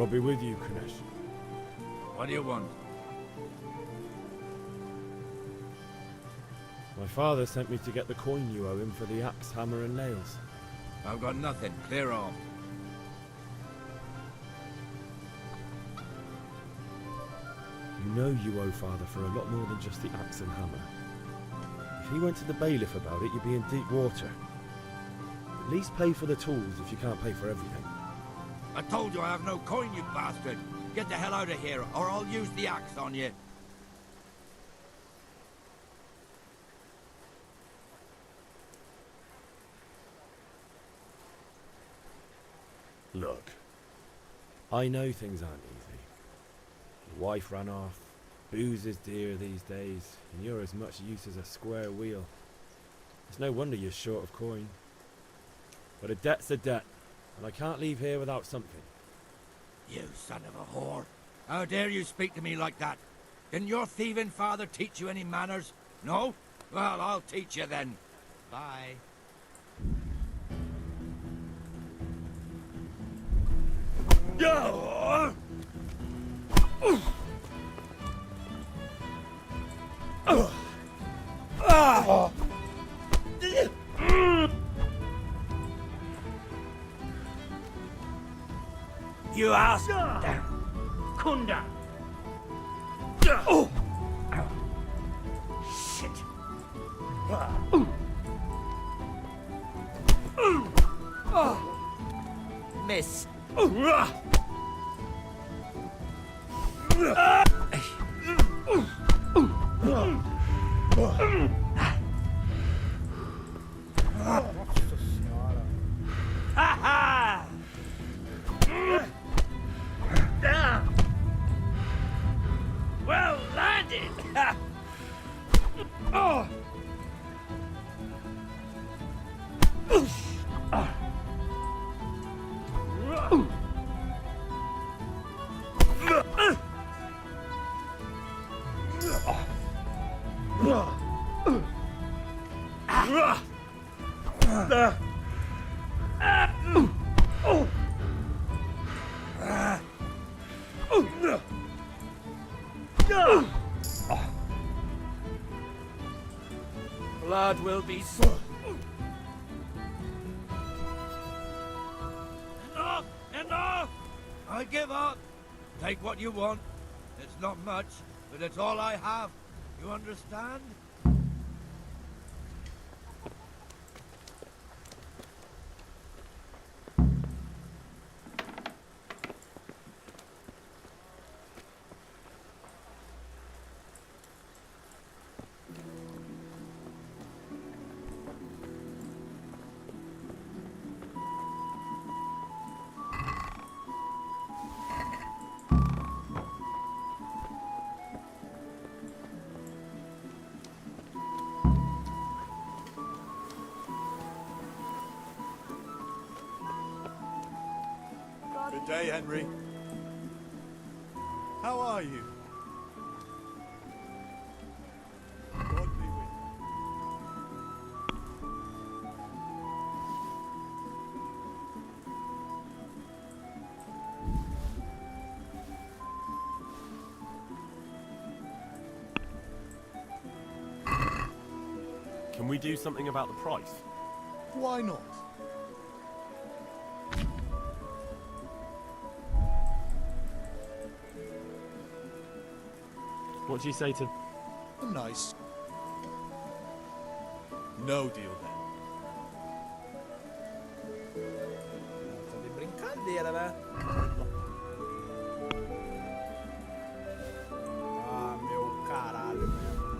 God be with you, Kunesh. What do you want? My father sent me to get the coin you owe him for the axe, hammer and nails. I've got nothing. Clear off. You know you owe father for a lot more than just the axe and hammer. If he went to the bailiff about it, you'd be in deep water. At least pay for the tools if you can't pay for everything. I told you I have no coin, you bastard. Get the hell out of here, or I'll use the axe on you. Look, I know things aren't easy. Your wife ran off, booze is dear these days, and you're as much use as a square wheel. It's no wonder you're short of coin. But a debt's a debt, and I can't leave here without something. You son of a whore. How dare you speak to me like that? Didn't your thieving father teach you any manners? No? Well, I'll teach you then. Bye. You asked. Kunda. Oh. Shit. Miss. Well landed! Oh. Blood will be Enough! Enough! I give up. Take what you want. It's not much, but it's all I have. You understand? Good day, Henry. How are you? God be with Can we do something about the price? you. Why not? What do you say to... Nice. No deal then. Tá de brincadeira, né? Ah, meu caralho, velho.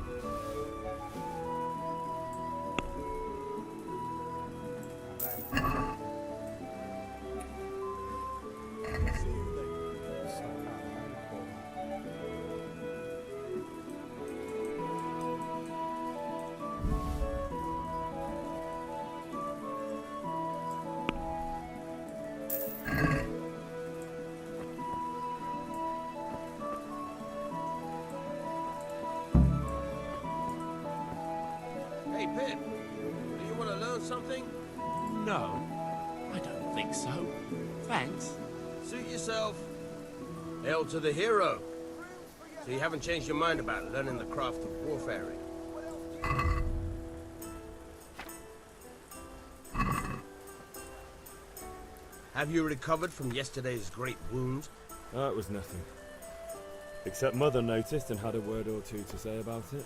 Caralho. want to learn something? No, I don't think so. Thanks. Suit yourself. Hail to the hero. So you haven't changed your mind about learning the craft of warfaring? Have you recovered from yesterday's great wound? Oh, it was nothing. Except Mother noticed and had a word or two to say about it.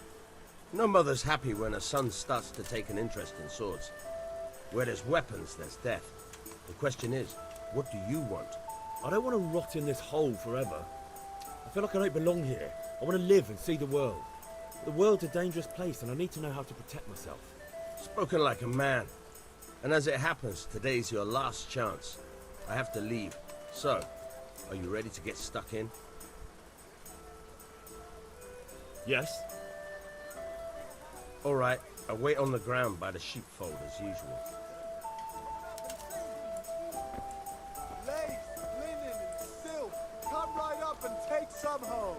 No mother's happy when a son starts to take an interest in swords. Where there's weapons, there's death. The question is, what do you want? I don't want to rot in this hole forever. I feel like I don't belong here. I want to live and see the world. The world's a dangerous place and I need to know how to protect myself. Spoken like a man. And as it happens, today's your last chance. I have to leave. So, are you ready to get stuck in? Yes? All right, I'll wait on the ground by the sheepfold as usual. Lace, linen, and silk. Come right up and take some home.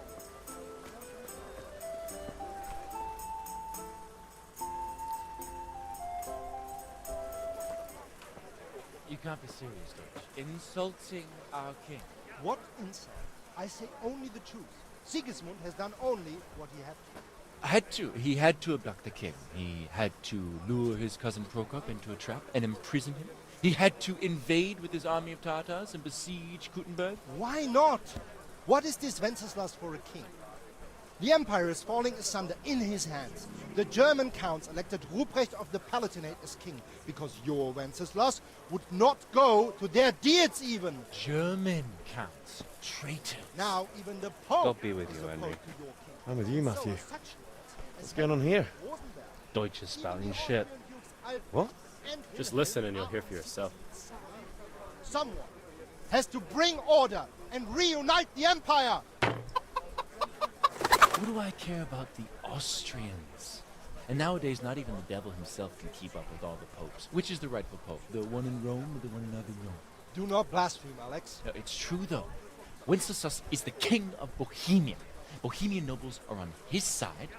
You can't be serious, Dutch. Insulting our king. What insult? I say only the truth. Sigismund has done only what he had to. He had to abduct the king. He had to lure his cousin Prokop into a trap and imprison him. He had to invade with his army of Tatars and besiege Gutenberg. Why not? What is this Wenceslas for a king? The empire is falling asunder in his hands. The German counts elected Ruprecht of the Palatinate as king because your Wenceslas would not go to their deeds even. German counts. Traitors. Now even the Pope God be with is you, opposed Henry. to your king. I'm with you, Matthew. So such lords as What's going on here? Rosenberg, Deutsch is spouting shit. What? and Just listen and you'll hear for yourself. Someone has to bring order and reunite the empire. What do I care about the Austrians? And nowadays, not even the devil himself can keep up with all the popes. Which is the rightful pope? The one in Rome or the one in Avignon? Do not blaspheme, Alex. No, it's true, though. Wenceslas is the king of Bohemia. Bohemian nobles are on his side.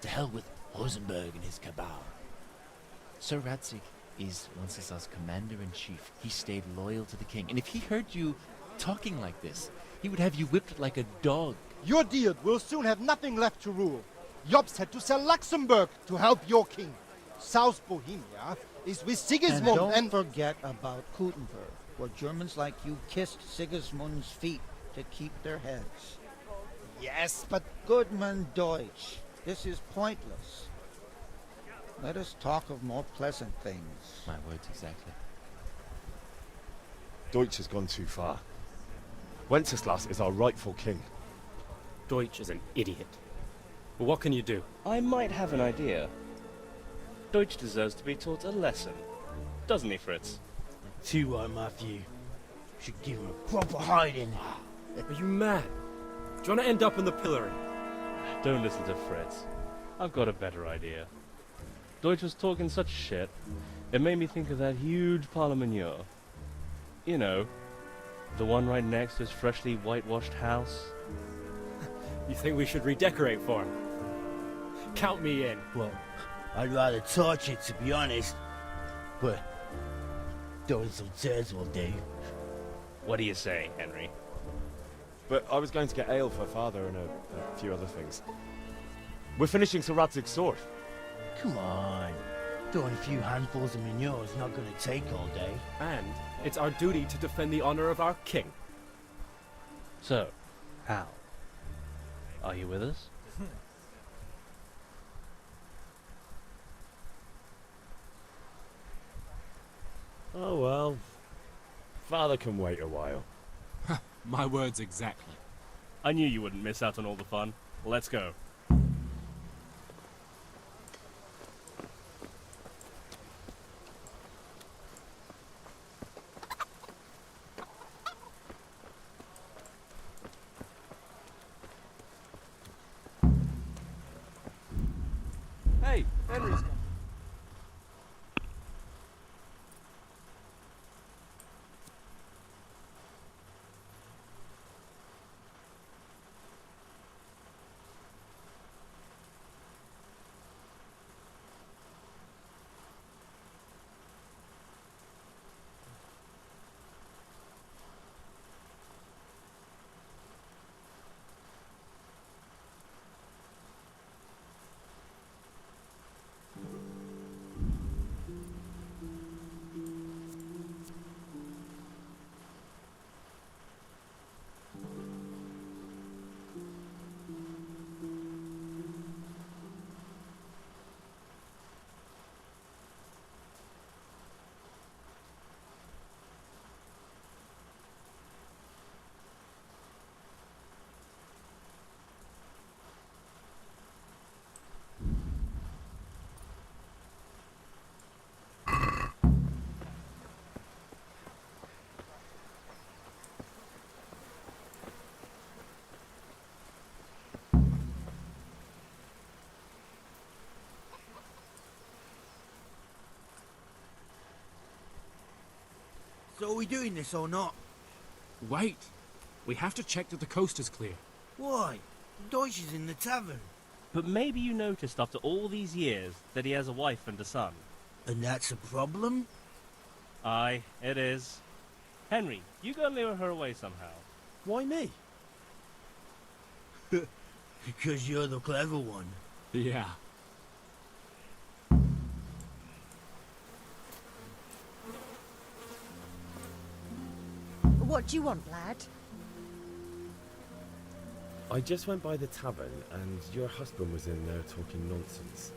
To hell with Rosenberg and his cabal. Sir Radzig is Wenceslas' commander-in-chief. He stayed loyal to the king. And if he heard you talking like this, he would have you whipped like a dog. Your deed will soon have nothing left to rule. Jobst had to sell Luxembourg to help your king. South Bohemia is with Sigismund And don't and... forget about Gutenberg, where Germans like you kissed Sigismund's feet to keep their heads. Yes, but... Goodman Deutsch, this is pointless. Let us talk of more pleasant things. My words exactly. Deutsch has gone too far. Wenceslas is our rightful king. Deutsch is an idiot. But what can you do? I might have an idea. Deutsch deserves to be taught a lesson. Doesn't he, Fritz? Too right, Matthew. Should give him a proper hiding. Are you mad? Do you want to end up in the pillory? Don't listen to Fritz. I've got a better idea. Deutsch was talking such shit, it made me think of that huge parliament. You know, the one right next to his freshly whitewashed house. You think we should redecorate for him? Count me in. Well, I'd rather torch it, to be honest. But throwing some turds will do. What do you say, Henry? But I was going to get ale for father and a few other things. We're finishing Sir Radzig's sword. Come on. Throwing a few handfuls of manure is not going to take all day. And it's our duty to defend the honor of our king. So, Hal, are you with us? Oh well. Father can wait a while. My words exactly. I knew you wouldn't miss out on all the fun. Let's go. Hey, Henry's coming. So are we doing this or not? Wait. We have to check that the coast is clear. Why? Deutsch is in the tavern. But maybe you noticed after all these years that he has a wife and a son. And that's a problem? Aye, it is. Henry, you go and lure her away somehow. Why me? Because you're the clever one. Yeah. What do you want, lad? I just went by the tavern and your husband was in there talking nonsense.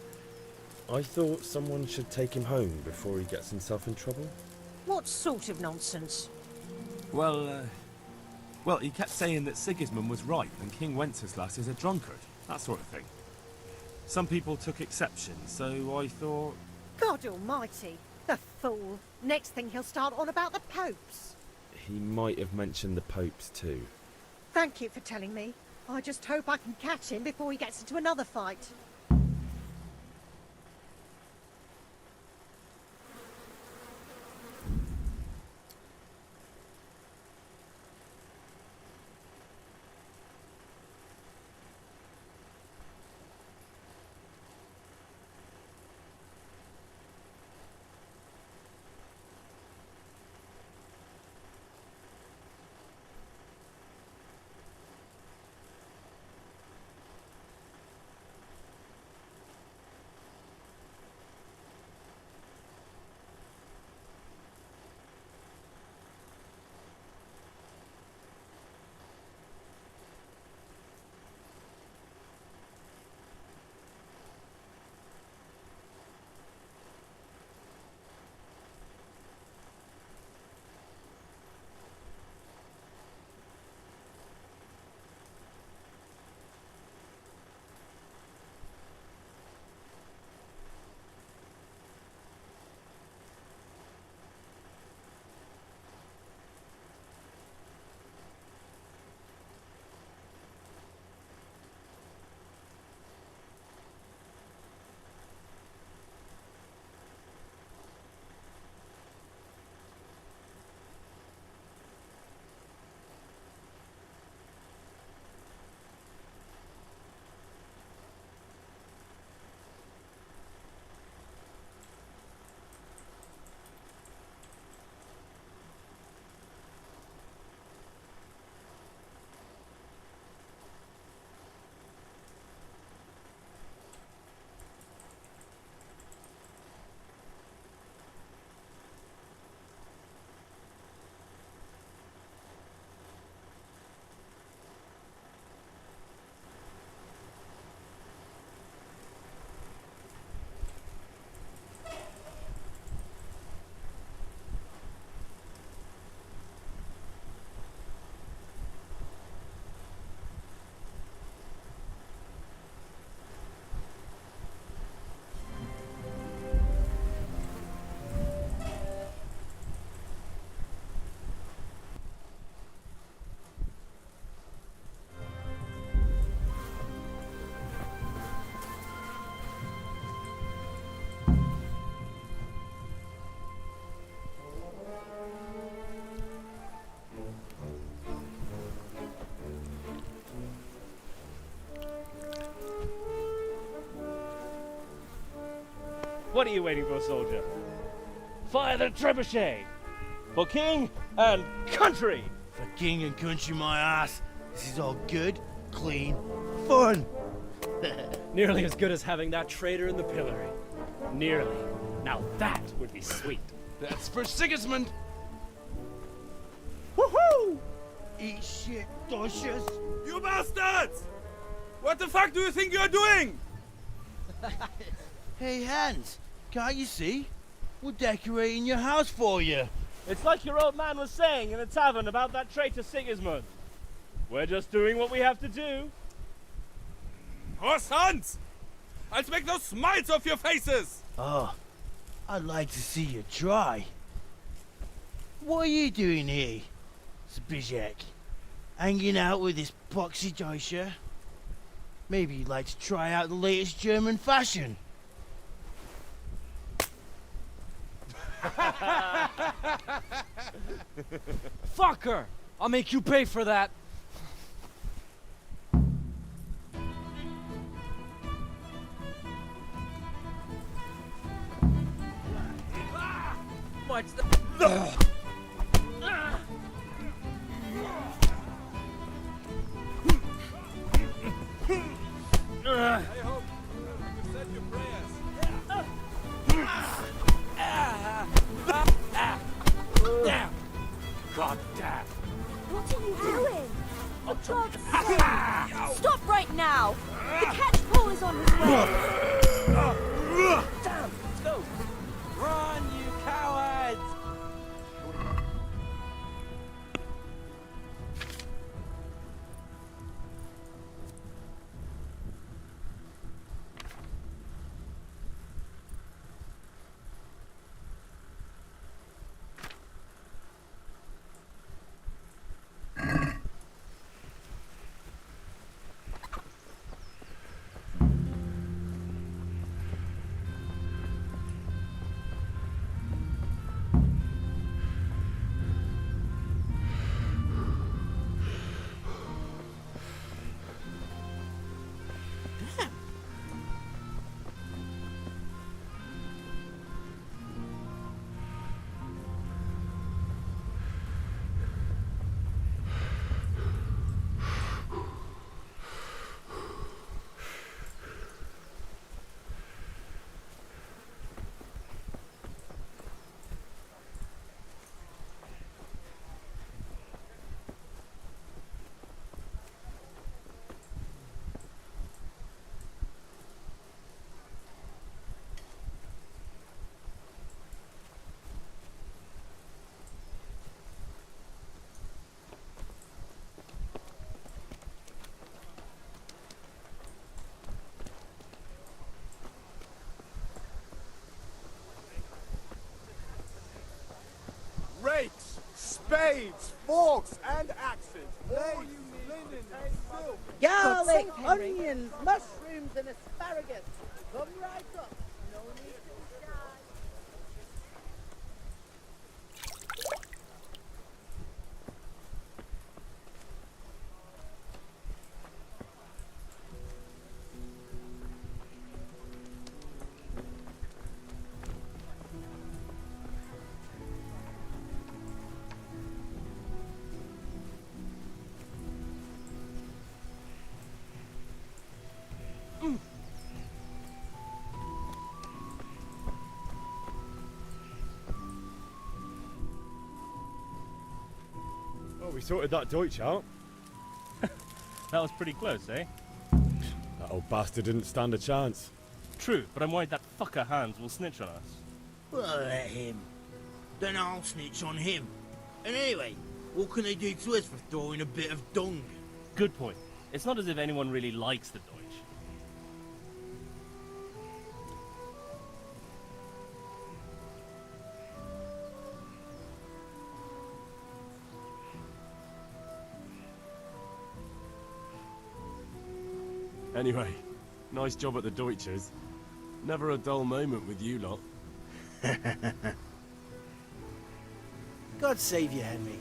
I thought someone should take him home before he gets himself in trouble. What sort of nonsense? Well, he kept saying that Sigismund was right and King Wenceslas is a drunkard, that sort of thing. Some people took exception, so I thought... God almighty, the fool. Next thing he'll start on about the popes. He might have mentioned the popes too. Thank you for telling me. I just hope I can catch him before he gets into another fight. What are you waiting for, soldier? Fire the trebuchet! For king and country! For king and country, my ass. This is all good, clean, fun. Nearly as good as having that traitor in the pillory. Nearly. Now that would be sweet. That's for Sigismund! Woohoo! Eat shit, Docious. You bastards! What the fuck do you think you're doing? Hey, Hans, can't you see? We're decorating your house for you. It's like your old man was saying in the tavern about that traitor Sigismund. We're just doing what we have to do. Horse Hans! I'll make those smiles off your faces! Oh, I'd like to see you try. What are you doing here, Zbigniew? Hanging out with this poxy Deutscher? Maybe you'd like to try out the latest German fashion. Fucker! I'll make you pay for that. What's the... I hope you said your prayers. Damn! God damn! What are you doing? For God's sake! Stop right now! The catchpole is on his way! Damn! Go! Run, you cowards! Rakes, spades, forks, and axes. All you linen and silk. Garlic, onions, mushrooms, and asparagus. Come right up. No need to be shy. Well, we sorted that Deutsch out. That was pretty close, eh? That old bastard didn't stand a chance. True, but I'm worried that fucker Hans will snitch on us. Well, let him. Then I'll snitch on him. And anyway, what can they do to us for throwing a bit of dung? Good point. It's not as if anyone really likes the Deutsch. Anyway, nice job at the Deutsches. Never a dull moment with you lot. God save you, Henry.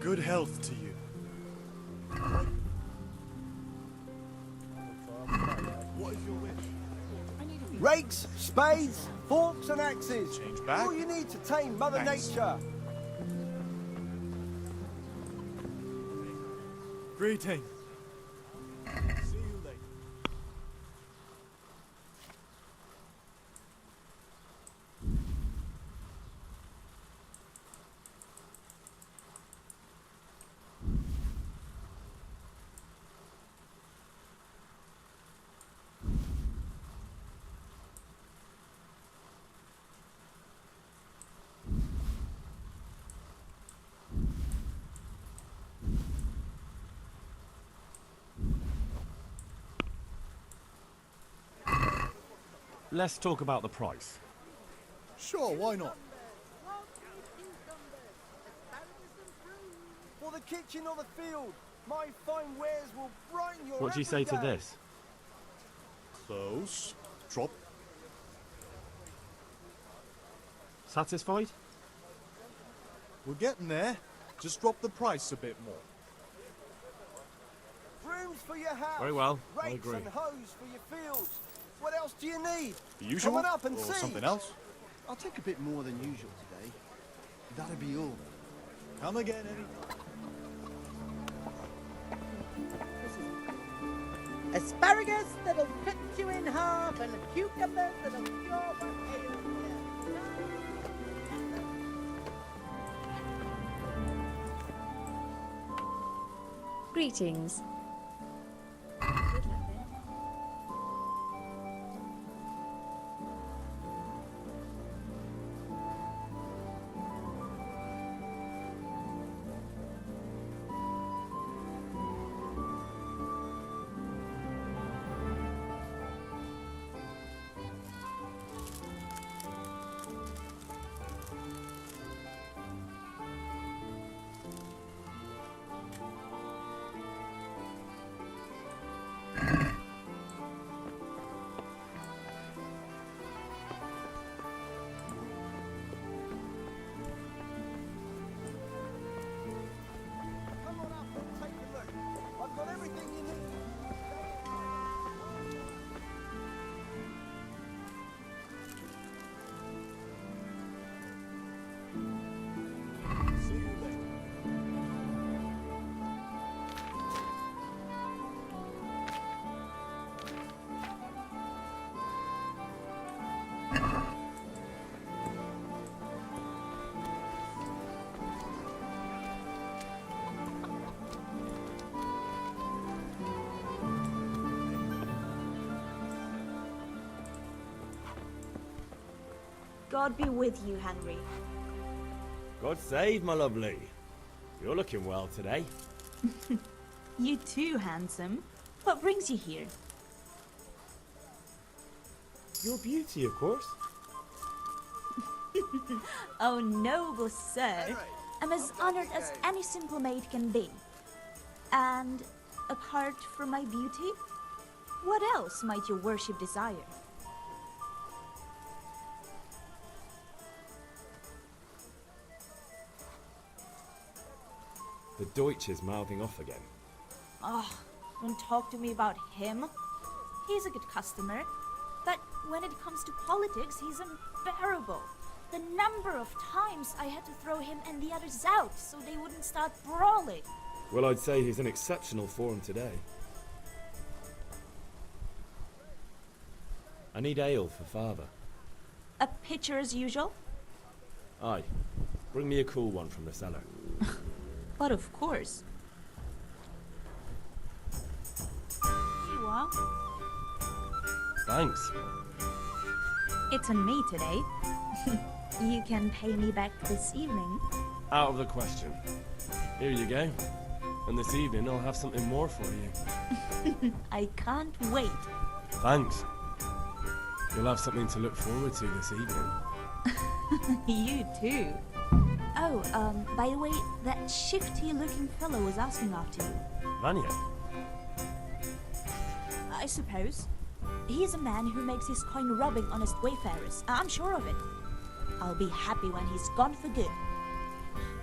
Good health to you. What is your wish? Rakes, spades, forks and axes. Change back. All you need to tame Mother Thanks. Nature. Greetings. See you later. Let's talk about the price. Sure, why not? For the kitchen or the field, my fine wares will brighten your What do you say to every day. this? Close. Drop. Satisfied? We're getting there. Just drop the price a bit more. Brooms for your house. Very well, I Rakes agree. and hoes for your fields. What else do you need? The usual? Come on up and or see. something else? I'll take a bit more than usual today. That'll be all. Come again any... Asparagus that'll cut you in half, and cucumbers that'll cure what ails you. Greetings. Come on up and take a look. I've got everything you need. See you later. God be with you, Henry. God save, my lovely. You're looking well today. You too, handsome. What brings you here? Your beauty, of course. Oh, noble sir. I'm as honored as any simple maid can be. And apart from my beauty, what else might your worship desire? The Deutsch is mouthing off again. Oh, don't talk to me about him. He's a good customer, but when it comes to politics, he's unbearable. The number of times I had to throw him and the others out so they wouldn't start brawling. Well, I'd say he's in exceptional form today. I need ale for father. A pitcher as usual? Aye. Bring me a cool one from the cellar. But of course. Here you are. Thanks. It's on me today. You can pay me back this evening. Out of the question. Here you go. And this evening I'll have something more for you. I can't wait. Thanks. You'll have something to look forward to this evening. You too. Oh, by the way, that shifty-looking fellow was asking after you. Vanya? I suppose. He's a man who makes his coin robbing honest wayfarers. I'm sure of it. I'll be happy when he's gone for good.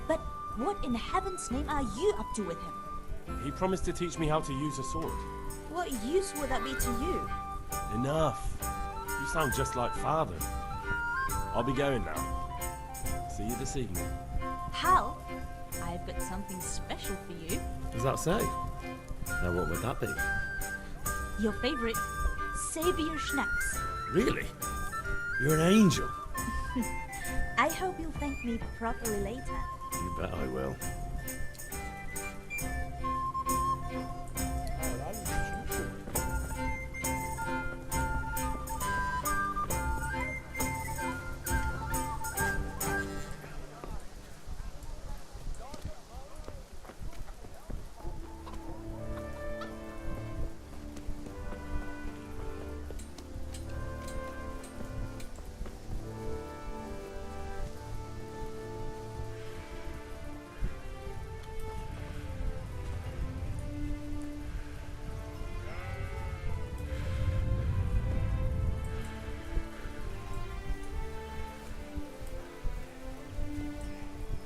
But What in heaven's name are you up to with him? He promised to teach me how to use a sword. What use would that be to you? Enough. You sound just like Father. I'll be going now. See you this evening. Pal, I've got something special for you. Does that say? Now what would that be? Your favorite Savior Schnapps. Really? You're an angel. I hope you'll thank me properly later. You bet I will.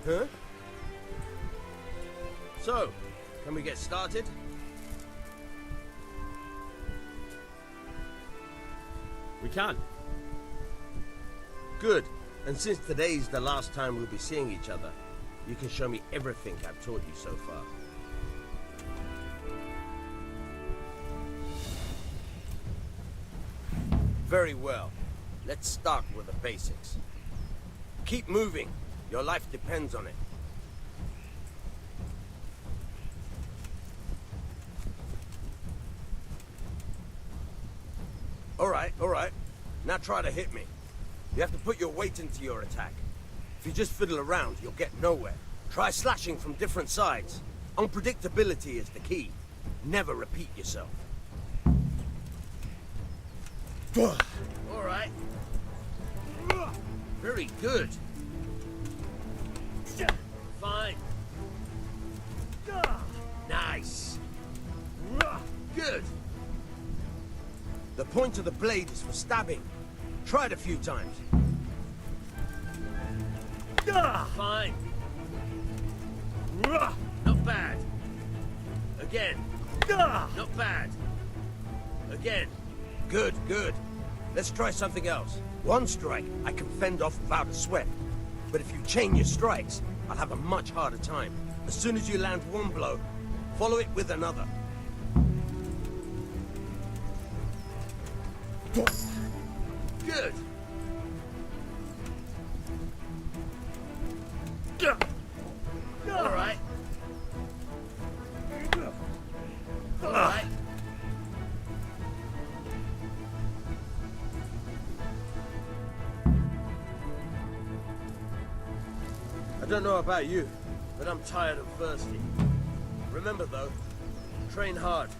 Huh? So, can we get started? We can. Good. And since today's the last time we'll be seeing each other, you can show me everything I've taught you so far. Very well. Let's start with the basics. Keep moving. Your life depends on it. All right. Now try to hit me. You have to put your weight into your attack. If you just fiddle around, you'll get nowhere. Try slashing from different sides. Unpredictability is the key. Never repeat yourself. All right. Very good. Fine. Nice. Good. The point of the blade is for stabbing. Try it a few times. Fine. Not bad. Again. Not bad. Again. Good. Let's try something else. One strike I can fend off without a sweat. But if you chain your strikes, I'll have a much harder time. As soon as you land one blow, follow it with another. Good. All right. All right. I don't know about you, but I'm tired and thirsty. Remember though, train hard.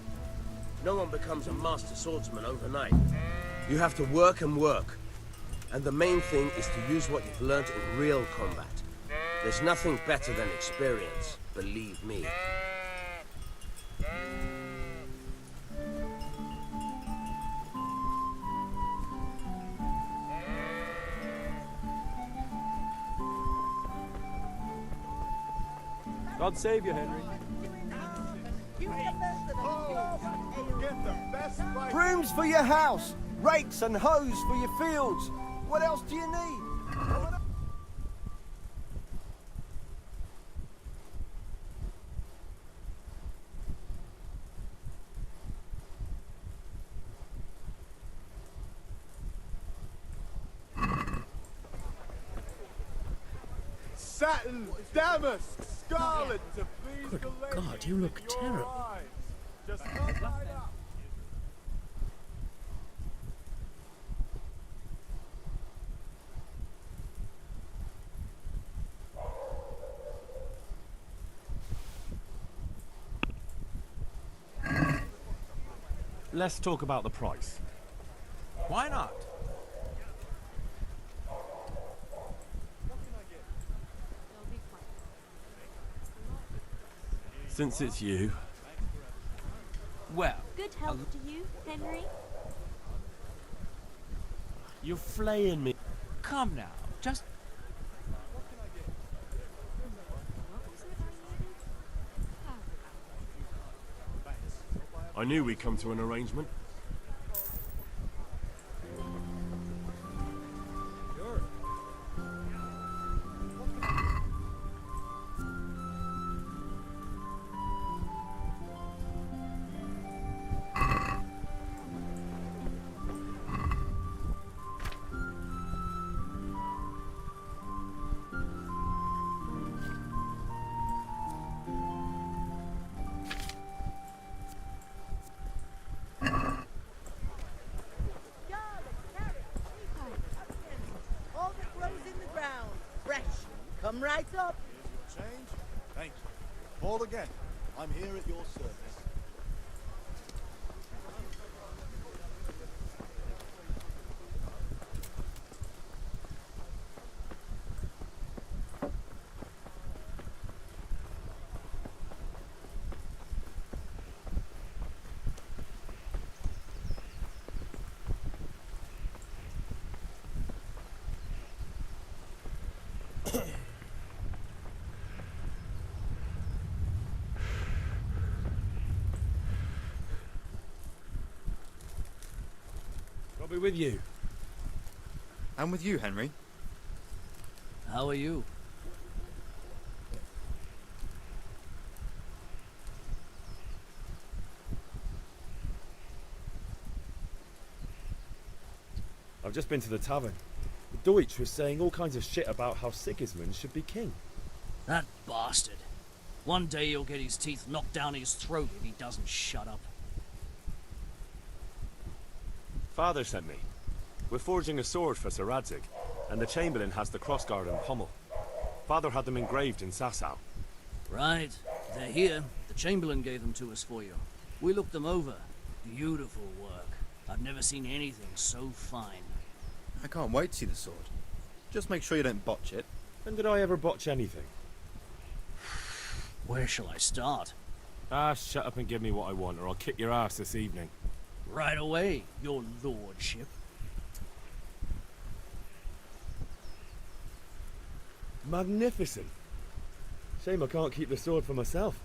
No one becomes a master swordsman overnight. You have to work and work. And the main thing is to use what you've learned in real combat. There's nothing better than experience, believe me. God save you, Henry. Brooms for your house, rakes and hoes for your fields. What else do you need? Satin, damask, scarlet to please Good the lady. God, you look in your terrible. eyes. Just come right up. Let's talk about the price. Why not? Since it's you. Well, Good health to you, Henry. You're flaying me. come now. Just I knew we'd come to an arrangement. All that grows in the ground. Fresh. Come right up. Change? Thank you. Call again. I'm here at your service. I'll be with you. I'm with you, Henry. How are you? I've just been to the tavern. The Deutsch was saying all kinds of shit about how Sigismund should be king. That bastard. One day he'll get his teeth knocked down his throat if he doesn't shut up. Father sent me. We're forging a sword for Sir Radzig, and the Chamberlain has the crossguard and pommel. Father had them engraved in Sasau. Right. They're here. The Chamberlain gave them to us for you. We looked them over. Beautiful work. I've never seen anything so fine. I can't wait to see the sword. Just make sure you don't botch it. When did I ever botch anything? Where shall I start? Ah, shut up and give me what I want, or I'll kick your ass this evening. Right away, your lordship. Magnificent. Shame I can't keep the sword for myself.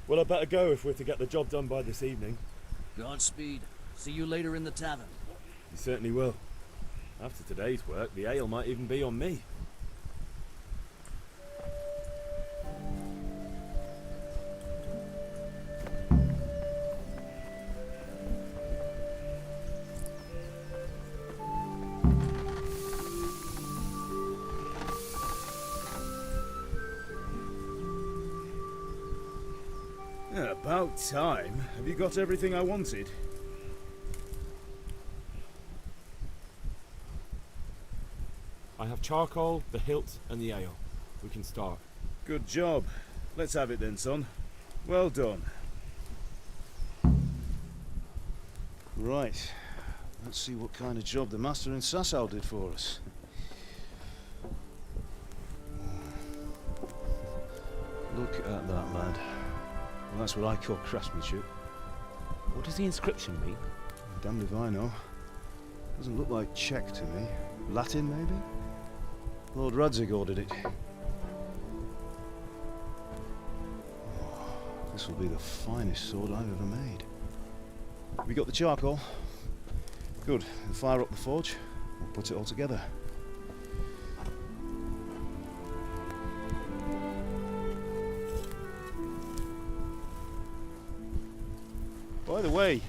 Well, I better go if we're to get the job done by this evening. Godspeed. See you later in the tavern. You certainly will. After today's work, the ale might even be on me. Yeah, about time. Have you got everything I wanted? I have charcoal, the hilt, and the ale. We can start. Good job. Let's have it then, son. Well done. Right. Let's see what kind of job the master in Sasau did for us. Look at that, lad. Well, that's what I call craftsmanship. What does the inscription mean? Damned if I know. Doesn't look like Czech to me. Latin, maybe? Lord Radzig ordered it. Oh, this will be the finest sword I've ever made. Have you got the charcoal? Good. We'll fire up the forge. We'll put it all together. By the way,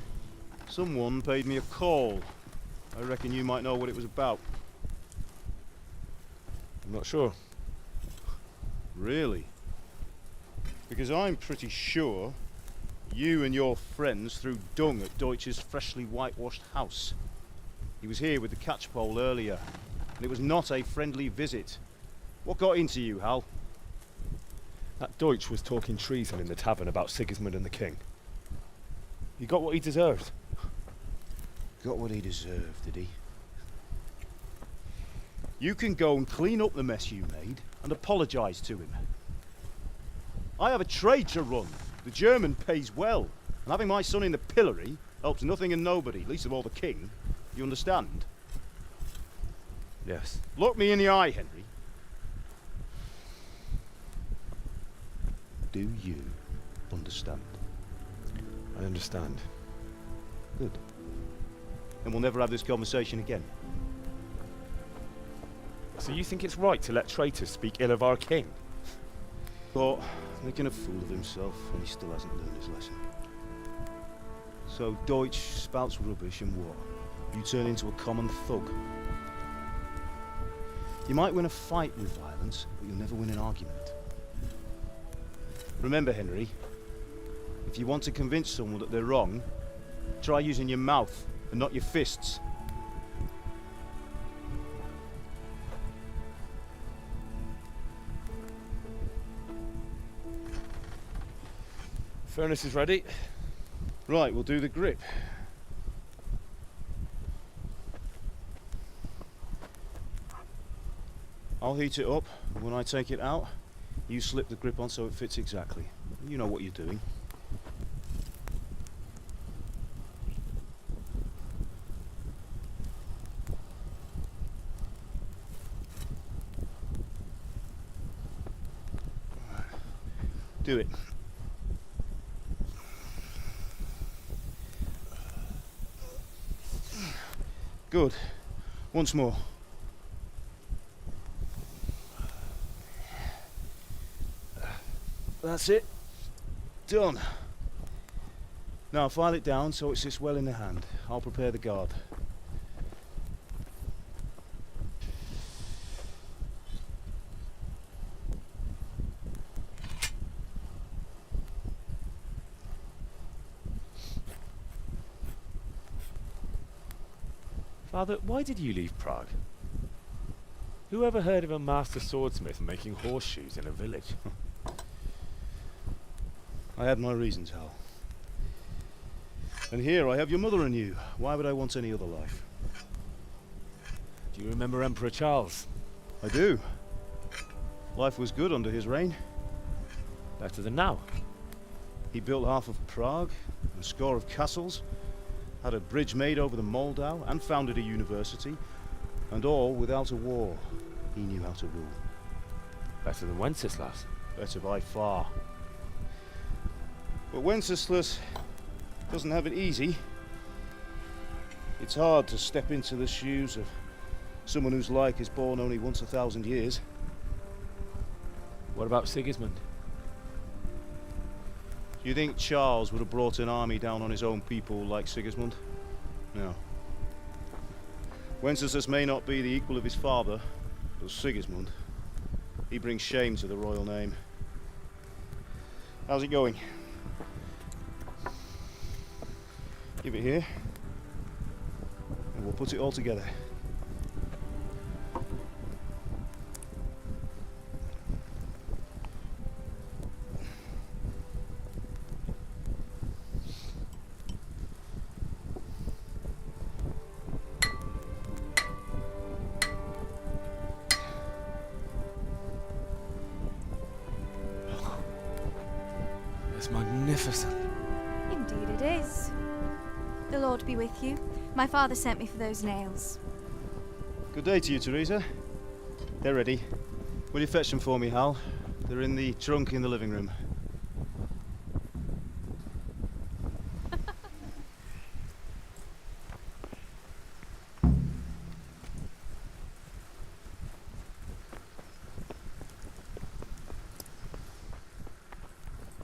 someone paid me a call. I reckon you might know what it was about. I'm not sure. Really? Because I'm pretty sure you and your friends threw dung at Deutsch's freshly whitewashed house. He was here with the catchpole earlier, and it was not a friendly visit. What got into you, Hal? That Deutsch was talking treason in the tavern about Sigismund and the king. He got what he deserved. Got what he deserved, did he? You can go and clean up the mess you made and apologise to him. I have a trade to run. The German pays well, and having my son in the pillory helps nothing and nobody, least of all the king. You understand? Yes. Look me in the eye, Henry. Do you understand? I understand. Good. And we'll never have this conversation again. So you think it's right to let traitors speak ill of our king? But making a fool of himself when he still hasn't learned his lesson. So Deutsch spouts rubbish and what? You turn into a common thug. You might win a fight with violence, but you'll never win an argument. Remember, Henry, if you want to convince someone that they're wrong, try using your mouth and not your fists. Furnace is ready. Right, we'll do the grip. I'll heat it up, and when I take it out, you slip the grip on so it fits exactly. You know what you're doing. Do it. Good. Once more. That's it. Done. Now file it down so it sits well in the hand. I'll prepare the guard. Father, why did you leave Prague? Who ever heard of a master swordsmith making horseshoes in a village? I had my reasons, Hal. And here I have your mother and you. Why would I want any other life? Do you remember Emperor Charles? I do. Life was good under his reign. Better than now. He built half of Prague, a score of castles, had a bridge made over the Moldau, and founded a university, and all without a war. He knew how to rule. Better than Wenceslas. Better by far. But Wenceslas doesn't have it easy. It's hard to step into the shoes of someone whose like is born only once 1,000 years. What about Sigismund? Do you think Charles would have brought an army down on his own people like Sigismund? No. Wenceslas may not be the equal of his father, but Sigismund, he brings shame to the royal name. How's it going? Give it here, and we'll put it all together. It's magnificent. Indeed it is. The Lord be with you. My father sent me for those nails. Good day to you, Teresa. They're ready. Will you fetch them for me, Hal? They're in the trunk in the living room.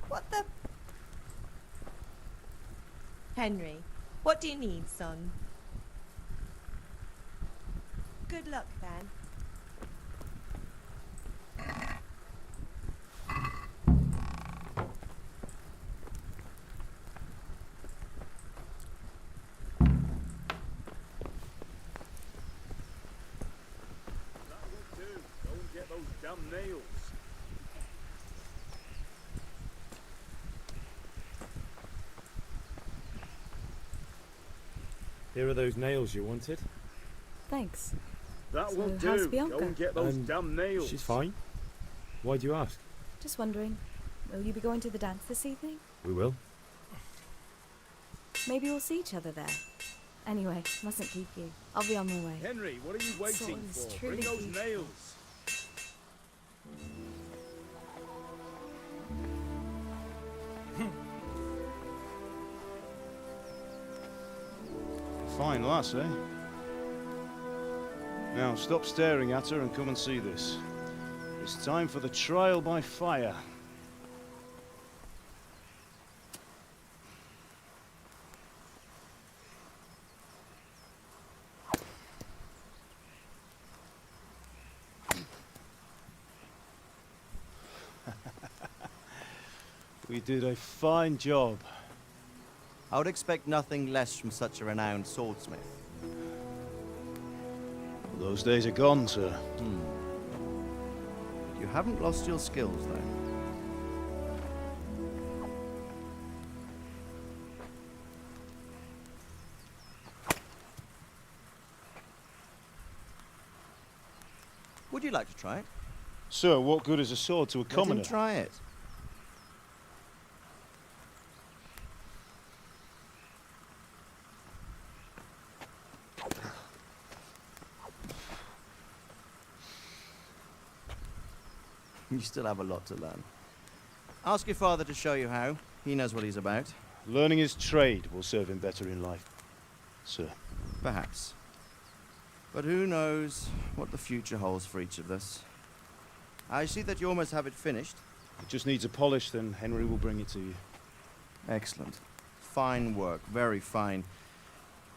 What the... Henry, what do you need, son? Good luck, then. Don't get those damn nails. Here are those nails you wanted. Thanks. That So will how's do. Bianca? Go and get those damn nails. She's fine. Why do you ask? Just wondering, will you be going to the dance this evening? We will. Maybe we'll see each other there. Anyway, mustn't keep you. I'll be on my way. Henry, what are you waiting Soul is for? truly Bring those deep. nails. Fine lass, eh? Now, stop staring at her and come and see this. It's time for the trial by fire. We did a fine job. I would expect nothing less from such a renowned swordsmith. Those days are gone, sir. You haven't lost your skills, though. Would you like to try it? Sir, what good is a sword to a commoner? Let him try it. You still have a lot to learn. Ask your father to show you how. He knows what he's about. Learning his trade will serve him better in life, sir. Perhaps. But who knows what the future holds for each of us. I see that you almost have it finished. It just needs a polish, then Henry will bring it to you. Excellent. Fine work, very fine.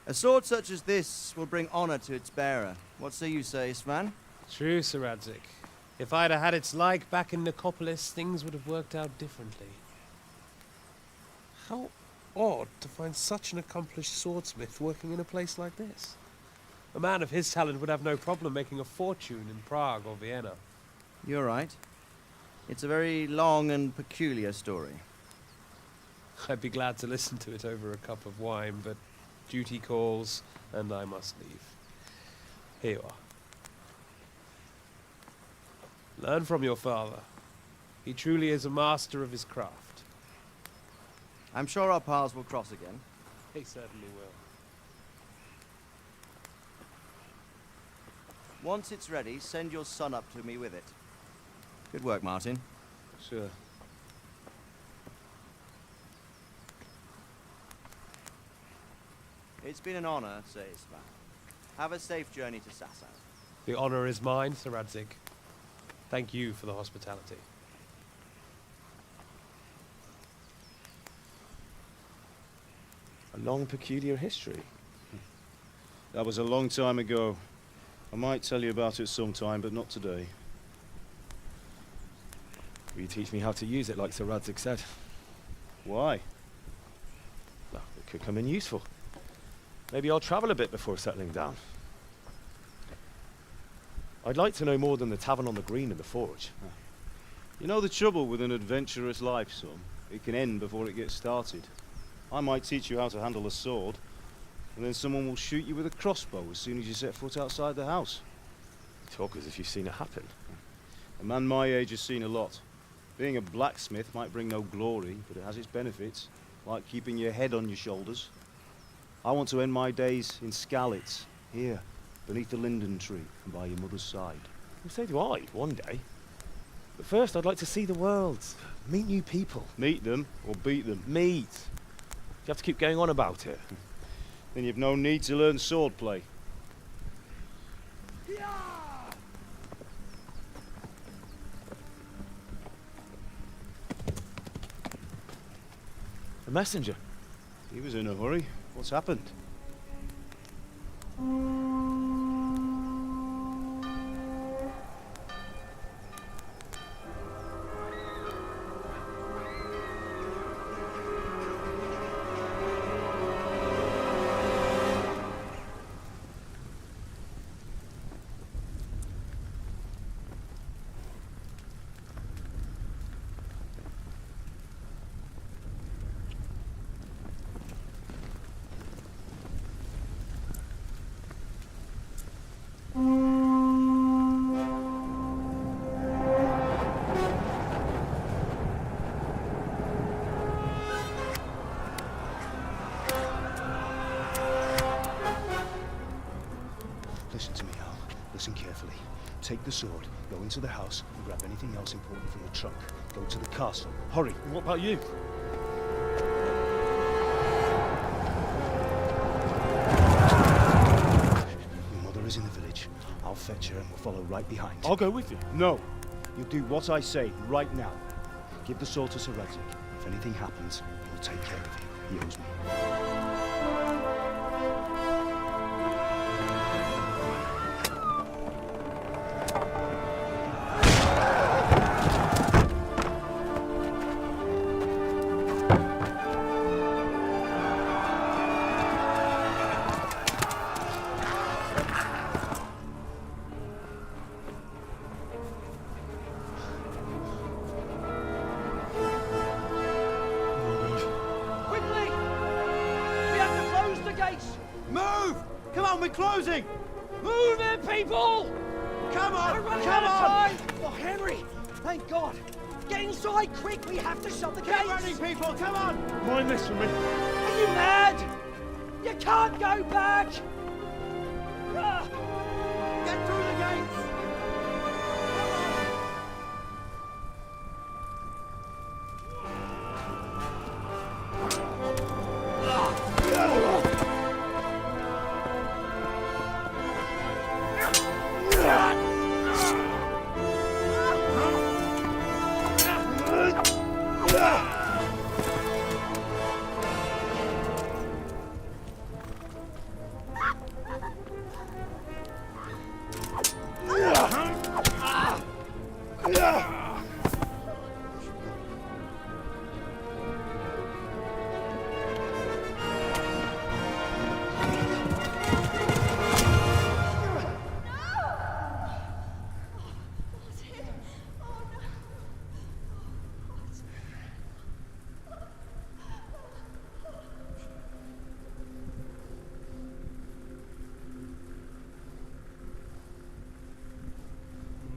A sword such as this will bring honor to its bearer. What say you, Svan? True, Sir Radzig. If I'd have had its like back in Nicopolis, things would have worked out differently. How odd to find such an accomplished swordsmith working in a place like this. A man of his talent would have no problem making a fortune in Prague or Vienna. You're right. It's a very long and peculiar story. I'd be glad to listen to it over a cup of wine, but duty calls, and I must leave. Here you are. Learn from your father. He truly is a master of his craft. I'm sure our paths will cross again. He certainly will. Once it's ready, send your son up to me with it. Good work, Martin. Sure. It's been an honor, says Svan. Have a safe journey to Sasau. The honor is mine, Sir Radzig. Thank you for the hospitality. A long, peculiar history. That was a long time ago. I might tell you about it sometime, but not today. Will you teach me how to use it, like Sir Radzig said? Why? Well, it could come in useful. Maybe I'll travel a bit before settling down. I'd like to know more than the tavern on the green and the forge. You know the trouble with an adventurous life, son? It can end before it gets started. I might teach you how to handle a sword, and then someone will shoot you with a crossbow as soon as you set foot outside the house. You talk as if you've seen it happen. A man my age has seen a lot. Being a blacksmith might bring no glory, but it has its benefits, like keeping your head on your shoulders. I want to end my days in Skalitz, here, beneath the linden tree and by your mother's side. Well, so do I, one day. But first I'd like to see the world, meet new people. Meet them or beat them? Meet. You have to keep going on about it. Then you've no need to learn swordplay. A messenger. He was in a hurry. What's happened? Listen to me, Al. Listen carefully. Take the sword, go into the house, and grab anything else important from the trunk. Go to the castle. Hurry. And what about you? fetch her and we'll follow right behind. I'll go with you. No. You'll do what I say right now. Give the sword to Sir Radzig. If anything happens, he'll take care of you. He owes me. We're closing! Move it, people! Come on! We're running Come out of on! time! Oh, Henry! Thank God! Get inside, quick! We have to shut the gates! Get running, people! Come on! Mind this for me. Are you mad? You can't go back! Get through the gates!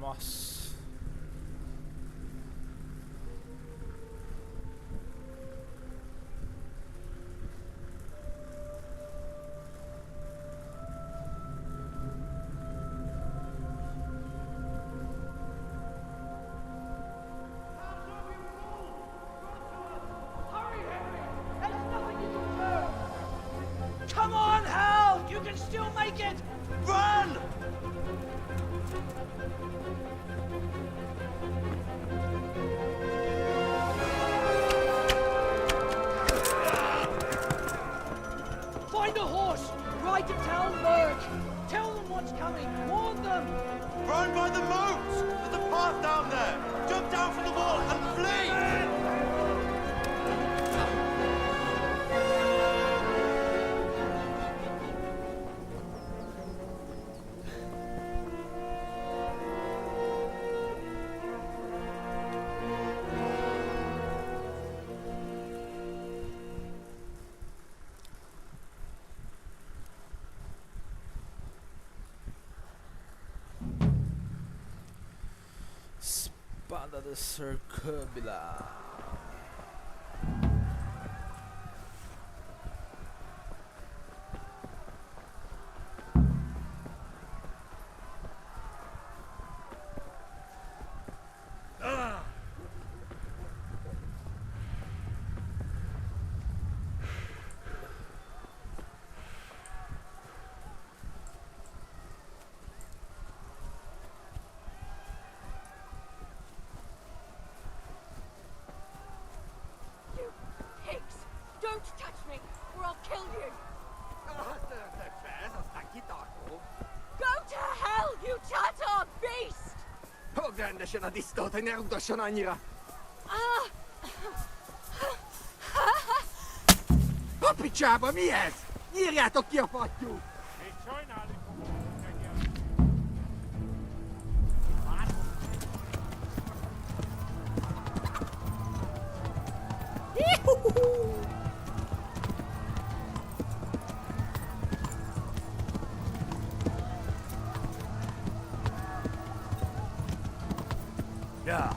Nossa. Come on, Hal! You can still make it! Run! Find a horse! Ride to Talberg! Tell them what's coming! Warn them! Run by the moat! There's a path down there! Jump down from the wall and flee! Espada de Circubila. Don't touch me, or I'll kill you! Go to hell, you Tatar beast! Papicsába, mi ez? Írjátok ki a fattyút! Yeah.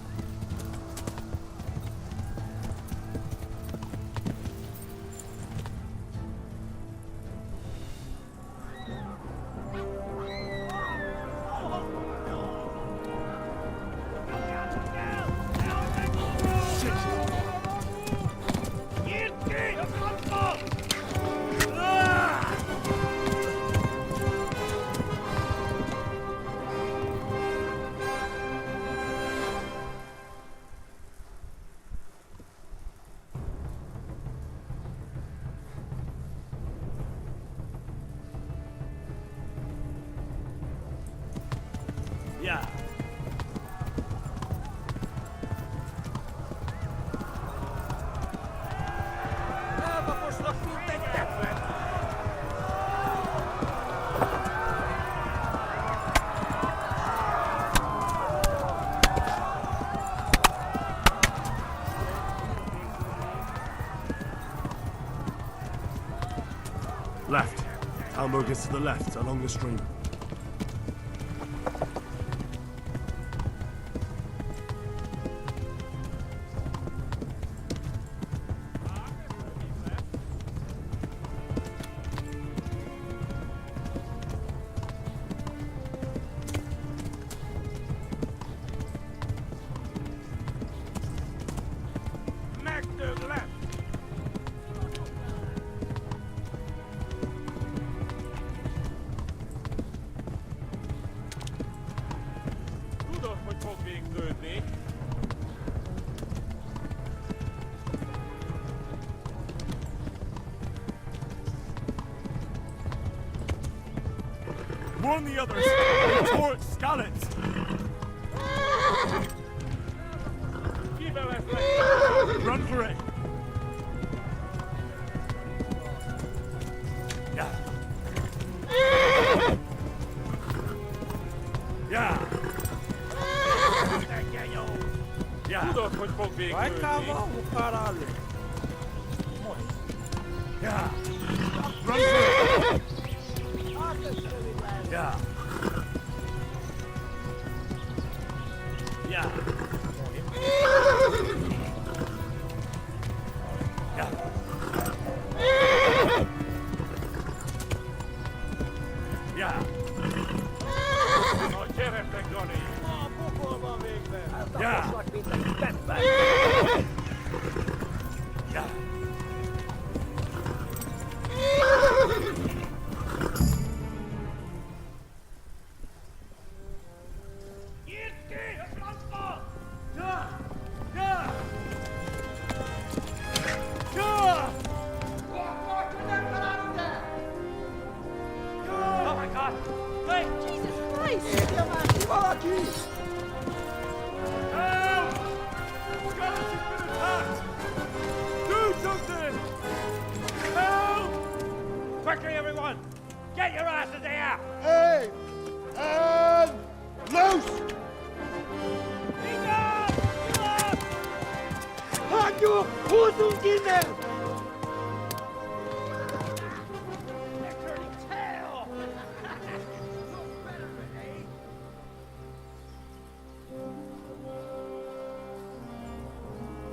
Hamburg is to the left, along the stream. Warn the others! They tore scallops! Run for it! Yeah. Yeah. Yeah. Vai cavar o caralho. Yeah. Run for it! Yeah. Yeah. Yeah. Yeah. Yeah. Yeah. Quickly, everyone! Get your asses here! Hey! And loose! Halt your Hosen in there!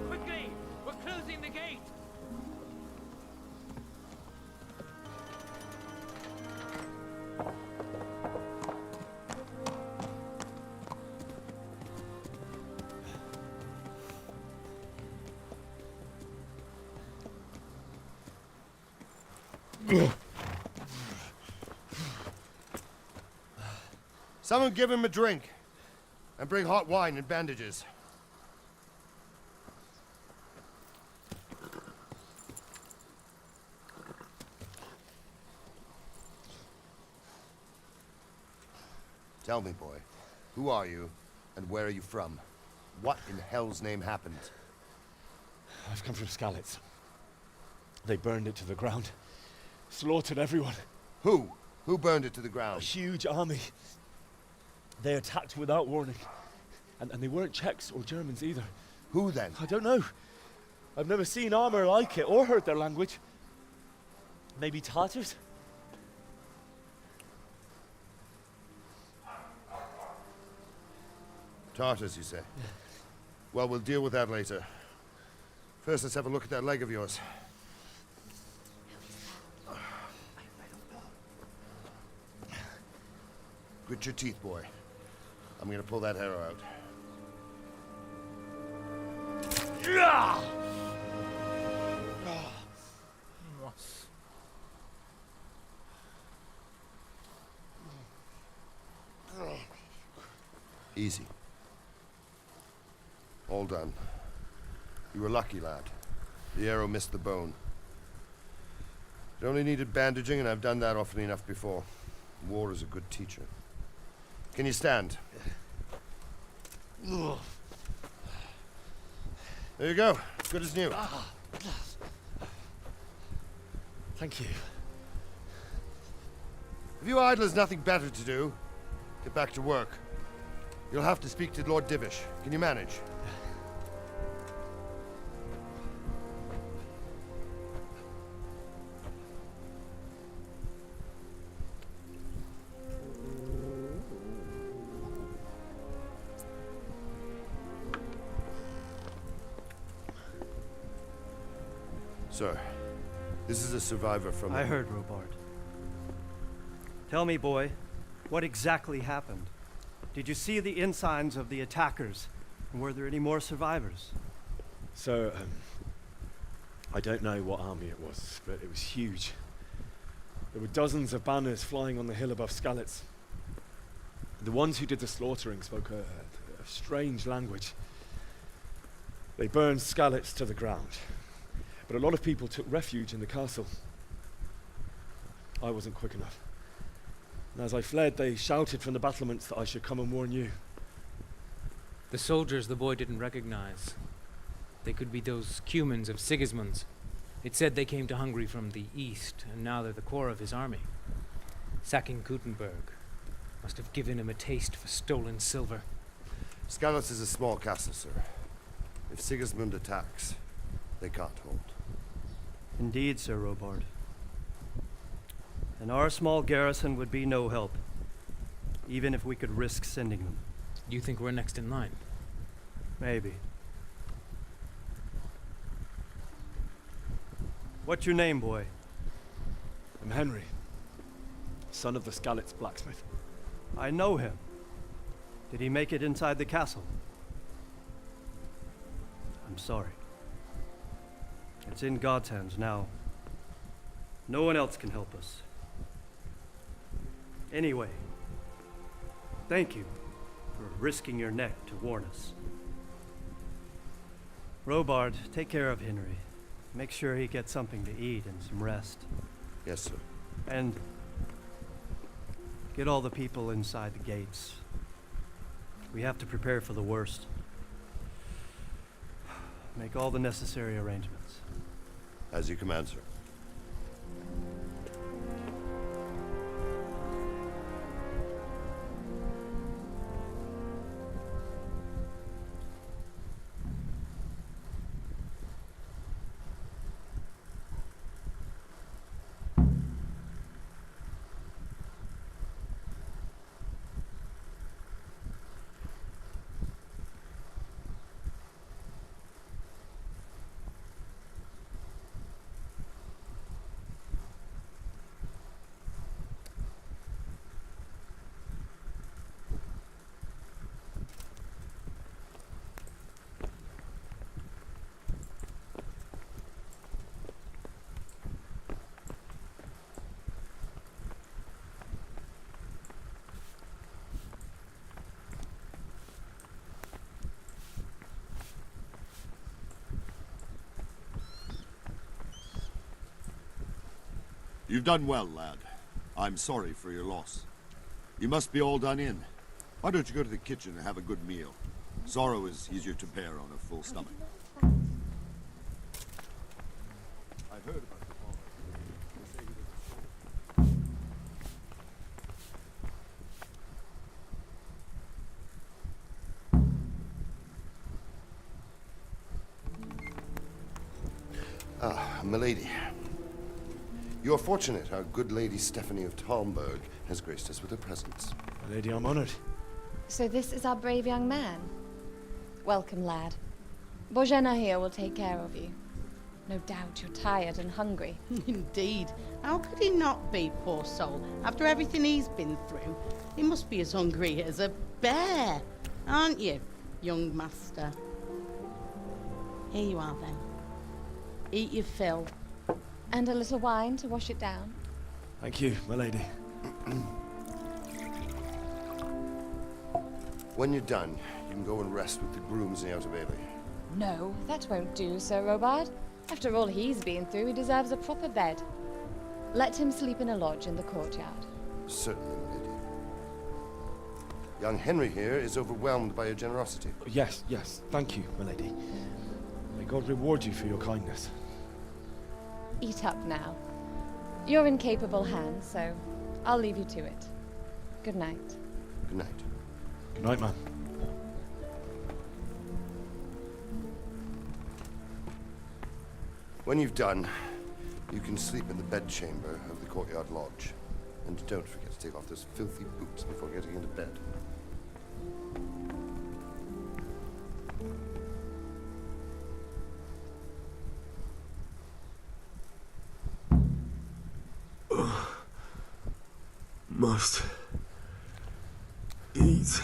Quickly! We're closing the gate! Someone give him a drink. And bring hot wine and bandages. Tell me, boy, who are you, and where are you from? What in hell's name happened? I've come from Skalitz. They burned it to the ground. Slaughtered everyone. Who? Who burned it to the ground? A huge army. They attacked without warning. And they weren't Czechs or Germans either. Who then? I don't know. I've never seen armor like it or heard their language. Maybe Tatars? Tartars, you say? Well, we'll deal with that later. First, let's have a look at that leg of yours. Grit your teeth, boy. I'm gonna pull that arrow out. Yeah! Easy. All done. You were lucky, lad. The arrow missed the bone. It only needed bandaging, and I've done that often enough before. War is a good teacher. Can you stand? There you go. Good as new. Thank you. If you idlers nothing better to do, get back to work. You'll have to speak to Lord Divish. Can you manage? Sir, this is a survivor from... I heard, Robard. Tell me, boy, what exactly happened? Did you see the ensigns of the attackers? And were there any more survivors? So, I don't know what army it was, but it was huge. There were dozens of banners flying on the hill above Skalitz. The ones who did the slaughtering spoke a strange language. They burned Skalitz to the ground, but a lot of people took refuge in the castle. I wasn't quick enough. And as I fled, they shouted from the battlements that I should come and warn you. The soldiers the boy didn't recognize. They could be those Cumans of Sigismund's. It said they came to Hungary from the east, and now they're the core of his army. Sacking Gutenberg must have given him a taste for stolen silver. Skalitz is a small castle, sir. If Sigismund attacks, they can't hold. Indeed, Sir Robard. And our small garrison would be no help, even if we could risk sending them. You think we're next in line? Maybe. What's your name, boy? I'm Henry, son of the Skalitz blacksmith. I know him. Did he make it inside the castle? I'm sorry. It's in God's hands now. No one else can help us. Anyway, thank you for risking your neck to warn us. Robard, take care of Henry. Make sure he gets something to eat and some rest. Yes, sir. And get all the people inside the gates. We have to prepare for the worst. Make all the necessary arrangements. As you command, sir. You've done well, lad. I'm sorry for your loss. You must be all done in. Why don't you go to the kitchen and have a good meal? Sorrow is easier to bear on a full stomach. I've heard about the father. Ah, milady. You are fortunate our good lady Stephanie of Talmberg has graced us with her presence. My lady, I'm honored. So this is our brave young man. Welcome, lad. Bozhena here will take care of you. No doubt you're tired and hungry. Indeed. How could he not be, poor soul? After everything he's been through, he must be as hungry as a bear. Aren't you, young master? Here you are, then. Eat your fill. And a little wine to wash it down. Thank you, my lady. When you're done, you can go and rest with the grooms in the Outer Bailey. No, that won't do, Sir Robard. After all he's been through, he deserves a proper bed. Let him sleep in a lodge in the courtyard. Certainly, milady. Young Henry here is overwhelmed by your generosity. Yes, yes, thank you, my lady. May God reward you for your kindness. Eat up now. You're in capable hands, so I'll leave you to it. Good night. Good night. Good night, man. When you've done, you can sleep in the bedchamber of the courtyard lodge. And don't forget to take off those filthy boots before getting into bed. must eat.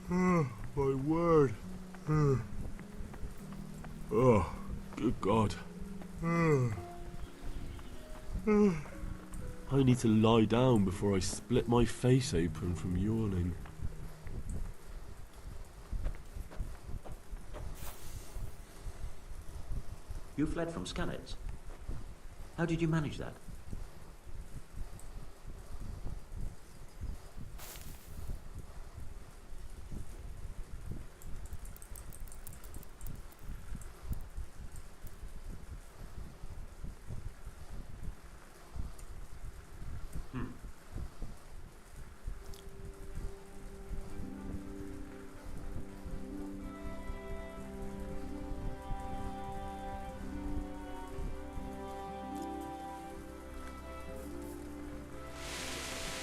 Oh, my word. Oh, good God. I need to lie down before I split my face open from yawning. You fled from Skalitz. How did you manage that?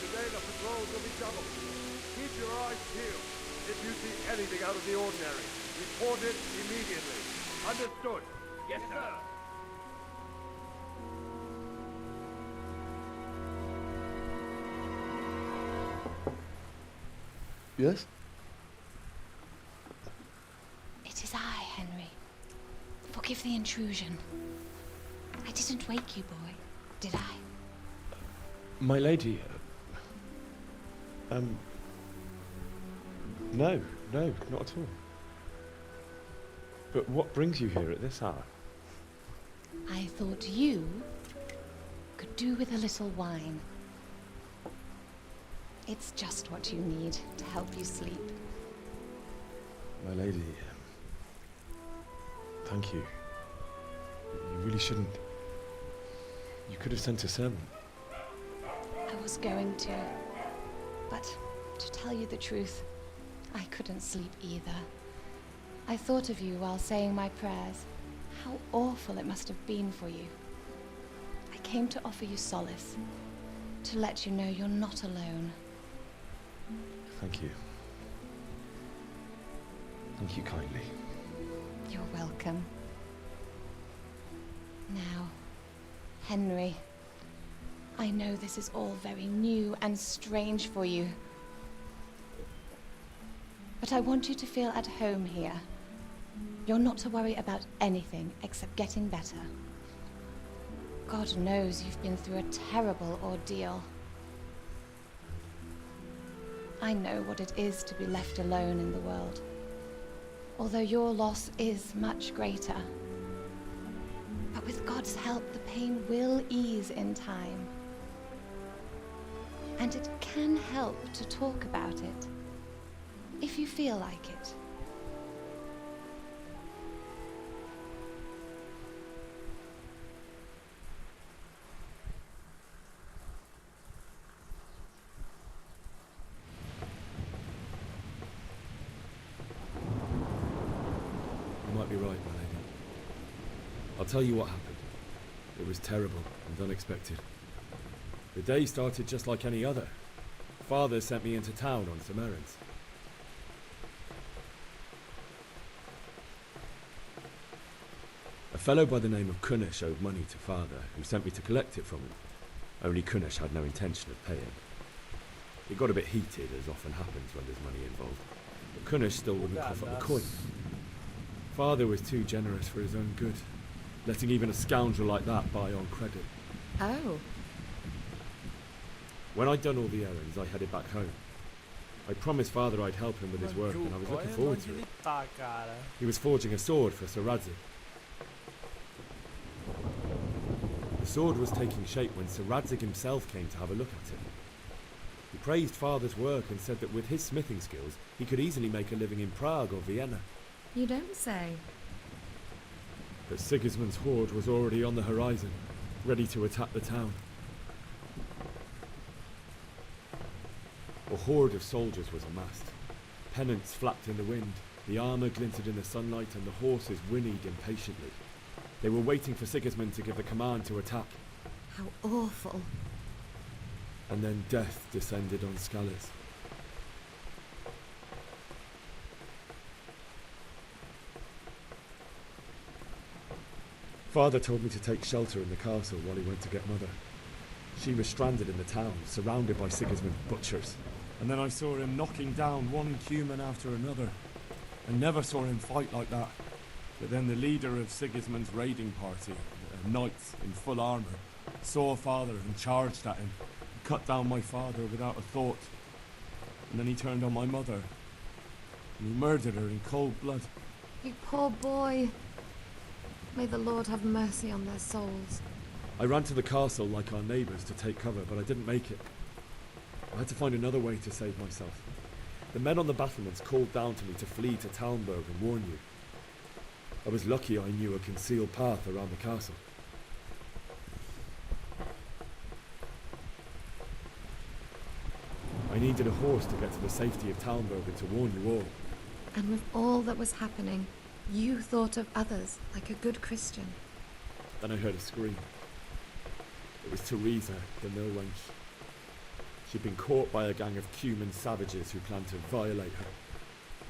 Today the patrols will be doubled. Keep your eyes peeled. If you see anything out of the ordinary, report it immediately. Understood? Yes, sir. Yes? It is I, Henry. Forgive the intrusion. I didn't wake you, boy, did I? My lady, no, not at all. But what brings you here at this hour? I thought you could do with a little wine. It's just what you need to help you sleep. My lady, thank you. You really shouldn't. You could have sent a servant. I was going to, but to tell you the truth, I couldn't sleep either. I thought of you while saying my prayers. How awful it must have been for you. I came to offer you solace, to let you know you're not alone. Thank you. Thank you kindly. You're welcome. Now, Henry, I know this is all very new and strange for you, but I want you to feel at home here. You're not to worry about anything except getting better. God knows you've been through a terrible ordeal. I know what it is to be left alone in the world, although your loss is much greater. But with God's help, the pain will ease in time. And it can help to talk about it, if you feel like it. You might be right, my lady. I'll tell you what happened. It was terrible and unexpected. The day started just like any other. Father sent me into town on some errands. A fellow by the name of Kunnish owed money to Father, who sent me to collect it from him. Only Kunnish had no intention of paying. It got a bit heated, as often happens when there's money involved, but Kunnish still wouldn't cough up the coin. Father was too generous for his own good, letting even a scoundrel like that buy on credit. Oh. When I'd done all the errands, I headed back home. I promised Father I'd help him with his work, and I was looking forward to it. He was forging a sword for Sir Radzig. The sword was taking shape when Sir Radzig himself came to have a look at it. He praised Father's work and said that with his smithing skills, he could easily make a living in Prague or Vienna. You don't say. But Sigismund's horde was already on the horizon, ready to attack the town. A horde of soldiers was amassed. Pennants flapped in the wind, the armour glinted in the sunlight, and the horses whinnied impatiently. They were waiting for Sigismund to give the command to attack. How awful. And then death descended on Scalars. Father told me to take shelter in the castle while he went to get Mother. She was stranded in the town, surrounded by Sigismund's butchers. And then I saw him knocking down one human after another. I never saw him fight like that. But then the leader of Sigismund's raiding party, a knight in full armour, saw Father and charged at him. He cut down my father without a thought. And then he turned on my mother. And he murdered her in cold blood. You poor boy. May the Lord have mercy on their souls. I ran to the castle like our neighbours to take cover, but I didn't make it. I had to find another way to save myself. The men on the battlements called down to me to flee to Talmberg and warn you. I was lucky I knew a concealed path around the castle. I needed a horse to get to the safety of Talmberg and to warn you all. And with all that was happening, you thought of others like a good Christian. Then I heard a scream. It was Teresa, the mill wench. She'd been caught by a gang of Cuman savages who planned to violate her.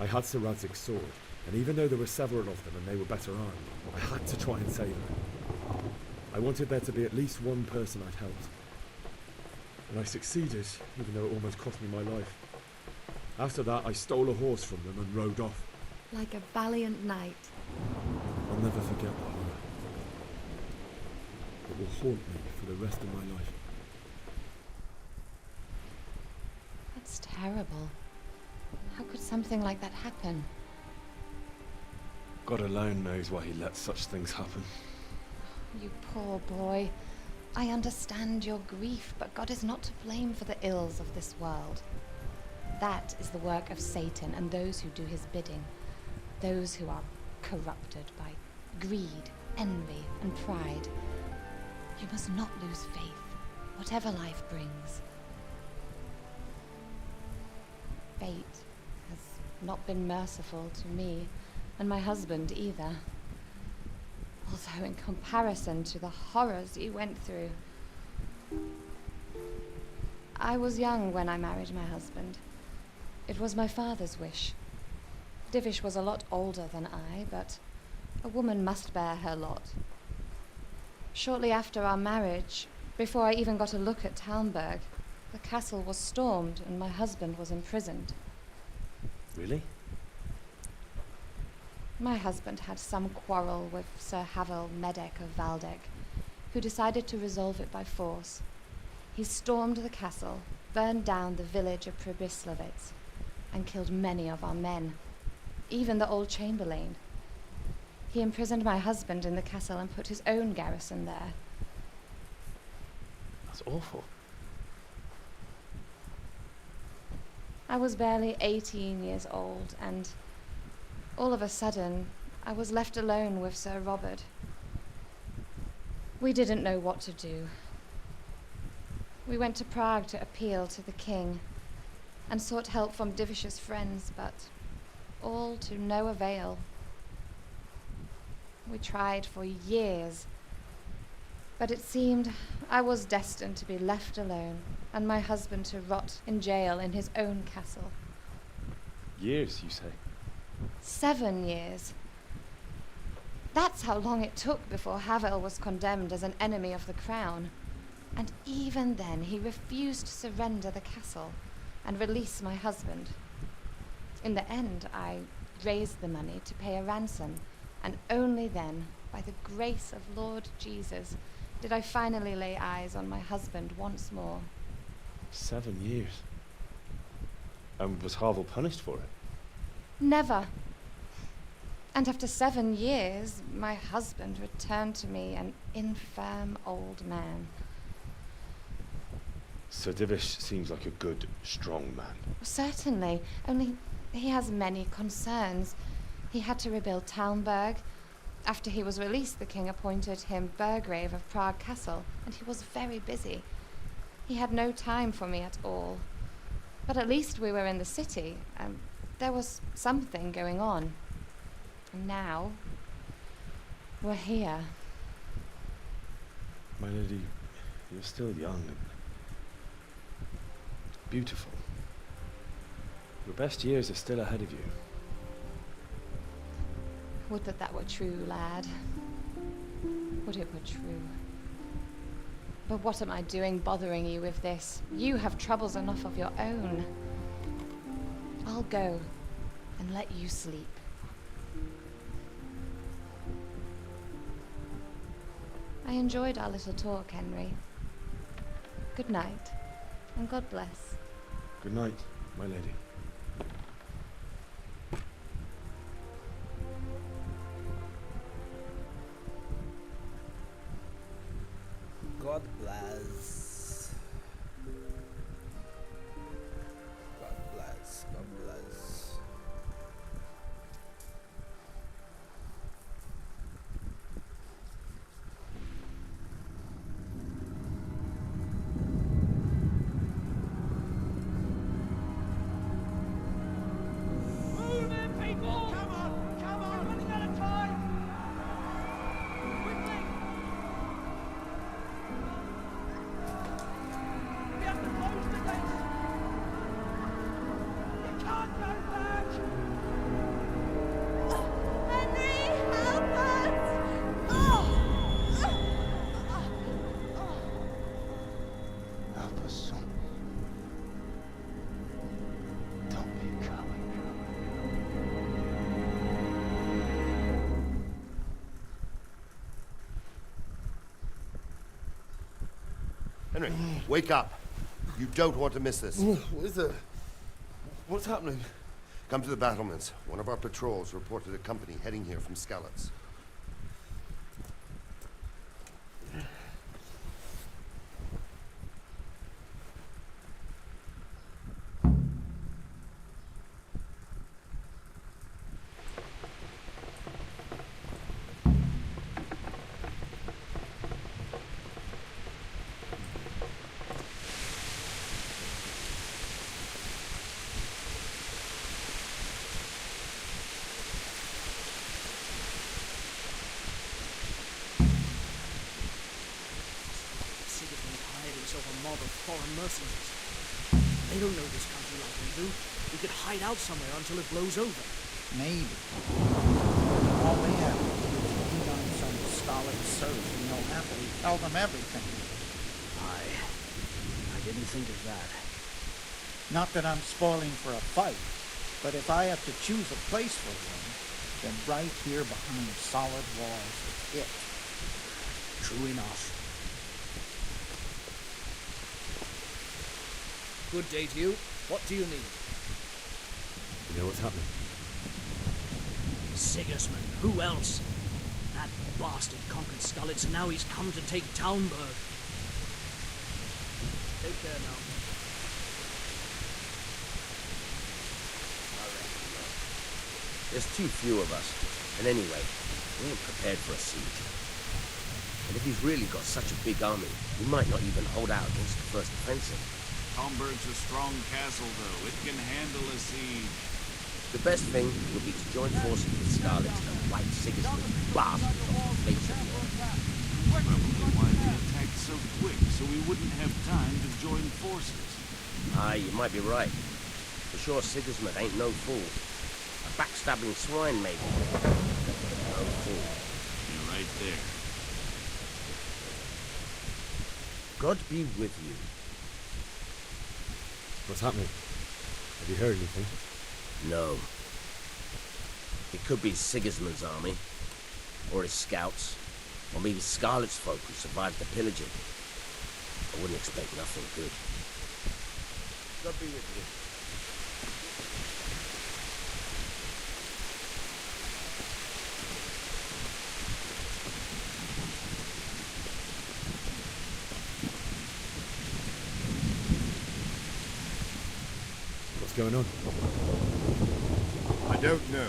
I had Sir Radzig's sword, and even though there were several of them and they were better armed, I had to try and save her. I wanted there to be at least one person I'd helped. And I succeeded, even though it almost cost me my life. After that, I stole a horse from them and rode off. Like a valiant knight. I'll never forget the horror. It will haunt me for the rest of my life. That's terrible. How could something like that happen? God alone knows why he lets such things happen. You poor boy. I understand your grief, but God is not to blame for the ills of this world. That is the work of Satan and those who do his bidding. Those who are corrupted by greed, envy, and pride. You must not lose faith, whatever life brings. Fate has not been merciful to me, and my husband either. Although in comparison to the horrors you went through. I was young when I married my husband. It was my father's wish. Divish was a lot older than I, but a woman must bear her lot. Shortly after our marriage, before I even got a look at Talmberg, the castle was stormed and my husband was imprisoned. Really? My husband had some quarrel with Sir Havel Medek of Valdek, who decided to resolve it by force. He stormed the castle, burned down the village of Pribyslavitz, and killed many of our men, even the old chamberlain. He imprisoned my husband in the castle and put his own garrison there. That's awful. I was barely 18 years old, and all of a sudden, I was left alone with Sir Robert. We didn't know what to do. We went to Prague to appeal to the king, and sought help from Divish's friends, but all to no avail. We tried for years, but it seemed I was destined to be left alone, and my husband to rot in jail in his own castle. Years, you say? 7 years. That's how long it took before Havel was condemned as an enemy of the crown. And even then, he refused to surrender the castle and release my husband. In the end, I raised the money to pay a ransom and only then, by the grace of Lord Jesus, did I finally lay eyes on my husband once more. 7 years. And was Harville punished for it? Never. And after 7 years, my husband returned to me an infirm old man. Sir Divish seems like a good, strong man. Certainly, only he has many concerns. He had to rebuild Talmberg. After he was released, the king appointed him Burgrave of Prague Castle, and he was very busy. He had no time for me at all. But at least we were in the city, and there was something going on. And now, we're here. My lady, you're still young and beautiful. Your best years are still ahead of you. Would that were true, lad. Would it were true. But what am I doing bothering you with this? You have troubles enough of your own. I'll go and let you sleep. I enjoyed our little talk, Henry. Good night, and God bless. Good night, my lady. God bless. God bless. God bless. Move in, people! Come on! Come on! We're running out of time! Quickly! We have to close the gates! You can't go back! Henry, help us! Help us, son. Don't be a coward. Henry, wake up. You don't want to miss this. What is it? What's happening? Come to the battlements. One of our patrols reported a company heading here from Skalitz. Sigismund hired himself a mob of foreign mercenaries. They don't know this country like we do. We could hide out somewhere until it blows over. Maybe. All they have to do is lean on some stolid serf and they'll happily tell them everything. I didn't think of that. Not that I'm spoiling for a fight, but if I have to choose a place for one, then right here behind solid walls is it. True enough. Good day to you. What do you need? You know what's happening? Sigismund. Who else? That bastard conquered Skalitz, and now he's come to take Talmberg. Take care now. There's too few of us. And anyway, we ain't prepared for a siege. And if he's really got such a big army, he might not even hold out against the first offensive. Talmberg's a strong castle, though. It can handle a siege. The best thing would be to join forces with Skalitz and wipe Sigismund's bastard off the face of the earth. Probably why they attacked so quick, so we wouldn't have time to join forces. Aye, you might be right. For sure Sigismund ain't no fool. A backstabbing swine, maybe. No fool. You're right there. God be with you. What's happening? Have you heard anything? No. It could be Sigismund's army. or his scouts, or maybe Scarlet's folk who survived the pillaging. I wouldn't expect nothing good. God be with you. What's going on? I don't know.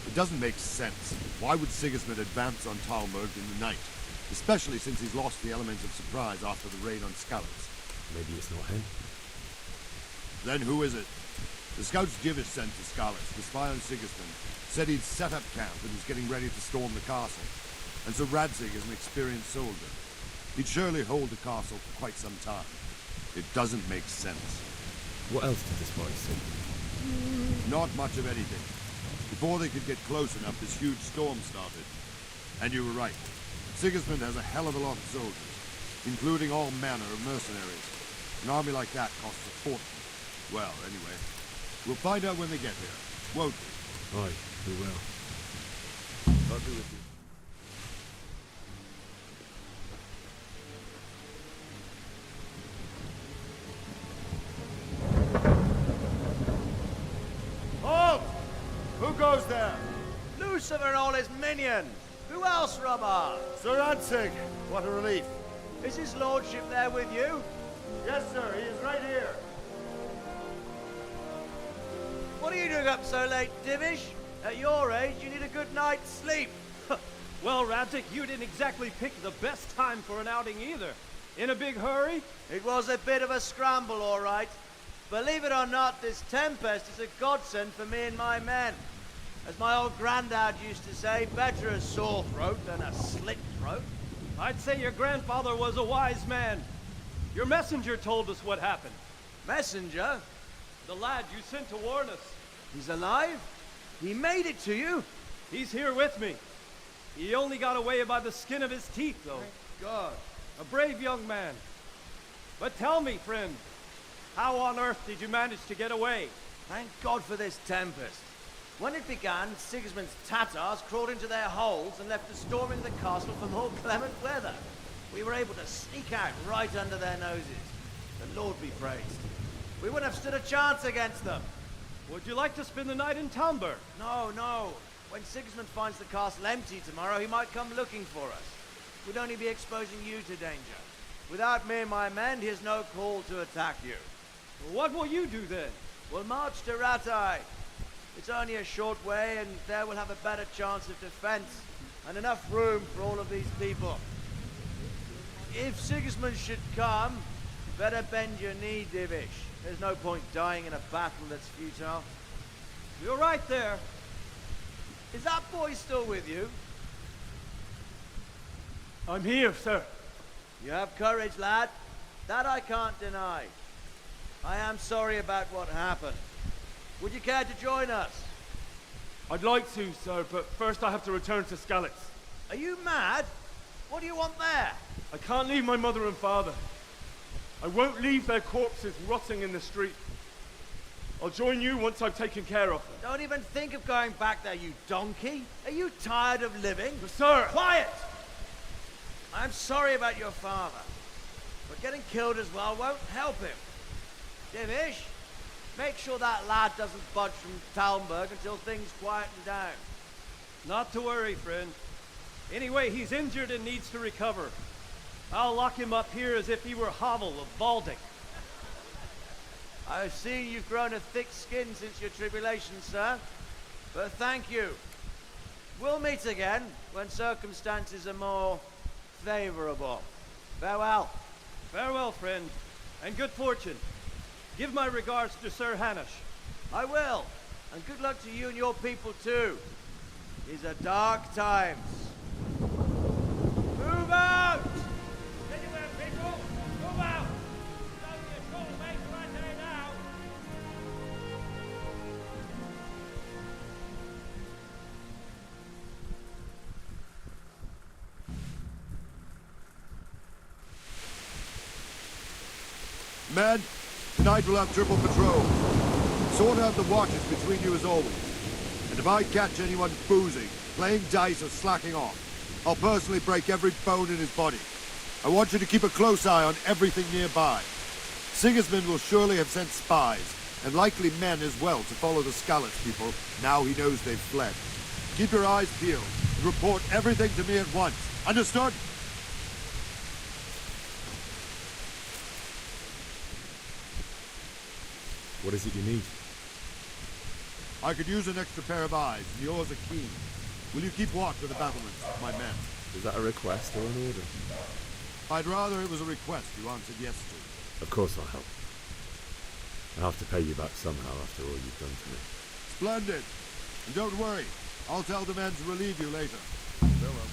It doesn't make sense. Why would Sigismund advance on Talmberg in the night? Especially since he's lost the element of surprise after the raid on Skalitz. Maybe it's not him. Then who is it? The scouts Divish sent to Skalitz to spy on Sigismund said he'd set up camp and was getting ready to storm the castle. And so Radzig is an experienced soldier. He'd surely hold the castle for quite some time. It doesn't make sense. What else did the spies see? Not much of anything. Before they could get close enough, this huge storm started. And you were right. Sigismund has a hell of a lot of soldiers, including all manner of mercenaries. An army like that costs a fortune. Well, anyway, we'll find out when they get here, won't we? Aye, we will. God be with you. Halt! Who goes there? Lucifer and all his minions. Who else, Robber? Sir Radzig. What a relief. Is his lordship there with you? Yes, sir. He is right here. What are you doing up so late, Divish? At your age, you need a good night's sleep. Well, Radzig, you didn't exactly pick the best time for an outing either. In a big hurry? It was a bit of a scramble, all right. Believe it or not, this tempest is a godsend for me and my men. As my old granddad used to say, better a sore throat than a slit throat. I'd say your grandfather was a wise man. Your messenger told us what happened. Messenger? The lad you sent to warn us. He's alive? He made it to you? He's here with me. He only got away by the skin of his teeth, though. Thank God. A brave young man. But tell me, friend, how on earth did you manage to get away? Thank God for this tempest. When it began, Sigismund's Tatars crawled into their holes and left us storming the castle for more clement weather. We were able to sneak out right under their noses. The Lord be praised. We wouldn't have stood a chance against them. Would you like to spend the night in Talmberg? No, no. When Sigismund finds the castle empty tomorrow, he might come looking for us. We'd only be exposing you to danger. Without me and my men, he has no call to attack you. What will you do then? We'll march to Rattay. It's only a short way, and there we'll have a better chance of defense, and enough room for all of these people. If Sigismund should come, better bend your knee, Divish. There's no point dying in a battle that's futile. You're right there. Is that boy still with you? I'm here, sir. You have courage, lad. That I can't deny. I am sorry about what happened. Would you care to join us? I'd like to, sir, but first I have to return to Skalitz. Are you mad? What do you want there? I can't leave my mother and father. I won't leave their corpses rotting in the street. I'll join you once I've taken care of them. Don't even think of going back there, you donkey. Are you tired of living? But sir! Quiet! I'm sorry about your father, but getting killed as well won't help him. Divish, make sure that lad doesn't budge from Talmberg until things quieten down. Not to worry, friend. Anyway, he's injured and needs to recover. I'll lock him up here as if he were Havel of Baldic. I've seen you've grown a thick skin since your tribulation, sir. But thank you. We'll meet again when circumstances are more favorable. Farewell. Farewell, friend, and good fortune. Give my regards to Sir Hanush. I will, and good luck to you and your people too. These are dark times. Move out! Anywhere, people! Move out! It's only a short way to right there now. Men, tonight we'll have triple patrol. Sort out the watches between you as always. And if I catch anyone boozing, Playing dice or slacking off. I'll personally break every bone in his body. I want you to keep a close eye on everything nearby. Sigismund will surely have sent spies, and likely men as well, to follow the Skalitz people, now he knows they've fled. Keep your eyes peeled, and report everything to me at once. Understood? What is it you need? I could use an extra pair of eyes, and yours are keen. Will you keep watch of the battlements, my men? Is that a request or an order? I'd rather it was a request you answered yes to. Of course I'll help. I'll have to pay you back somehow after all you've done to me. Splendid. And don't worry, I'll tell the men to relieve you later. Farewell.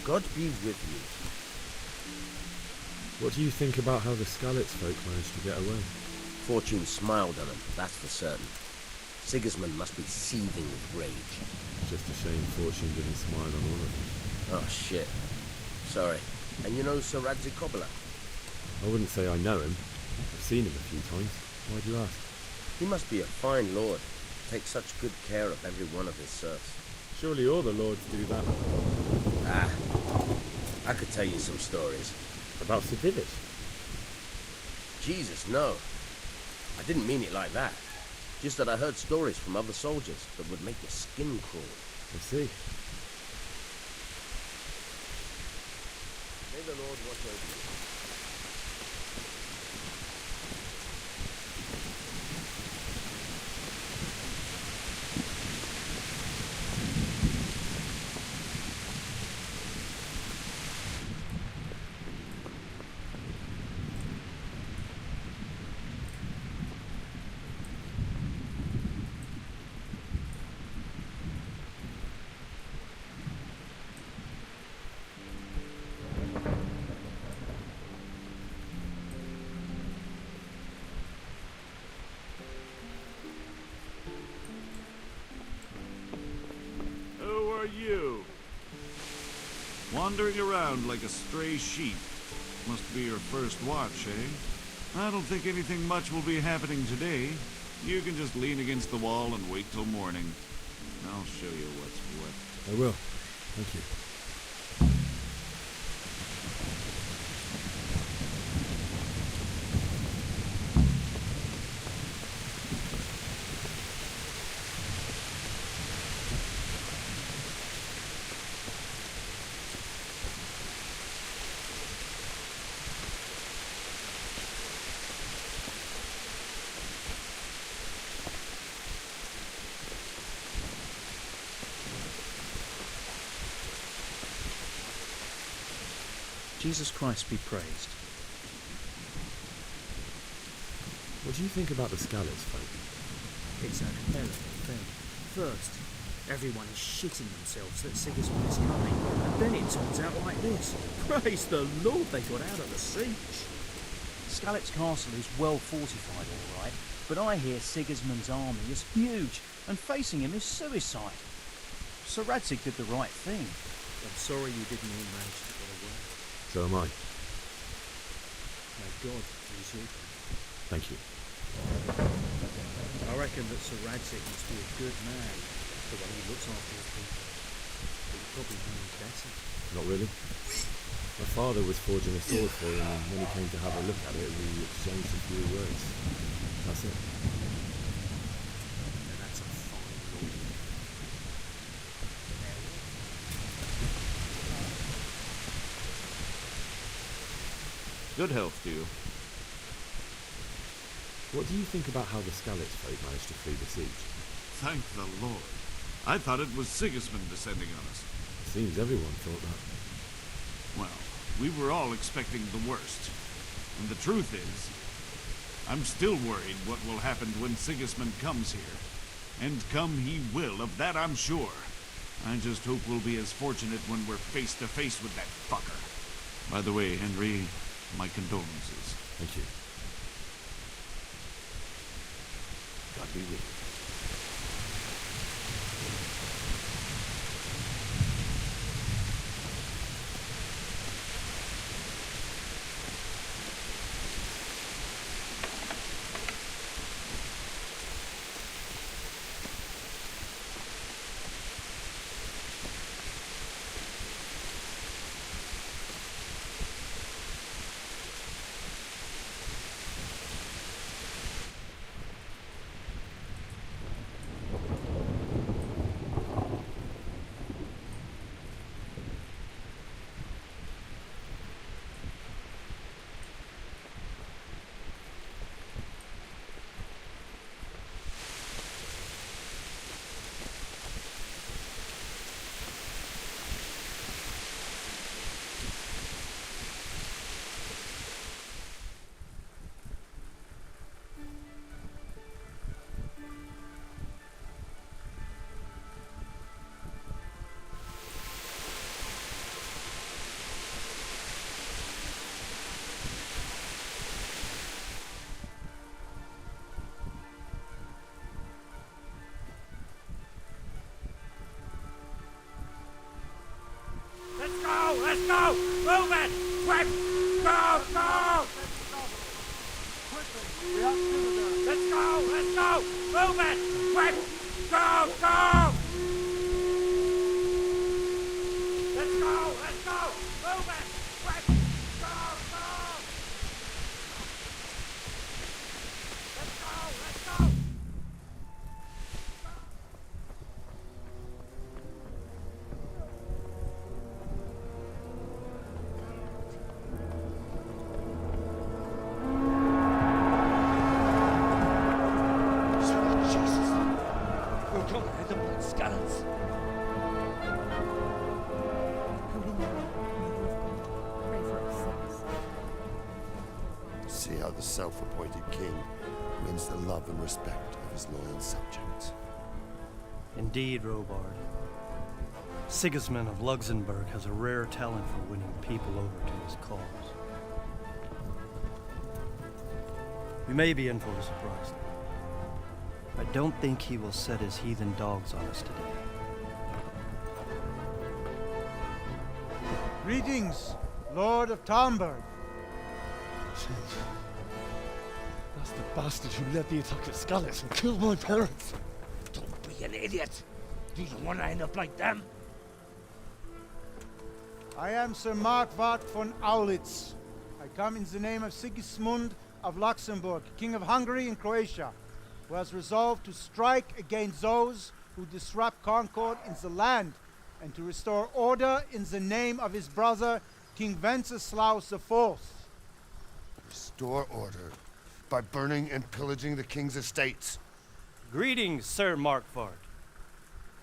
God be with you. What do you think about how the Skalitz folk managed to get away? Fortune smiled on him, that's for certain. Sigismund must be seething with rage. Just a shame Fortune didn't smile on all of them. Oh, shit. Sorry. And you know Sir Radzig Kobyla? I wouldn't say I know him. I've seen him a few times. Why'd you ask? He must be a fine lord. Takes such good care of every one of his serfs. Surely all the lords do that. Ah, I could tell you some stories. About Sir Divish? Jesus, no. I didn't mean it like that. Just that I heard stories from other soldiers that would make your skin crawl. I see. May the Lord watch over you. Who are you? Wandering around like a stray sheep. Must be your first watch, eh? I don't think anything much will be happening today. You can just lean against the wall and wait till morning. I'll show you what's what. I will. Thank you. Jesus Christ be praised. What do you think about the Skalitz folk? It's a hell of a thing. First, everyone is shitting themselves that Sigismund is coming, and then it turns out like this. Praise the Lord they got out of the siege. Skalitz Castle is well fortified, all right, but I hear Sigismund's army is huge, and facing him is suicide. Sir Radzig did the right thing. I'm sorry you didn't all manage to get away. So am I. May God use you. Thank you. I reckon that Sir Radzig must be a good man, the way he looks after his people. But you probably know him better. Not really. My father was forging a sword for him, and when he came to have a look at it, we exchanged a few words. That's it. Now that's a fine lord. Good health to you. What do you think about how the Skalitz folk managed to flee the siege? Thank the Lord. I thought it was Sigismund descending on us. Seems everyone thought that. Well, we were all expecting the worst. And the truth is, I'm still worried what will happen when Sigismund comes here. And come he will, of that I'm sure. I just hope we'll be as fortunate when we're face to face with that fucker. By the way, Henry, my condolences. Thank you. God be with you. Let's go! Move it! Quick! Go! Go! Let's go! Let's go! Move it! Quick! Go! Go! Let's go! Let's go! Move it! Quick! Go! Go! Let's go! Let's go! See how the self-appointed king wins the love and respect of his loyal subjects. Indeed, Robard. Sigismund of Luxembourg has a rare talent for winning people over to his cause. We may be in for a surprise. I don't think he will set his heathen dogs on us today. Greetings, Lord of Talmberg. That's the bastard who led the attack at Skalitz and killed my parents. Don't be an idiot. Do you want to end up like them? I am Sir Markwart von Aulitz. I come in the name of Sigismund of Luxembourg, King of Hungary and Croatia, who has resolved to strike against those who disrupt concord in the land and to restore order in the name of his brother, King Wenceslaus IV. Restore order by burning and pillaging the king's estates. Greetings, Sir Markwart.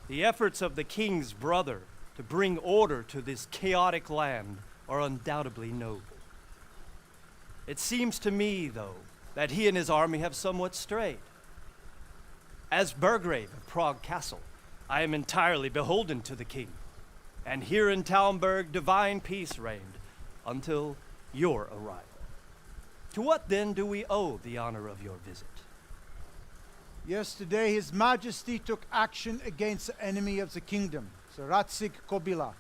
The efforts of the king's brother to bring order to this chaotic land are undoubtedly noble. It seems to me, though, that he and his army have somewhat strayed. As Burgrave of Prague Castle, I am entirely beholden to the king, and here in Talmberg divine peace reigned until your arrival. To what then do we owe the honor of your visit? Yesterday, His Majesty took action against the enemy of the kingdom, Sir Radzig Kobyla,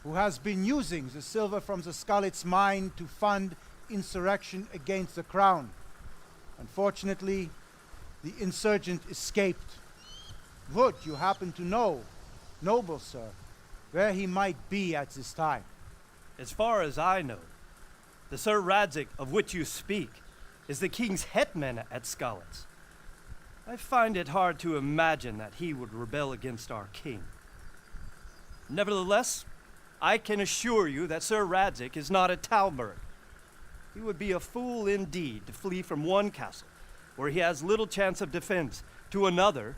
who has been using the silver from the Skalitz mine to fund insurrection against the crown. Unfortunately, the insurgent escaped. Would you happen to know, noble sir, where he might be at this time? As far as I know, the Sir Radzig of which you speak is the king's hetman at Skalitz. I find it hard to imagine that he would rebel against our king. Nevertheless, I can assure you that Sir Radzig is not at Talmberg. He would be a fool indeed to flee from one castle, where he has little chance of defense, to another,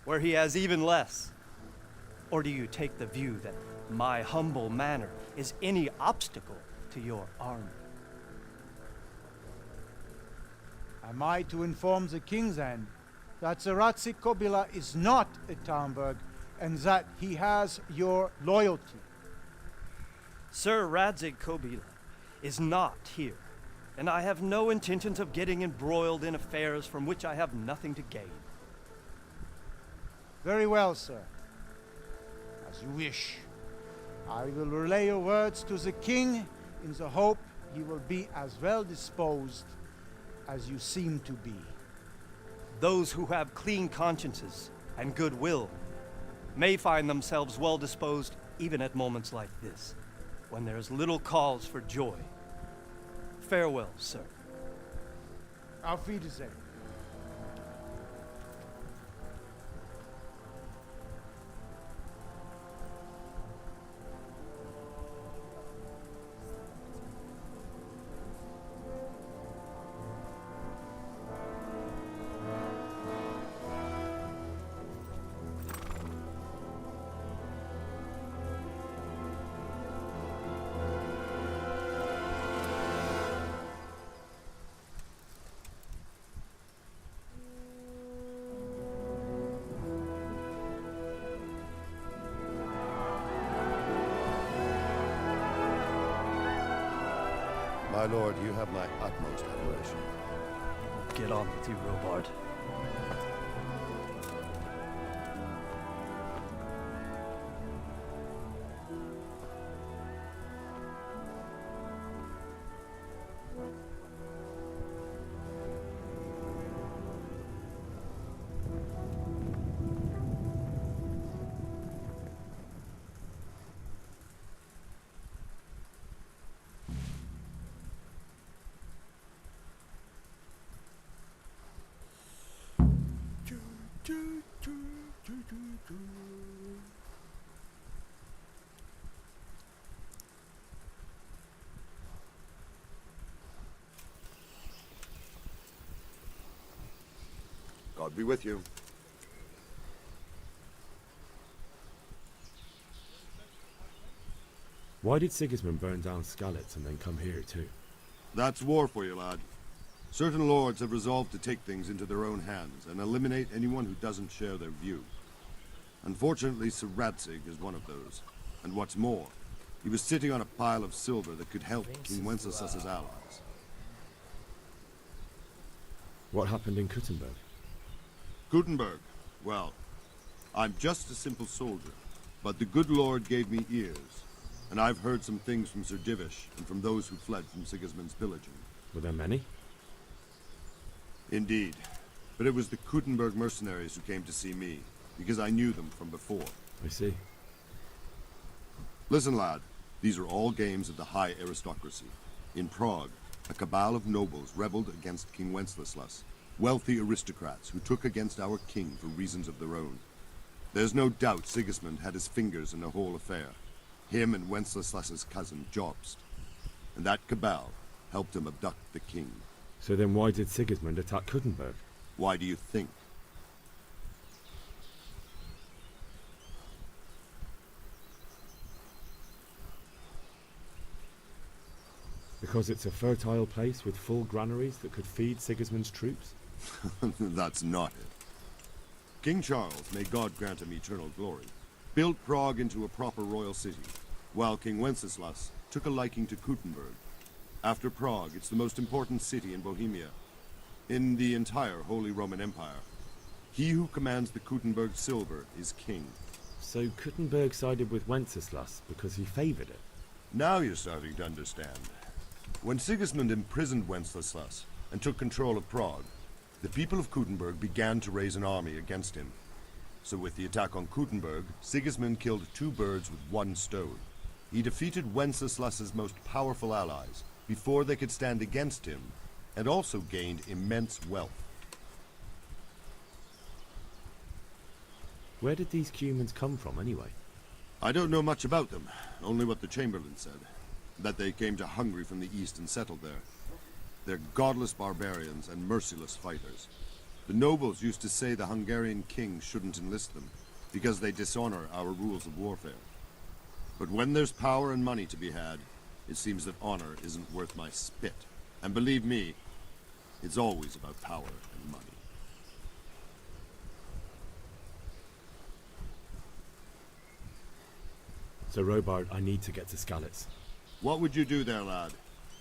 where he has even less. Or do you take the view that my humble manner is any obstacle to your army? Am I to inform the king then that Sir Radzig Kobyla is not at Talmberg and that he has your loyalty? Sir Radzig Kobyla is not here, and I have no intentions of getting embroiled in affairs from which I have nothing to gain. Very well, sir. As you wish. I will relay your words to the king in the hope he will be as well disposed as you seem to be. Those who have clean consciences and goodwill may find themselves well disposed even at moments like this, when there is little cause for joy. Farewell, sir. Auf Wiedersehen. My lord, you have my utmost adoration. Get on with you, Robard. God be with you. Why did Sigismund burn down Skalitz and then come here too? That's war for you, lad. Certain lords have resolved to take things into their own hands and eliminate anyone who doesn't share their view. Unfortunately, Sir Radzig is one of those. And what's more, he was sitting on a pile of silver that could help King Wenceslas's allies. What happened in Kuttenberg? Gutenberg, well, I'm just a simple soldier, but the good Lord gave me ears, and I've heard some things from Sir Divish and from those who fled from Sigismund's pillaging. Were there many? Indeed, but it was the Kuttenberg mercenaries who came to see me, because I knew them from before. I see. Listen, lad, these are all games of the high aristocracy. In Prague, a cabal of nobles rebelled against King Wenceslas, wealthy aristocrats who took against our king for reasons of their own. There's no doubt Sigismund had his fingers in the whole affair. Him and Wenceslas's cousin, Jobst. And that cabal helped him abduct the king. So then why did Sigismund attack Kuttenberg? Why do you think? Because it's a fertile place with full granaries that could feed Sigismund's troops? That's not it. King Charles, may God grant him eternal glory, built Prague into a proper royal city, while King Wenceslas took a liking to Kuttenberg. After Prague, it's the most important city in Bohemia, in the entire Holy Roman Empire. He who commands the Kuttenberg silver is king. So Kuttenberg sided with Wenceslas because he favoured it? Now you're starting to understand. When Sigismund imprisoned Wenceslas and took control of Prague, the people of Kuttenberg began to raise an army against him. So with the attack on Kuttenberg, Sigismund killed two birds with one stone. He defeated Wenceslas's most powerful allies before they could stand against him, and also gained immense wealth. Where did these Cumans come from anyway? I don't know much about them, only what the Chamberlain said. That they came to Hungary from the east and settled there. They're godless barbarians and merciless fighters. The nobles used to say the Hungarian king shouldn't enlist them, because they dishonor our rules of warfare. But when there's power and money to be had, it seems that honor isn't worth my spit. And believe me, it's always about power and money. So Robard, I need to get to Skalitz. What would you do there, lad?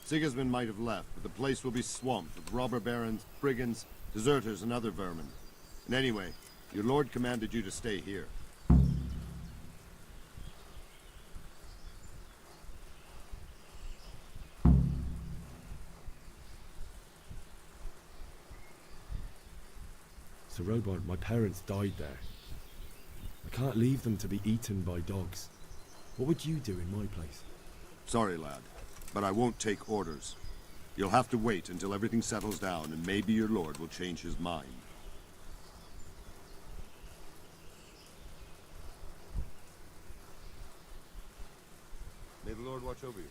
Sigismund might have left, but the place will be swamped with robber barons, brigands, deserters, and other vermin. And anyway, your lord commanded you to stay here. Sir Rodward, my parents died there. I can't leave them to be eaten by dogs. What would you do in my place? Sorry, lad, but I won't take orders. You'll have to wait until everything settles down, and maybe your lord will change his mind. May the Lord watch over you.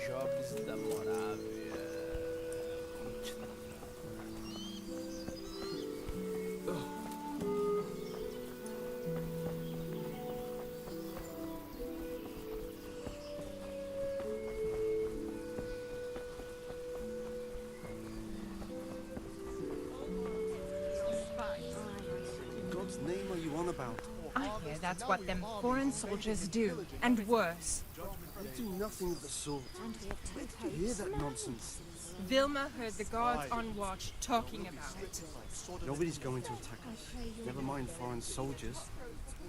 Jogos da Moravia. God's name are you on about? I hear that's what them foreign soldiers do, and worse. They do nothing of the sort. Where did you hear that nonsense? Vilma heard the guards on watch talking about it. Nobody's going to attack us. Never mind foreign soldiers.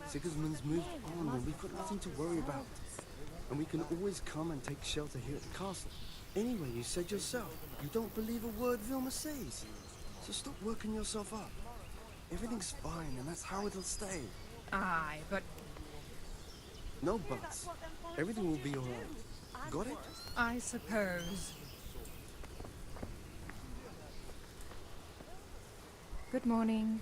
Sigismund's moved on and we've got nothing to worry about. And we can always come and take shelter here at the castle. Anyway, you said yourself, you don't believe a word Vilma says. So stop working yourself up. Everything's fine and that's how it'll stay. Aye, but No buts. Everything will be alright. Got it? I suppose. Good morning.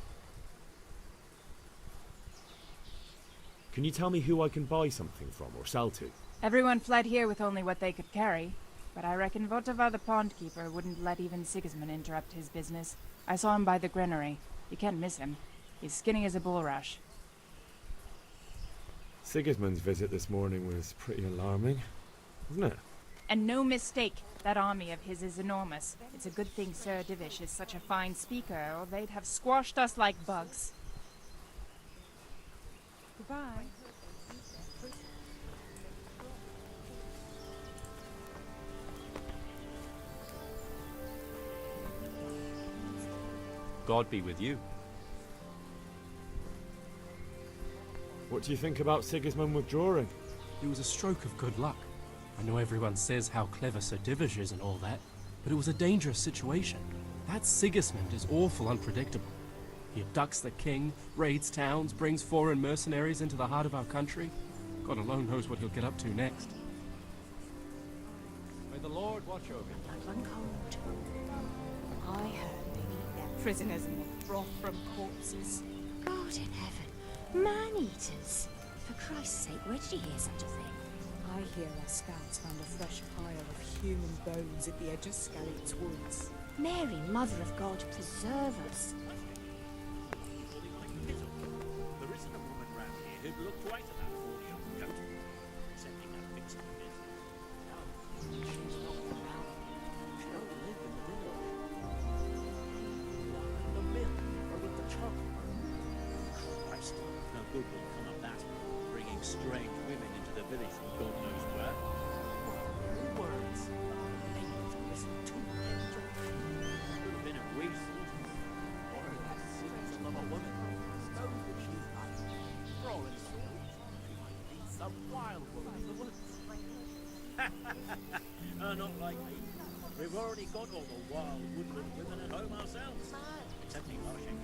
Can you tell me who I can buy something from or sell to? Everyone fled here with only what they could carry, but I reckon Votava the pondkeeper wouldn't let even Sigismund interrupt his business. I saw him by the granary. You can't miss him. He's skinny as a bulrush. Sigismund's visit this morning was pretty alarming, wasn't it? And no mistake, that army of his is enormous. It's a good thing Sir Divish is such a fine speaker, or they'd have squashed us like bugs. Goodbye. God be with you. What do you think about Sigismund withdrawing? It was a stroke of good luck. I know everyone says how clever Sir Divish is and all that, but it was a dangerous situation. That Sigismund is awful unpredictable. He abducts the king, raids towns, brings foreign mercenaries into the heart of our country. God alone knows what he'll get up to next. May the Lord watch over you. Run cold. I heard they eat their prisoners and the broth from corpses. God in heaven. Man-eaters. For Christ's sake, where did you hear such a thing? I hear our scouts found a fresh pile of human bones at the edge of Scarlet's woods. Mary, Mother of God, preserve us. There isn't a woman round here who'd look quite at that 40-odd goat. Excepting that fixed business. No, she's not around. She don't live in the village. Not in the mill, or with the chocolate. Christ, no good will come of that. Bringing strange women into the village from God knows where. What words? They need to listen to them. Could have been a wee soldier. Or a citizen of a woman. Knows that she's not. For all it's true, she might be some wild woman in the woods. Not like me. We've already got all the wild woodland women at home ourselves. Excepting Marshall.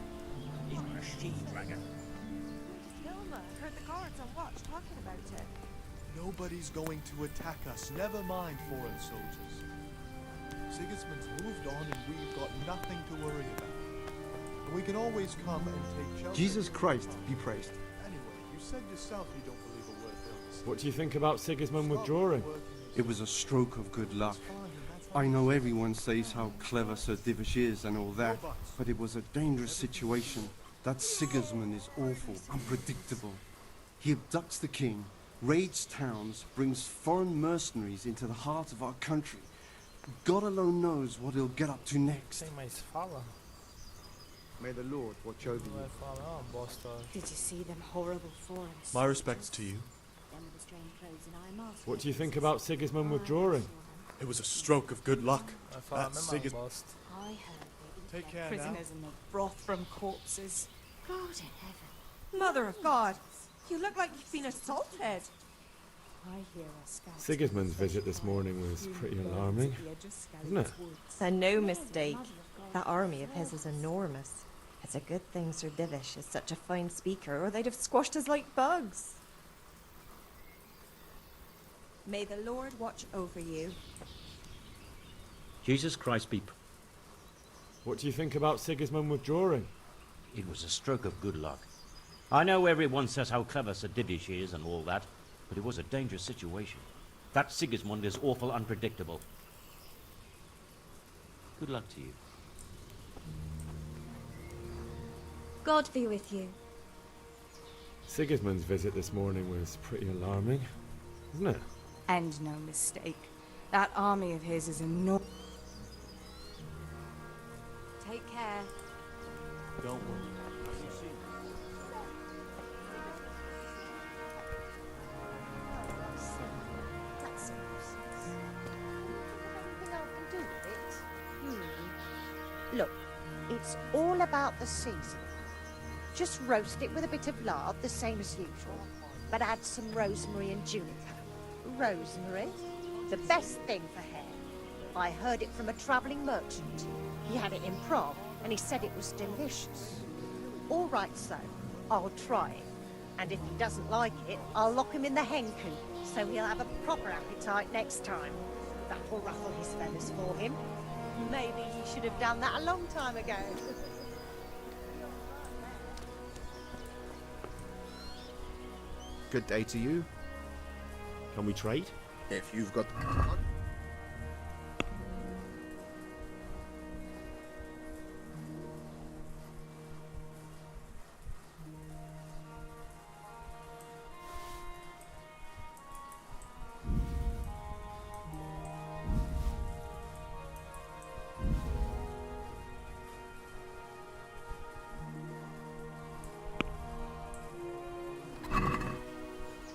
He's got a she-dragon. Vilma heard the guards on watch talking about it. Nobody's going to attack us, never mind foreign soldiers. Sigismund's moved on and we've got nothing to worry about. And we can always come and take shelter. Jesus Christ be praised. Anyway, you said yourself you don't believe a word Vilma said. What do you think about Sigismund withdrawing? It was a stroke of good luck. I know everyone says how clever Sir Divish is and all that, but it was a dangerous situation. That Sigismund is awful, unpredictable. He abducts the king, raids towns, brings foreign mercenaries into the heart of our country. God alone knows what he'll get up to next. May the Lord watch over you. Did you see them horrible foreigners? My respects to you. What do you think about Sigismund withdrawing? It was a stroke of good luck. That Sigismund. I heard Take care now. Prisoners in the broth from corpses. God in heaven. Mother of God, you look like you've been assaulted. I hear a scout. Sigismund's visit this morning was pretty alarming, wasn't it? And no mistake. That army of his is enormous. It's a good thing Sir Divish is such a fine speaker, or they'd have squashed us like bugs. May the Lord watch over you. Jesus Christ be... What do you think about Sigismund withdrawing? It was a stroke of good luck. I know everyone says how clever Sir Divish is and all that, but it was a dangerous situation. That Sigismund is awful unpredictable. Good luck to you. God be with you. Sigismund's visit this morning was pretty alarming, wasn't it? And no mistake. That army of his is enormous. Take care. Don't worry. Look, it's all about the season. Just roast it with a bit of lard, the same as usual, but add some rosemary and juniper. Rosemary? The best thing for hair. I heard it from a travelling merchant. He had it in Prague, and he said it was delicious. All right, so, I'll try it. And if he doesn't like it, I'll lock him in the hen coop, so he'll have a proper appetite next time. That will ruffle his feathers for him. Maybe he should have done that a long time ago. Good day to you. Can we trade? If you've got...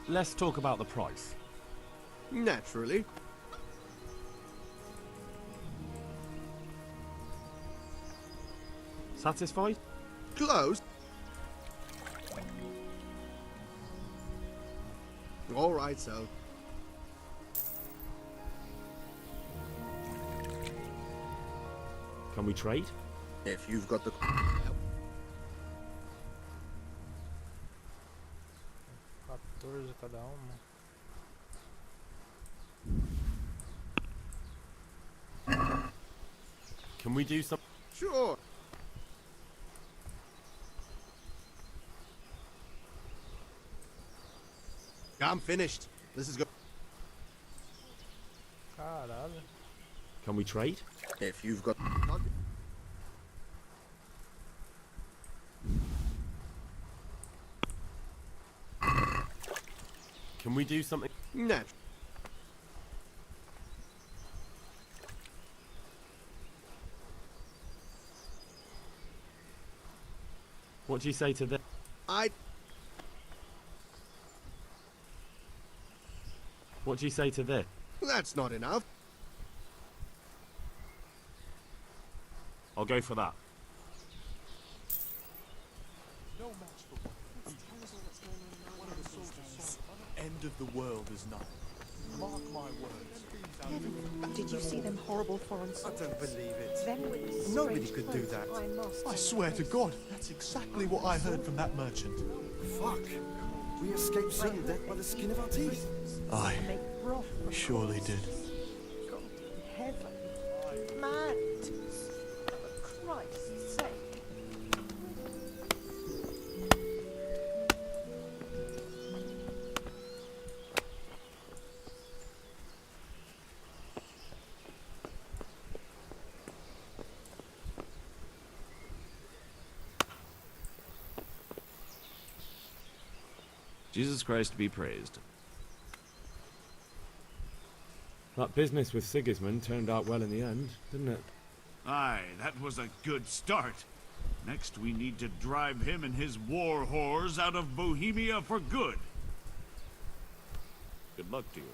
Let's talk about the price. Naturally. Satisfied? Close. All right, so. Can we trade? If you've got the... cada uma. Can we do something? Sure. I'm finished. This is good. Caralho. Can we trade? If you've got... Can we do something? Natural. What do you say to this? What do you say to this? That's not enough. I'll go for that. No match for one of the soldiers. End of the world is nigh. Mark my words. Did you see them horrible foreign soldiers? I don't believe it. Them with the Nobody strange could do clothes that. I must I swear to God, that's exactly what I heard from that merchant. Fuck. We escaped certain death by the skin of our teeth. Aye. We surely did. God in heaven. Man. For Christ's sake. Jesus Christ be praised. That business with Sigismund turned out well in the end, didn't it? Aye, that was a good start. Next we need to drive him and his war whores out of Bohemia for good. Good luck to you.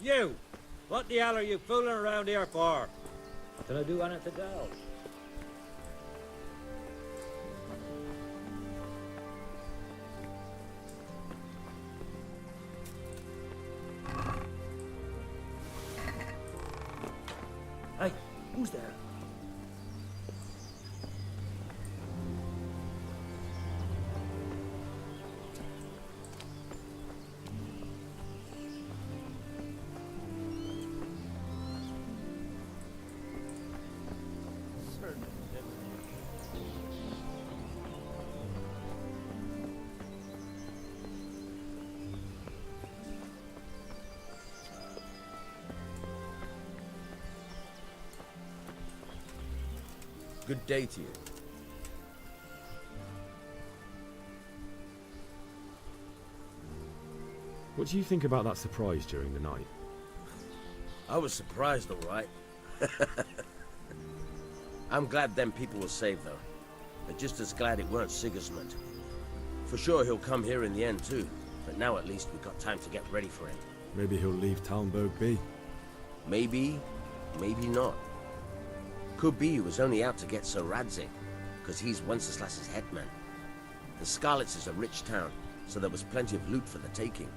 You! What the hell are you fooling around here for? Can I do anything else? Hey, who's there? Good day to you. What do you think about that surprise during the night? I was surprised, all right. I'm glad them people were saved, though. But just as glad it weren't Sigismund. For sure he'll come here in the end, too. But now at least we've got time to get ready for him. Maybe he'll leave Talmberg be. Maybe, maybe not. Could be he was only out to get Sir Radzig, because he's Wenceslas's headman. The Scarlets is a rich town, so there was plenty of loot for the taking.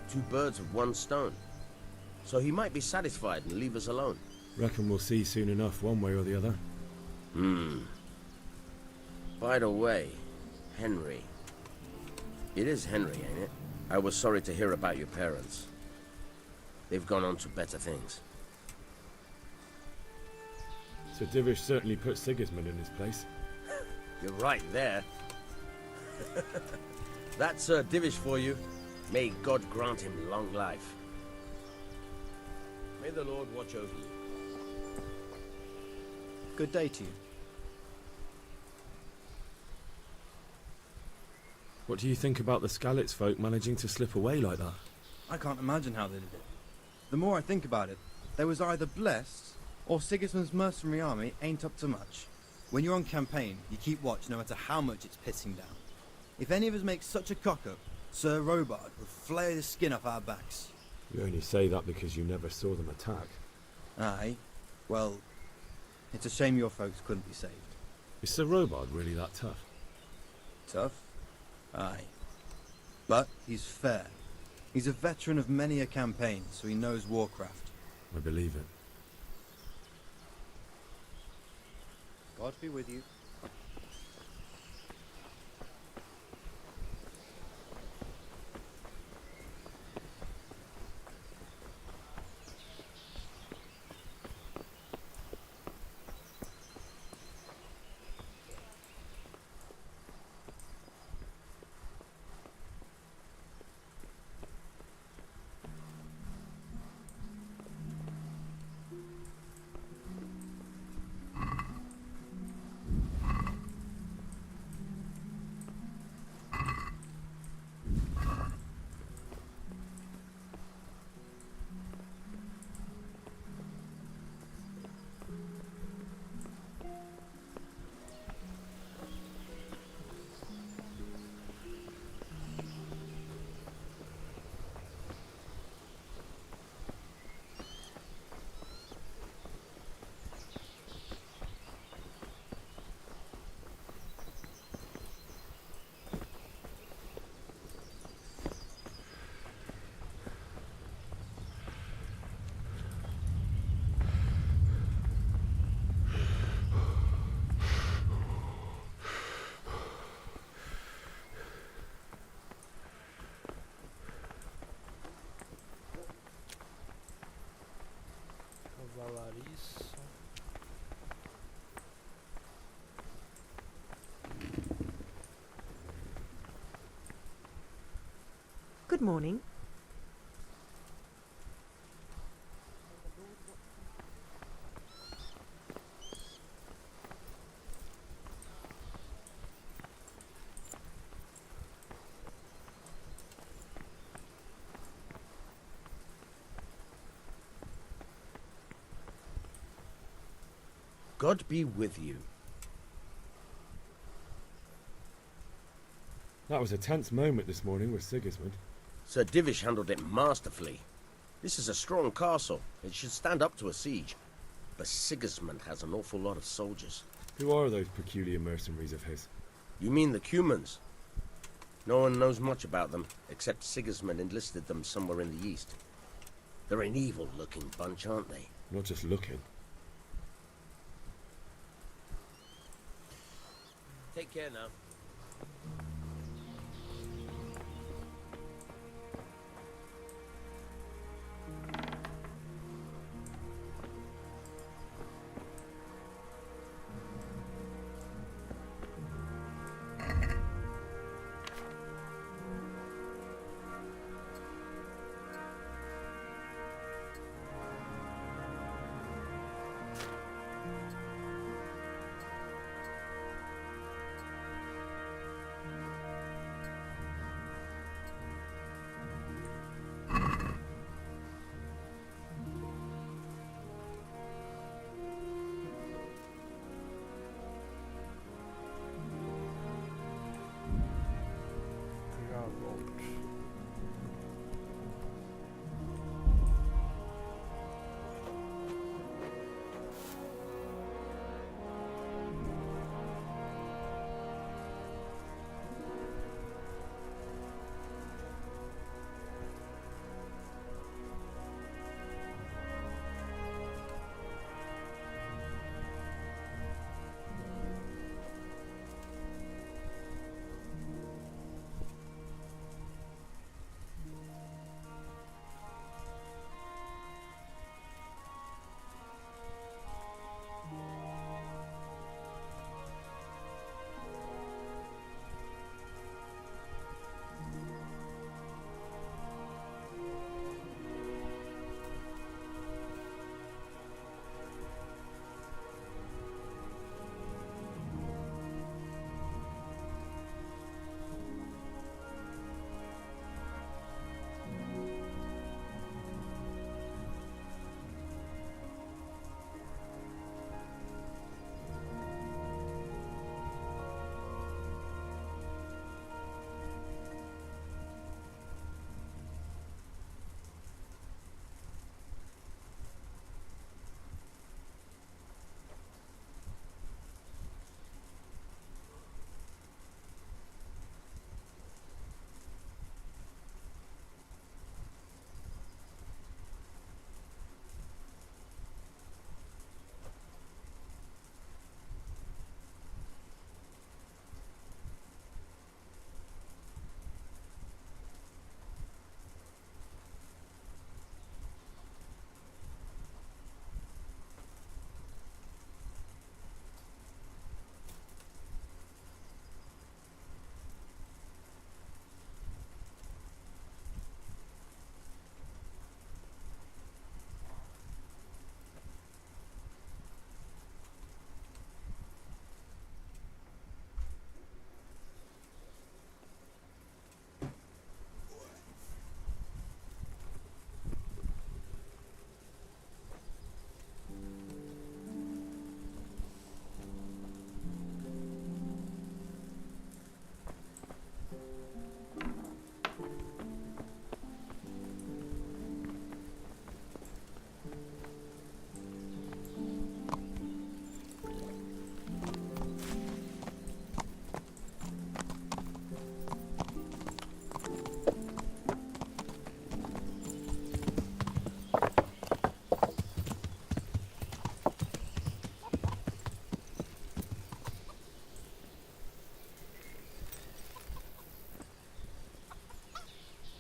2 birds with 1 stone. So he might be satisfied and leave us alone. Reckon we'll see soon enough, one way or the other. By the way, Henry. It is Henry, ain't it? I was sorry to hear about your parents. They've gone on to better things. So Divish certainly put Sigismund in his place. You're right there. That's Sir Divish for you. May God grant him long life. May the Lord watch over you. Good day to you. What do you think about the Skalitz folk managing to slip away like that? I can't imagine how they did it. The more I think about it, they was either blessed, or Sigismund's mercenary army ain't up to much. When you're on campaign, you keep watch no matter how much it's pissing down. If any of us make such a cock-up, Sir Robard would flay the skin off our backs. You only say that because you never saw them attack. Aye. Well, it's a shame your folks couldn't be saved. Is Sir Robard really that tough? Tough? Aye. But he's fair. He's a veteran of many a campaign, so he knows warcraft. I believe it. God be with you. Good morning. God be with you. That was a tense moment this morning with Sigismund. Sir Divish handled it masterfully. This is a strong castle. It should stand up to a siege. But Sigismund has an awful lot of soldiers. Who are those peculiar mercenaries of his? You mean the Cumans? No one knows much about them, except Sigismund enlisted them somewhere in the east. They're an evil-looking bunch, aren't they? Not just looking. Take care now.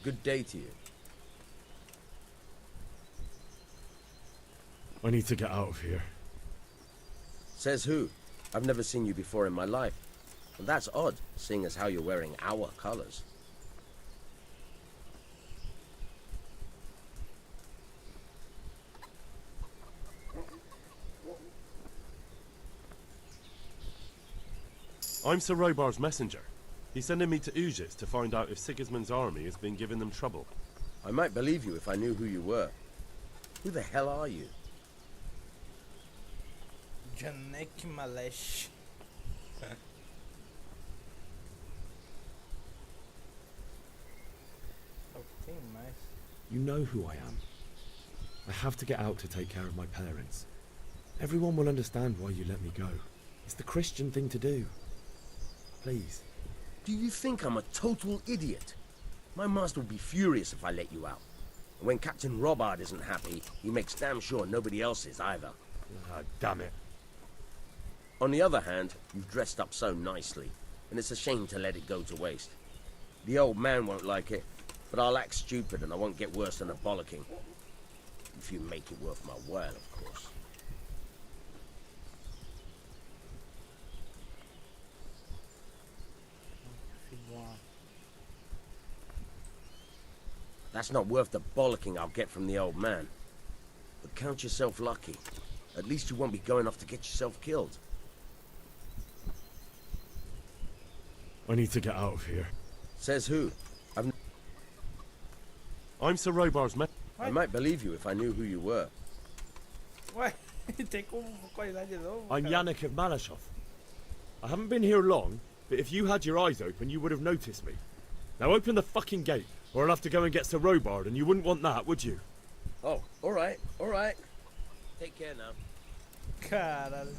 Good day to you. I need to get out of here. Says who? I've never seen you before in my life. And that's odd, seeing as how you're wearing our colors. I'm Sir Robar's messenger. He's sending me to Ujis to find out if Sigismund's army has been giving them trouble. I might believe you if I knew who you were. Who the hell are you? Janek Malesh. You know who I am. I have to get out to take care of my parents. Everyone will understand why you let me go. It's the Christian thing to do. Please. Do you think I'm a total idiot? My master would be furious if I let you out. And when Captain Robard isn't happy, he makes damn sure nobody else is either. Ah, damn it. On the other hand, you've dressed up so nicely, and it's a shame to let it go to waste. The old man won't like it, but I'll act stupid and I won't get worse than a bollocking. If you make it worth my while, of course. That's not worth the bollocking I'll get from the old man. But count yourself lucky. At least you won't be going off to get yourself killed. I need to get out of here. Says who? I'm Sir Robar's messenger. I might believe you if I knew who you were. Ué, tem como qualidade de novo? I'm cara? Yannick of Malashov. I haven't been here long, but if you had your eyes open, you would have noticed me. Now open the fucking gate, or I'll have to go and get Sir Robard, and you wouldn't want that, would you? Oh, alright, alright. Take care now. Caralho.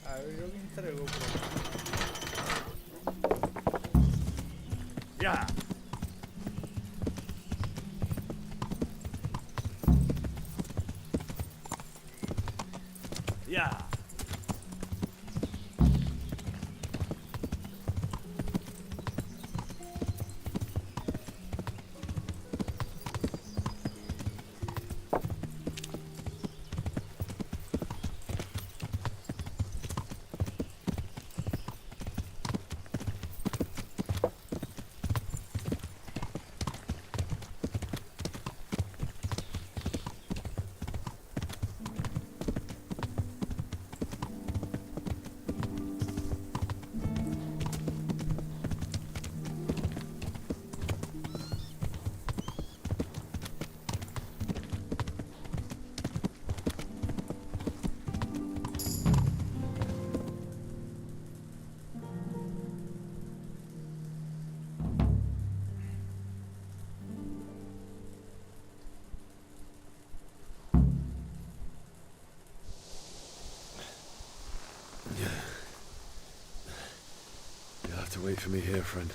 Ah, o jogo entregou pra mim. Yeah. Yeah. You'll have to wait for me here, friend.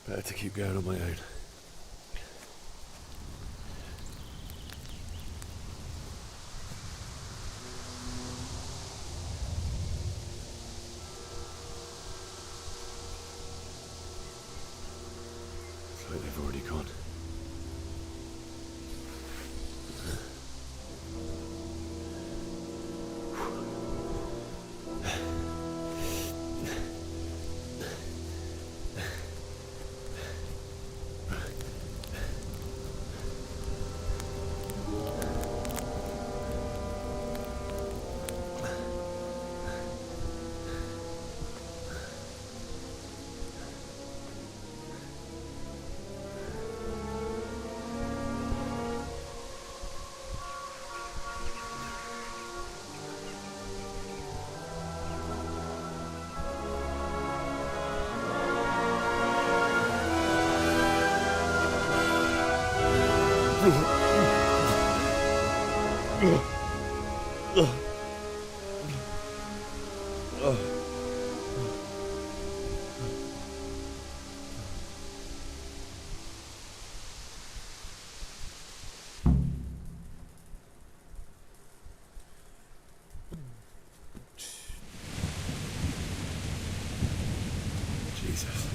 Better to keep going on my own. It's like they've already gone. Jesus.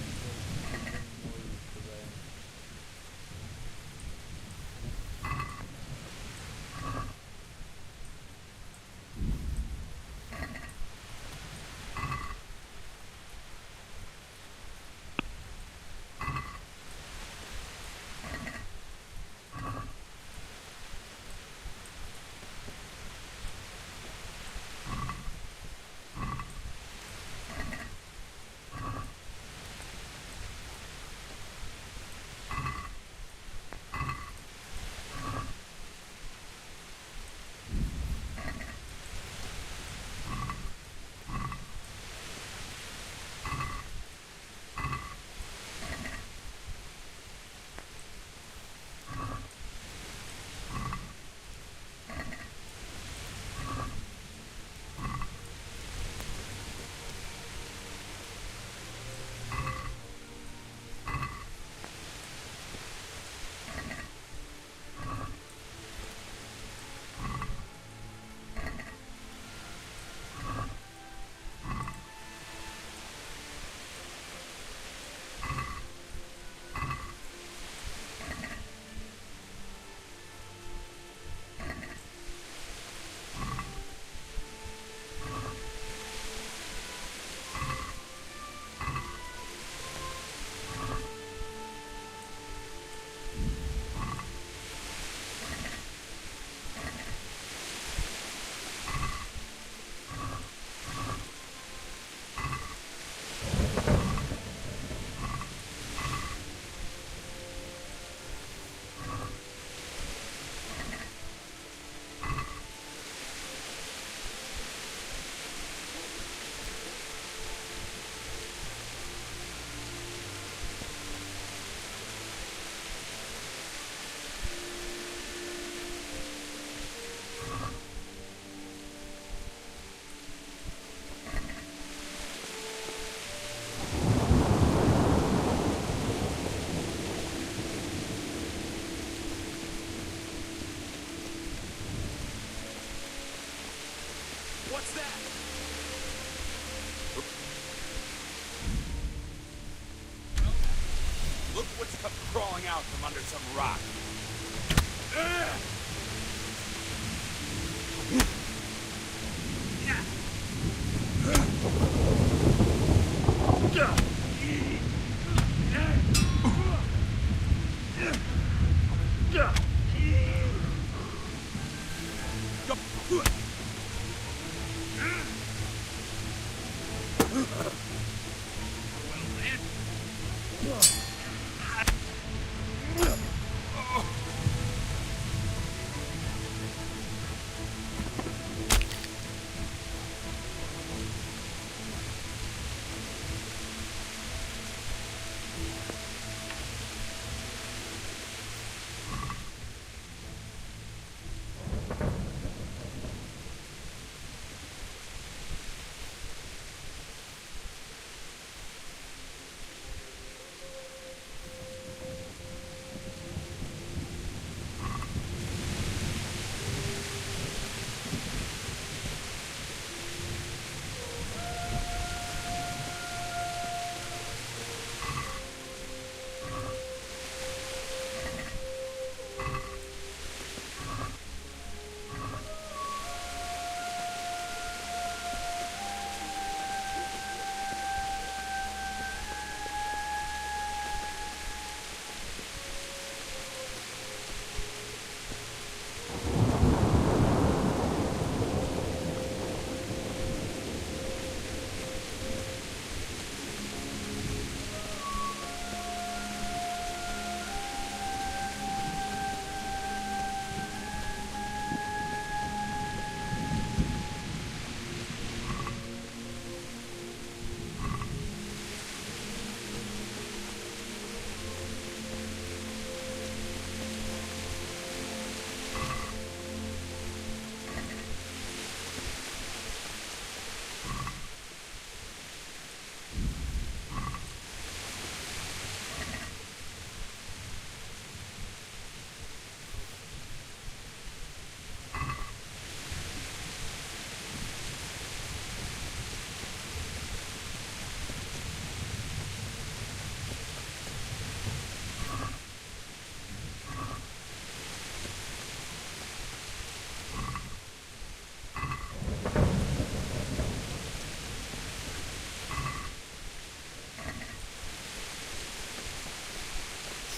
What's that? Look what's come crawling out from under some rock.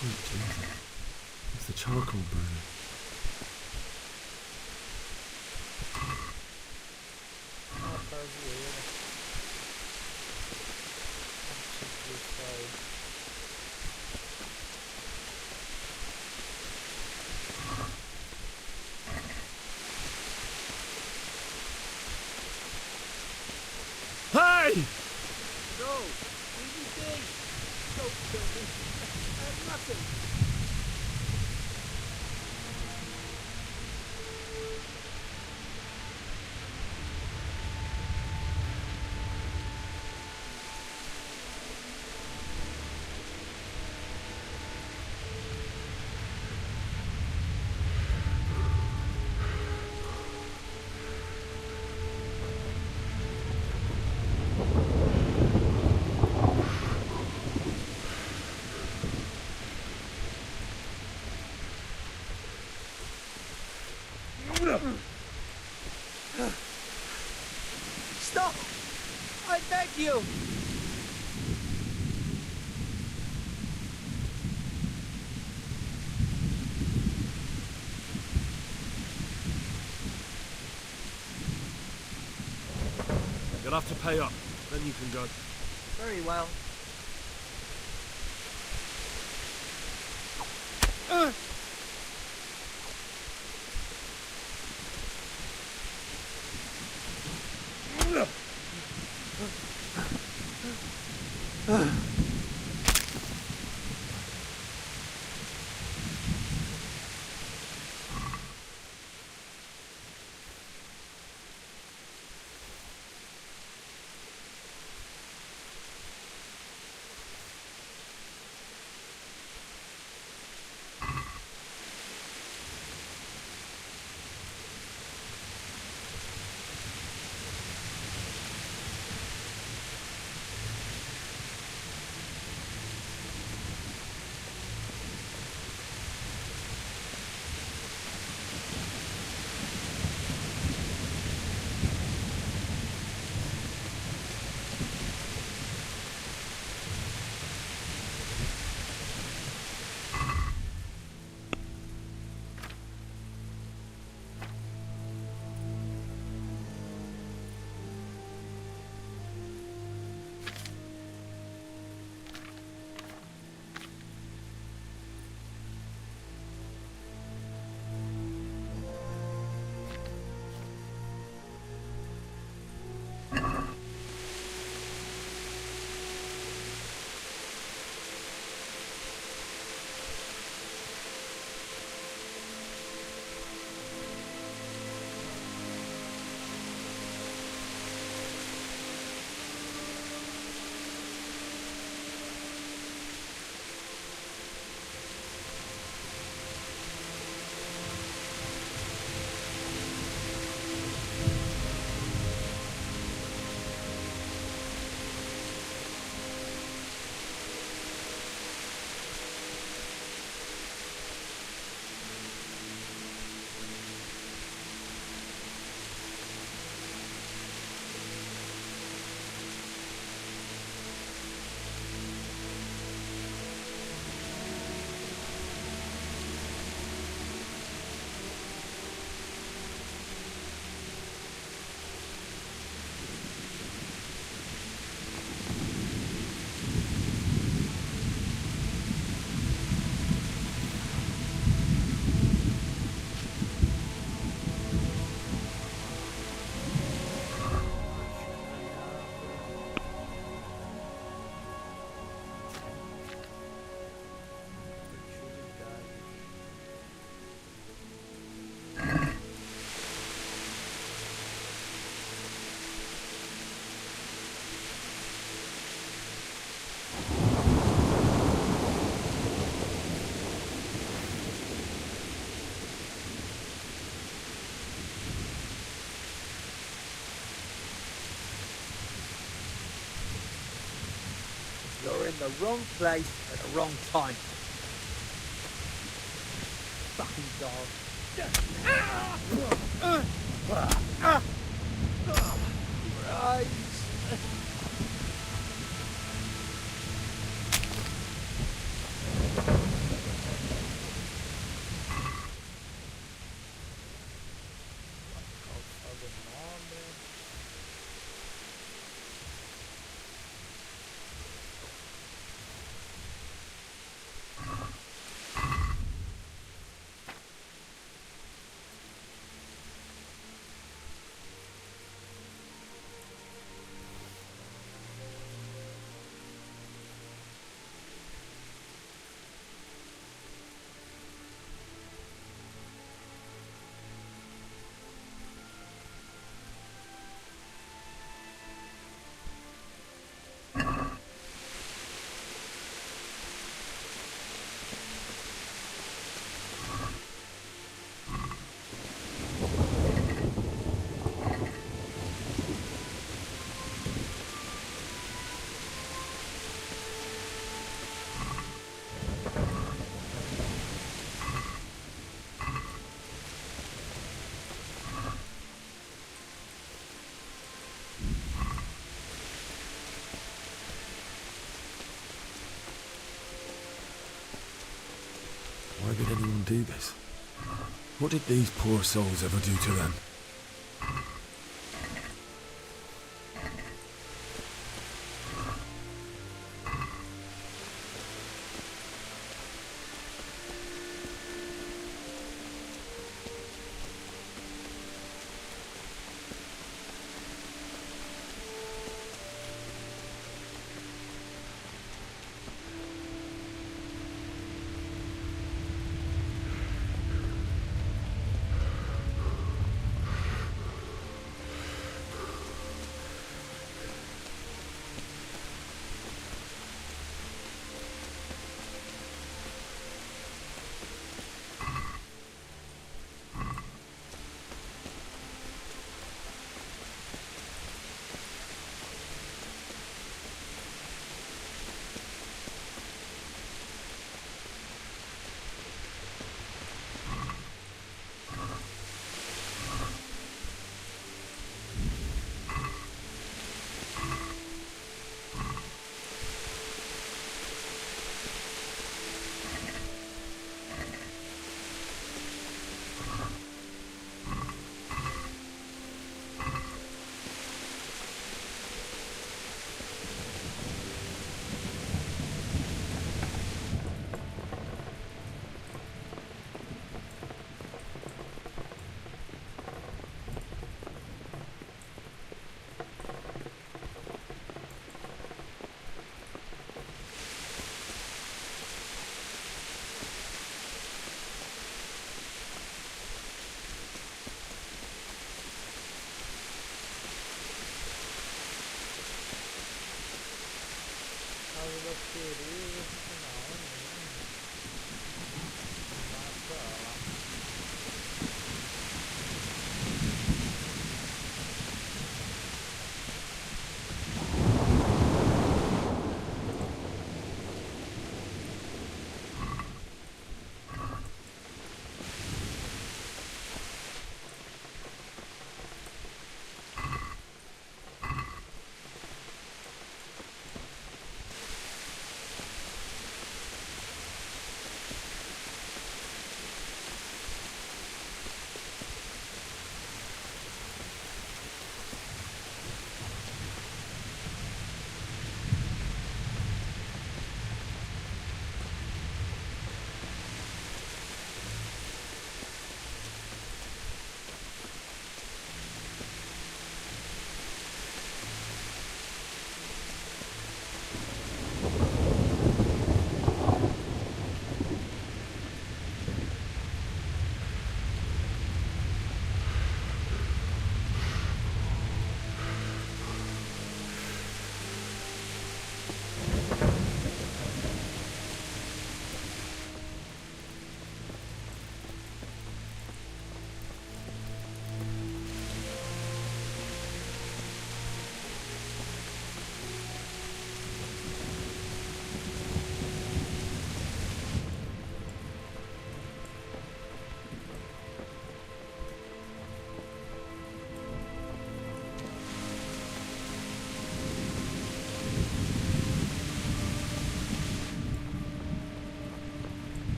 Sweet Jesus. It's the charcoal burner. Hey! No, easy thing. Don't kill me. I have nothing. Stop! I beg you! You'll have to pay up, then you can go. Very well. the wrong place at the wrong time. Fucking dog. Right. Why would anyone do this? What did these poor souls ever do to them?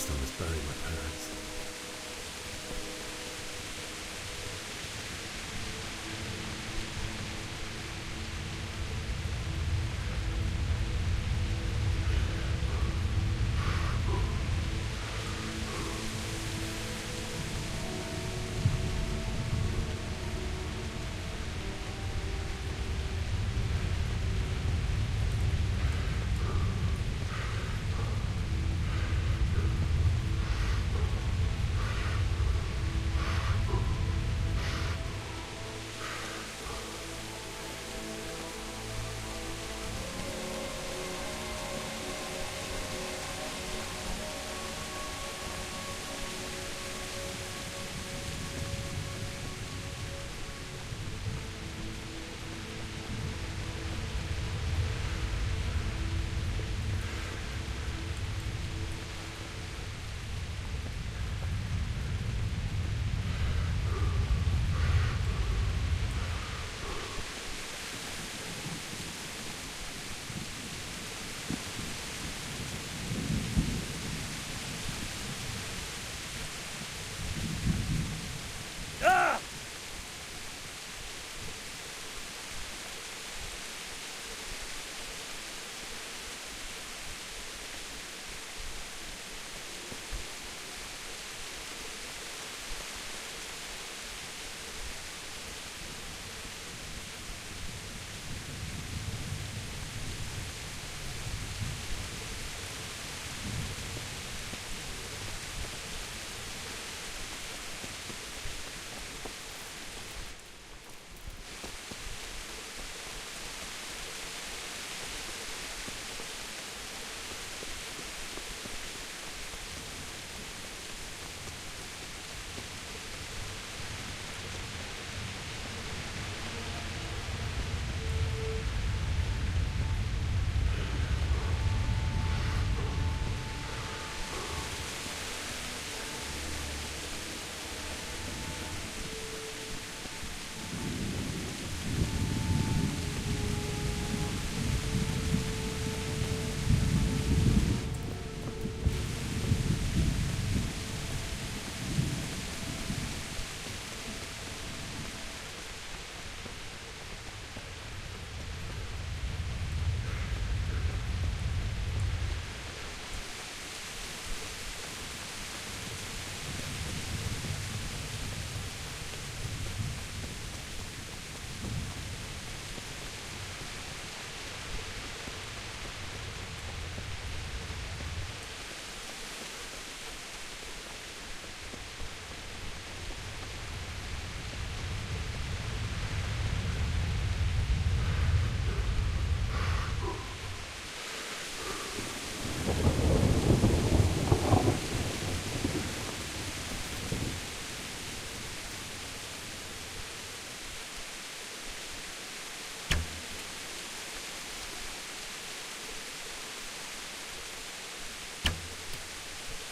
last I was burying my parents.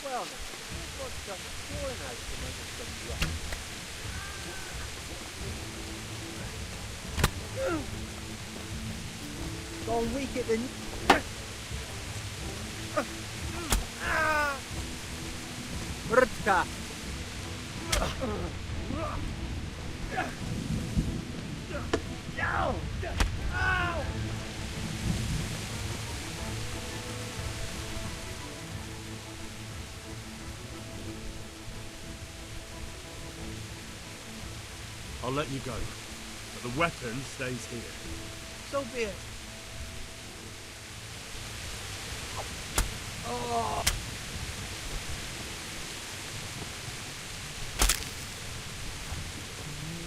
Well, now, here's what's got pouring out from under some rock. Gone weaker than... Brtka! Ow! I'll let you go, but the weapon stays here. So be it. Oh!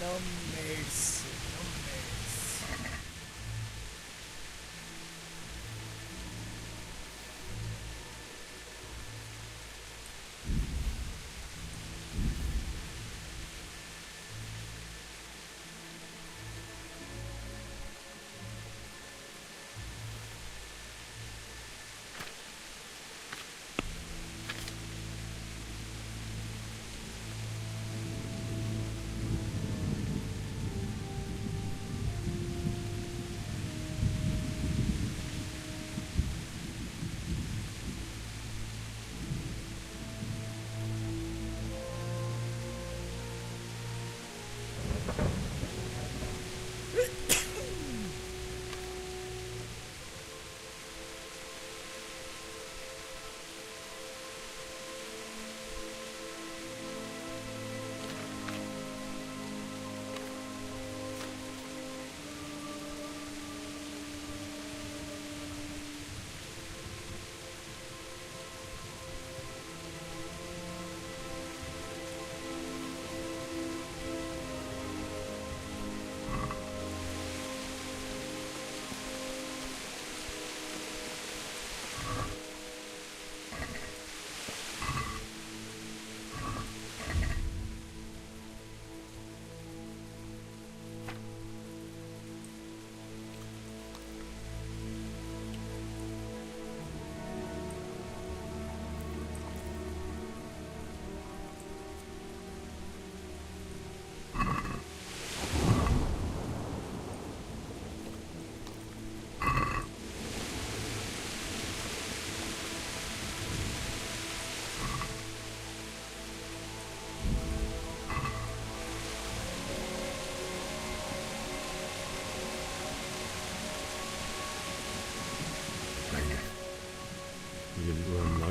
No mercy, no mercy.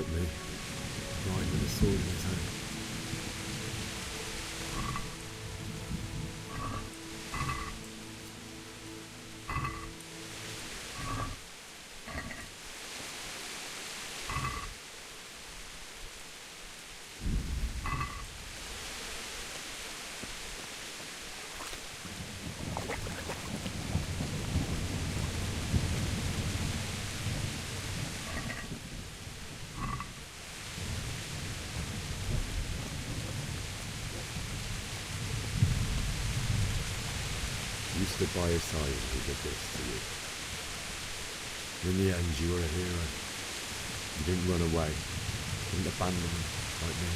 like me, ride with a sword in his hand. You stood by his side and he did this to you. In the end, you were a hero. You didn't run away. You didn't abandon him like me.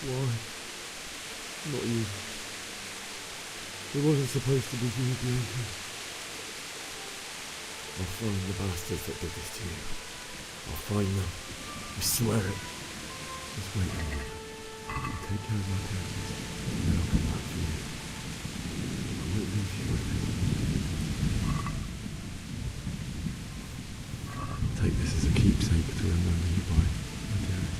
Why? Not you. It wasn't supposed to be you, Bianca. I'll find the bastards that did this to you. I'll find them. I swear it. Just wait a minute. I'll take care of my parents, and then I'll come back for you. I won't leave you with it. Take this as a keepsake to remember you by, my dearest.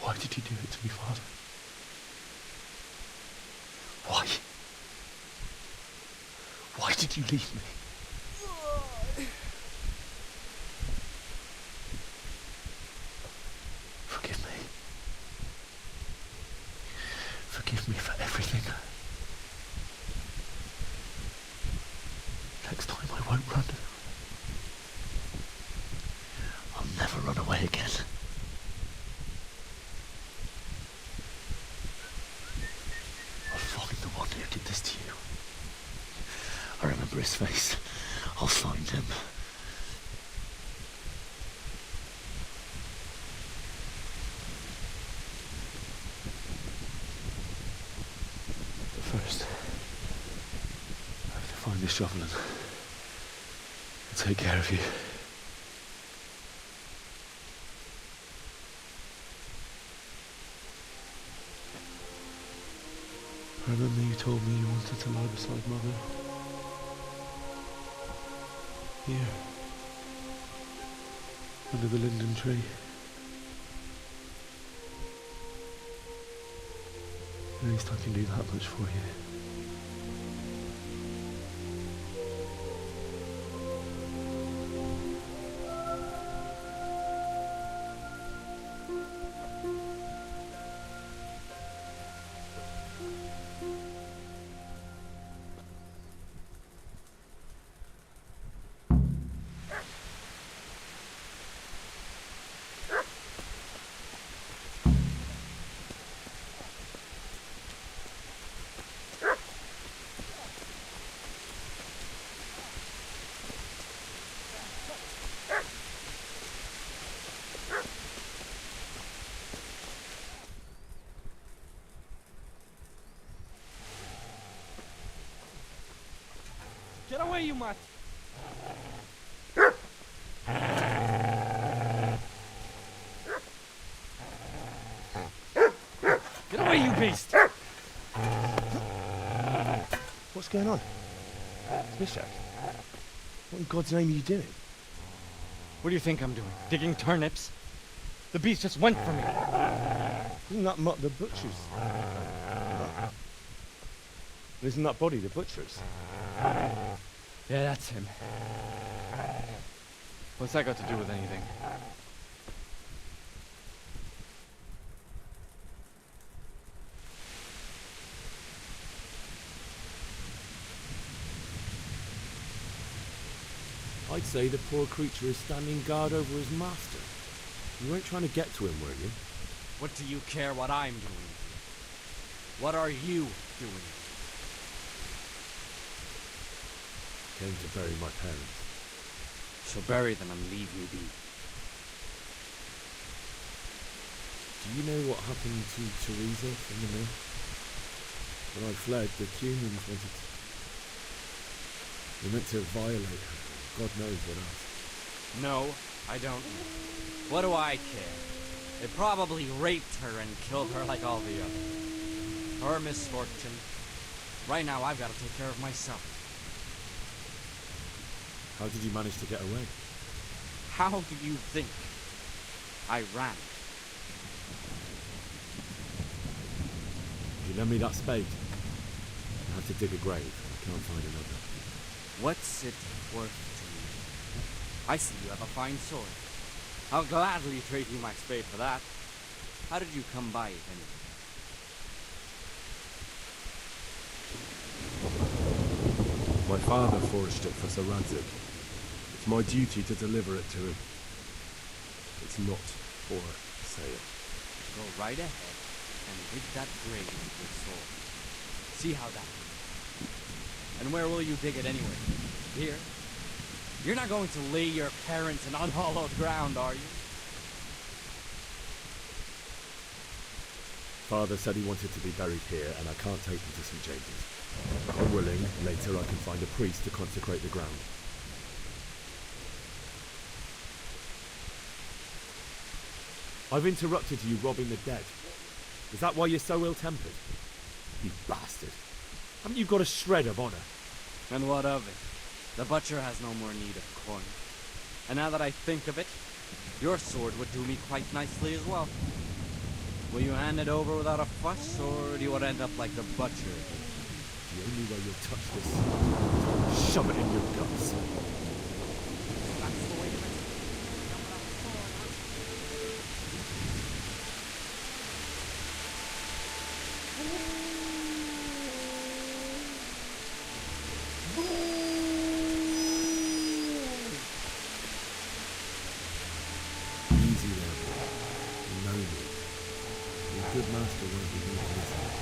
Why did you do it to me, Father? Why? Why did you leave me? Forgive me. Forgive me for everything. Next time I won't run. I'll never run away again. Who did this to you? I remember his face. I'll find him. But first, I have to find this shovel and take care of you. I remember you told me you wanted to lie beside Mother. Here. Under the linden tree. At least I can do that much for you. away, you mutt! Get away, you beast! What's going on? Mishak, what in God's name are you doing? What do you think I'm doing? Digging turnips? The beast just went for me. Isn't that mutt the butcher's? Isn't that body the butcher's? Yeah, that's him. What's that got to do with anything? I'd say the poor creature is standing guard over his master. You weren't trying to get to him, were you? What do you care what I'm doing? What are you doing? Came to bury my parents. So bury them and leave me be. Do you know what happened to Teresa in the mill? When I fled, the humans wanted to... They meant to violate her. God knows what else. No, I don't know. What do I care? They probably raped her and killed her like all the others. Her misfortune. Right now, I've got to take care of myself. How did you manage to get away? How do you think? I ran. Did you lend me that spade? I have to dig a grave. I can't find another. What's it worth to you? I see you have a fine sword. I'll gladly trade you my spade for that. How did you come by it anyway? My father forged it for Sir Radzig. It's my duty to deliver it to him. It's not for sale. Go right ahead and dig that grave with your sword. See how that goes. And where will you dig it anyway? Here? You're not going to lay your parents in unhallowed ground, are you? Father said he wanted to be buried here, and I can't take him to St. James's. But I'm willing, later I can find a priest to consecrate the ground. I've interrupted you robbing the dead. Is that why you're so ill-tempered? You bastard. Haven't you got a shred of honor? And what of it? The butcher has no more need of corn. And now that I think of it, your sword would do me quite nicely as well. Will you hand it over without a fuss, or do you want to end up like the butcher? The only way you'll touch this, shove it in your guts. That's the way to it. Easy there, boy. You know me. Your good master won't be leaving this house.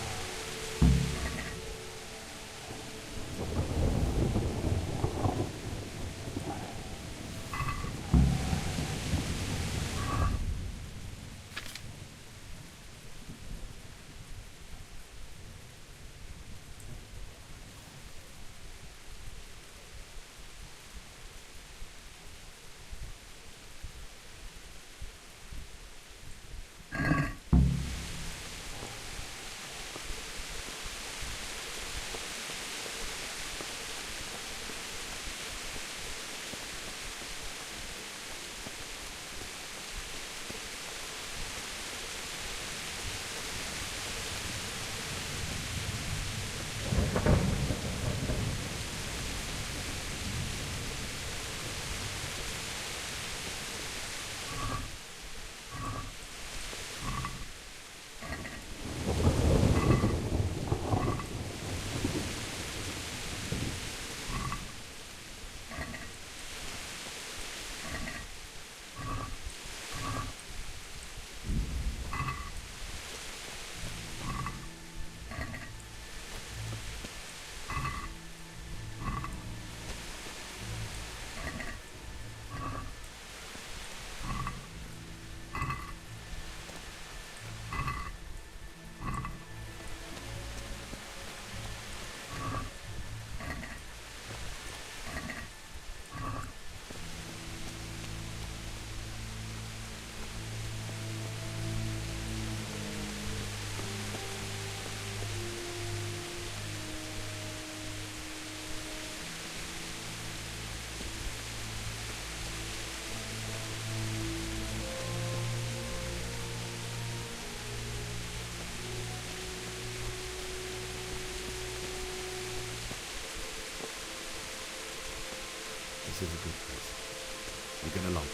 This is a good place. You're gonna like it.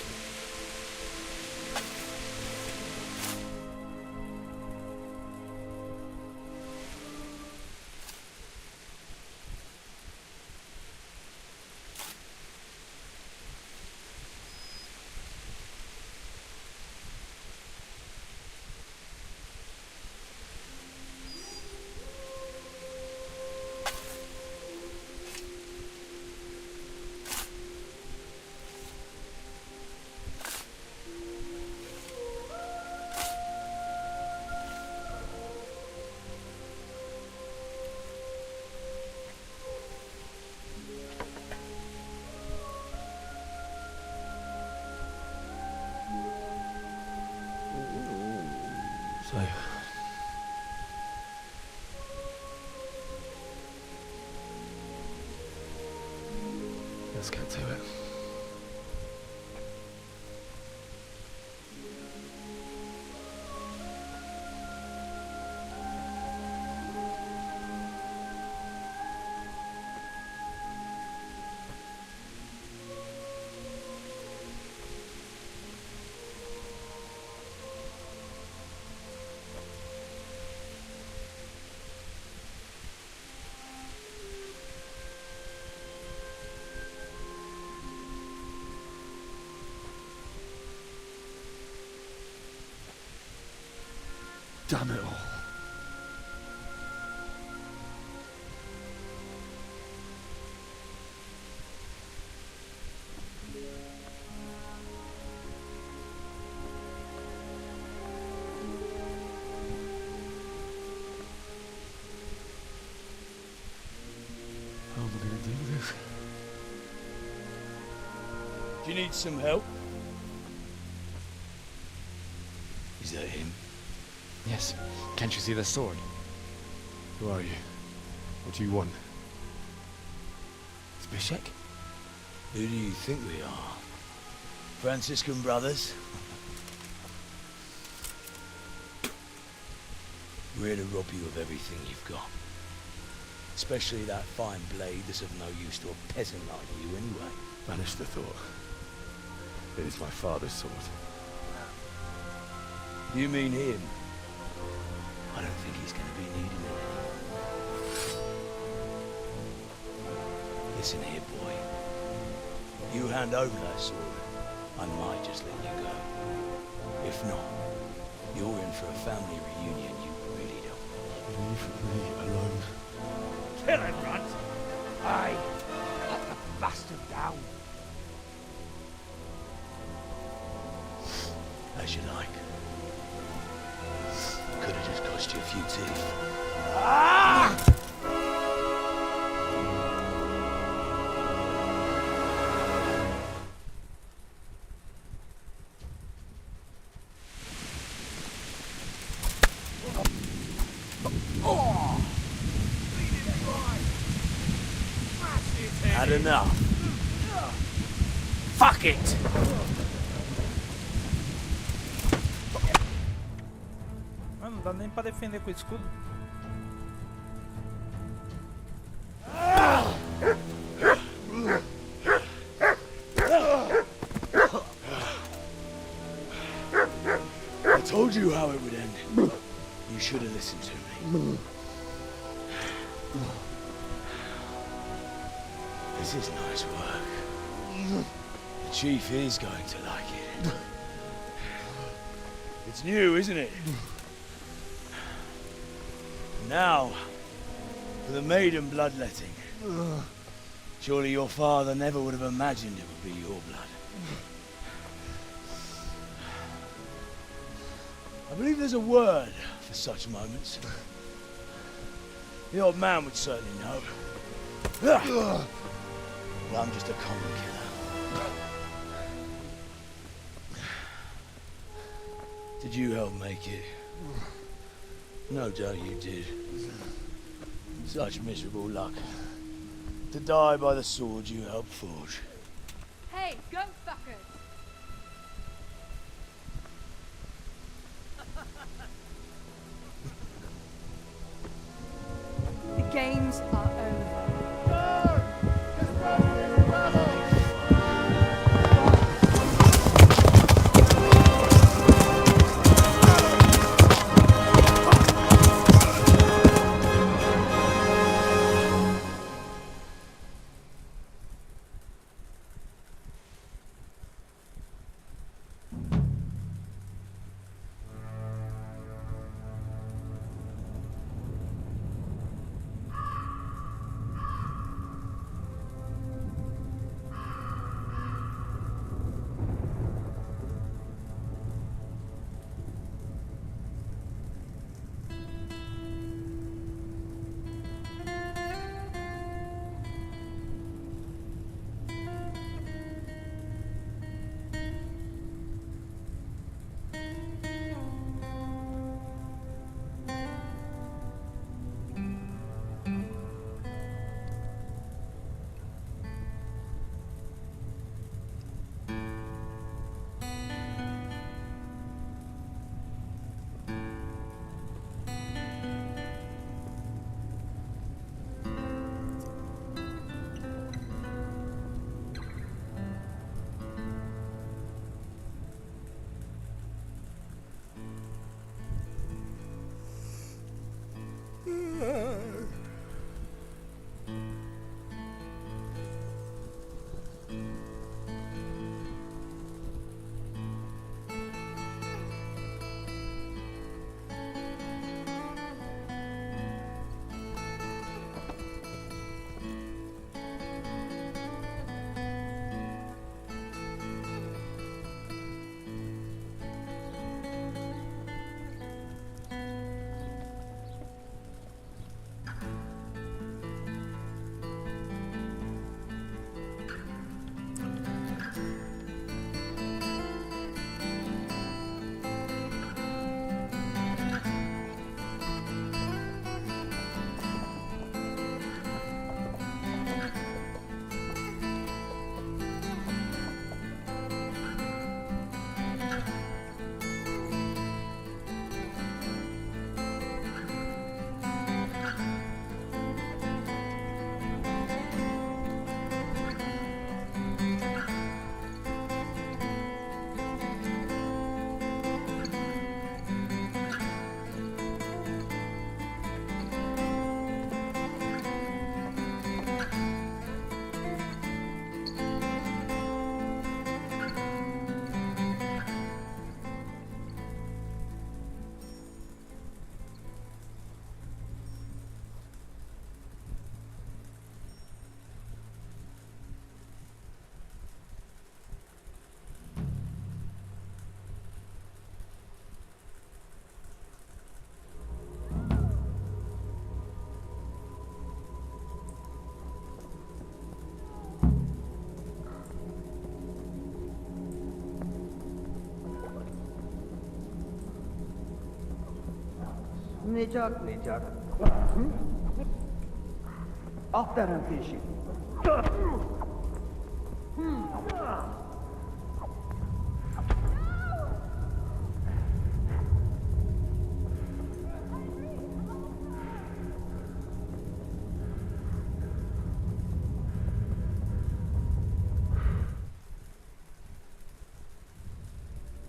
So, let's get to it. Damn it all. How am I going to do this? Do you need some help? Is that him? Yes. Can't you see the sword? Who are you? What do you want? Zbyszek? Who do you think we are? Franciscan brothers? We're here to rob you of everything you've got. Especially that fine blade that's of no use to a peasant like you anyway. Banish the thought. It is my father's sword. You mean him? I don't think he's going to be needing it anymore. Listen here, boy. You hand over that sword, I might just let you go. If not, you're in for a family reunion you really don't want. Leave me alone. Kill him, Runt! Aye, cut the bastard down. As you like. Could have just cost you a few teeth. Ah! Had enough. Fuck it! Mano, não dá nem pra defender com o escudo. I told you how it would end. You should have listened to me. This is nice work. The chief is going to like it. It's new, isn't it? Now, for the maiden bloodletting. Surely your father never would have imagined it would be your blood. I believe there's a word for such moments. The old man would certainly know. Well, I'm just a common killer. Did you help make it? No doubt you did. Such miserable luck. To die by the sword you helped forge. Hey, go fuckers! The games are over. Necak necak. Aferin fişi.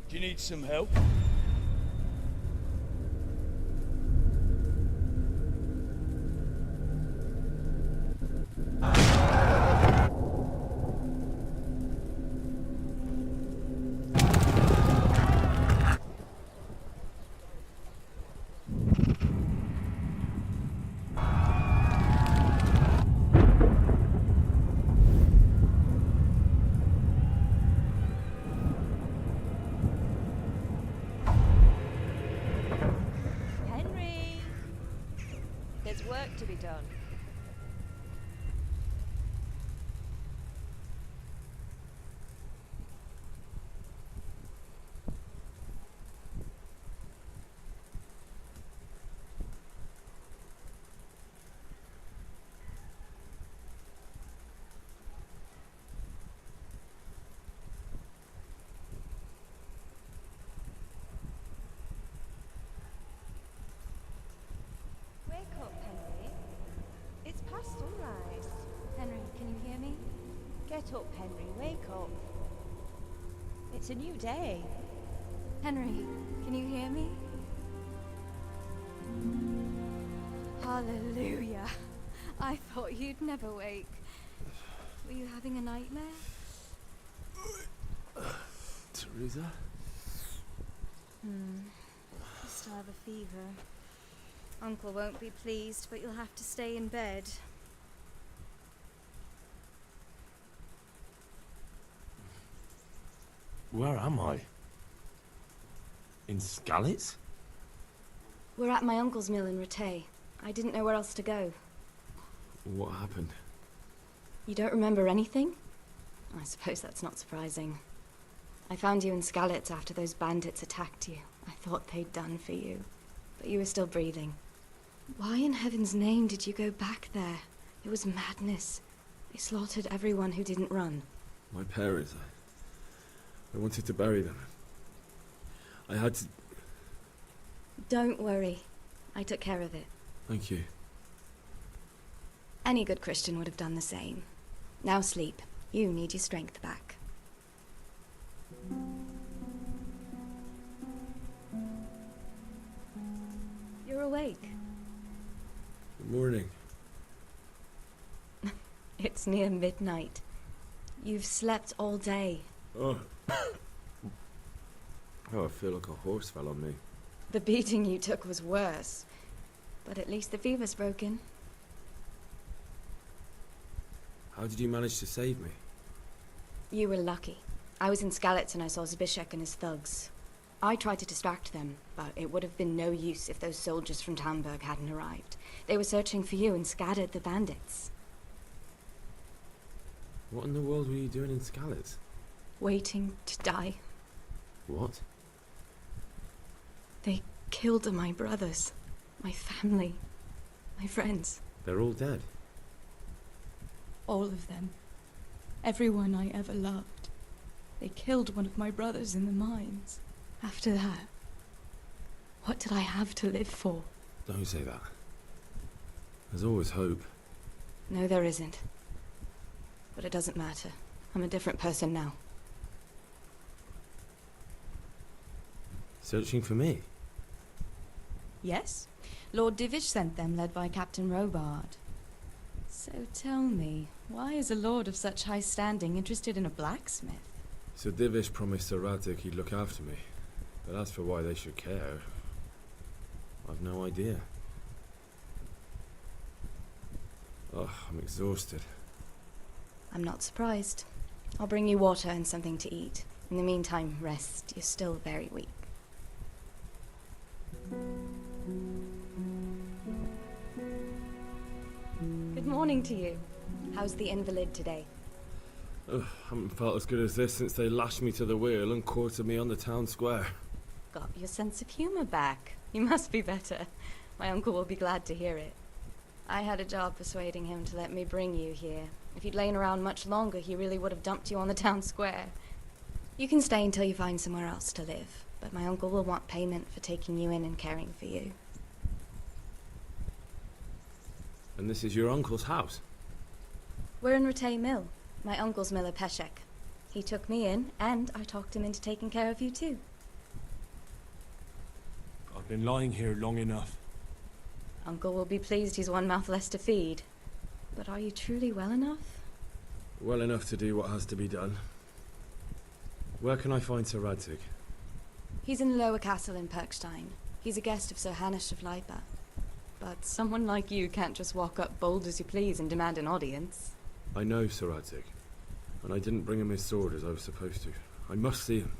Do you need some help? Henry! There's work to be done. Wake up, Henry. It's past sunrise. Henry, can you hear me? Get up, Henry. Wake up. It's a new day. Henry, can you hear me? Hallelujah. I thought you'd never wake. Were you having a nightmare? Teresa? You still have a fever. Uncle won't be pleased, but you'll have to stay in bed. Where am I? In Skalitz? We're at my uncle's mill in Rattay. I didn't know where else to go. What happened? You don't remember anything? I suppose that's not surprising. I found you in Skalitz after those bandits attacked you. I thought they'd done for you, but you were still breathing. Why in heaven's name did you go back there? It was madness. They slaughtered everyone who didn't run. My parents. I wanted to bury them. I had to... Don't worry. I took care of it. Thank you. Any good Christian would have done the same. Now sleep. You need your strength back. You're awake. Good morning. It's near midnight. You've slept all day. Oh. Oh, I feel like a horse fell on me. The beating you took was worse. But at least the fever's broken. How did you manage to save me? You were lucky. I was in Skalitz and I saw Zbyszek and his thugs. I tried to distract them, but it would have been no use if those soldiers from Tamburg hadn't arrived. They were searching for you and scattered the bandits. What in the world were you doing in Skalitz? Waiting to die. What? They killed my brothers, my family, my friends. They're all dead. All of them. Everyone I ever loved. They killed one of my brothers in the mines. After that, what did I have to live for? Don't say that. There's always hope. No, there isn't. But it doesn't matter. I'm a different person now. Searching for me? Yes. Lord Divish sent them, led by Captain Robard. So tell me, why is a lord of such high standing interested in a blacksmith? So Divish promised Sir Radzig he'd look after me. But as for why they should care, I've no idea. Ugh, I'm exhausted. I'm not surprised. I'll bring you water and something to eat. In the meantime, rest. You're still very weak. Good morning to you. How's the invalid today? Ugh, haven't felt as good as this since they lashed me to the wheel and quartered me on the town square. Got your sense of humor back. You must be better. My uncle will be glad to hear it. I had a job persuading him to let me bring you here. If you'd lain around much longer, he really would have dumped you on the town square. You can stay until you find somewhere else to live, but my uncle will want payment for taking you in and caring for you. And this is your uncle's house? We're in Rattay Mill. My uncle's Miller Peshek. He took me in, and I talked him into taking care of you too. I've been lying here long enough. Uncle will be pleased he's one mouth less to feed. But are you truly well enough? Well enough to do what has to be done. Where can I find Sir Radzig? He's in the lower castle in Perkstein. He's a guest of Sir Hanush of Leipa. But someone like you can't just walk up bold as you please and demand an audience. I know Sir Radzig, and I didn't bring him his sword as I was supposed to. I must see him.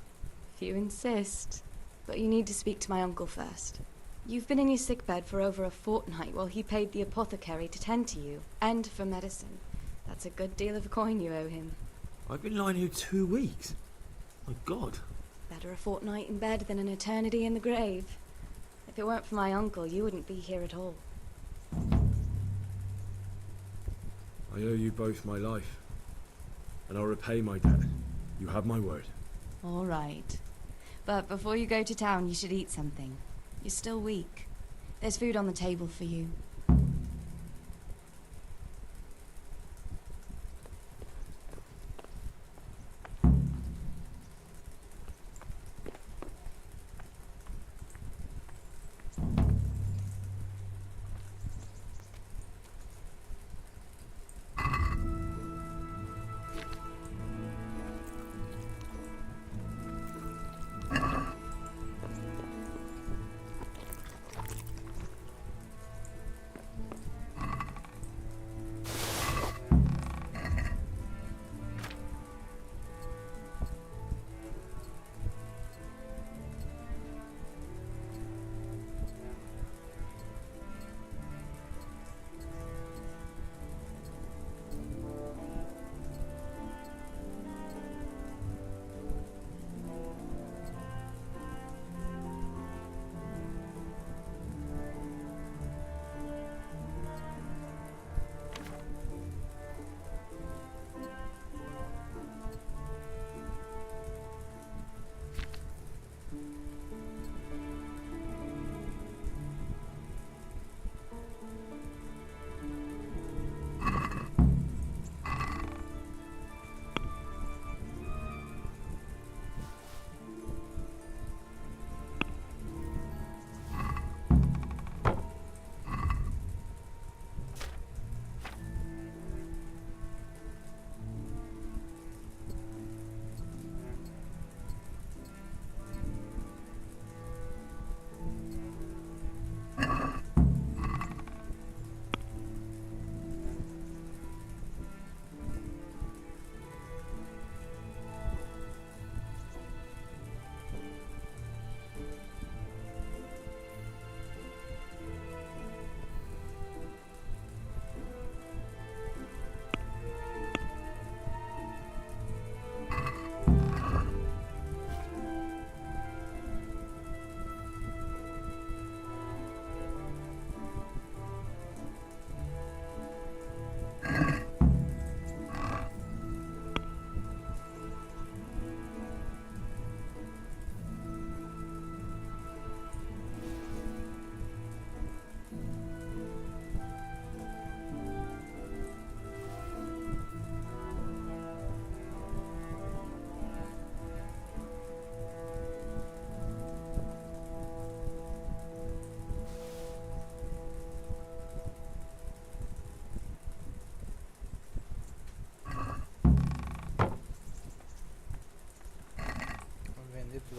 If you insist. But you need to speak to my uncle first. You've been in your sickbed for over a fortnight while he paid the apothecary to tend to you, and for medicine. That's a good deal of coin you owe him. I've been lying here 2 weeks. My God. Better a fortnight in bed than an eternity in the grave. If it weren't for my uncle, you wouldn't be here at all. I owe you both my life, and I'll repay my debt. You have my word. All right. But before you go to town, you should eat something. You're still weak. There's food on the table for you.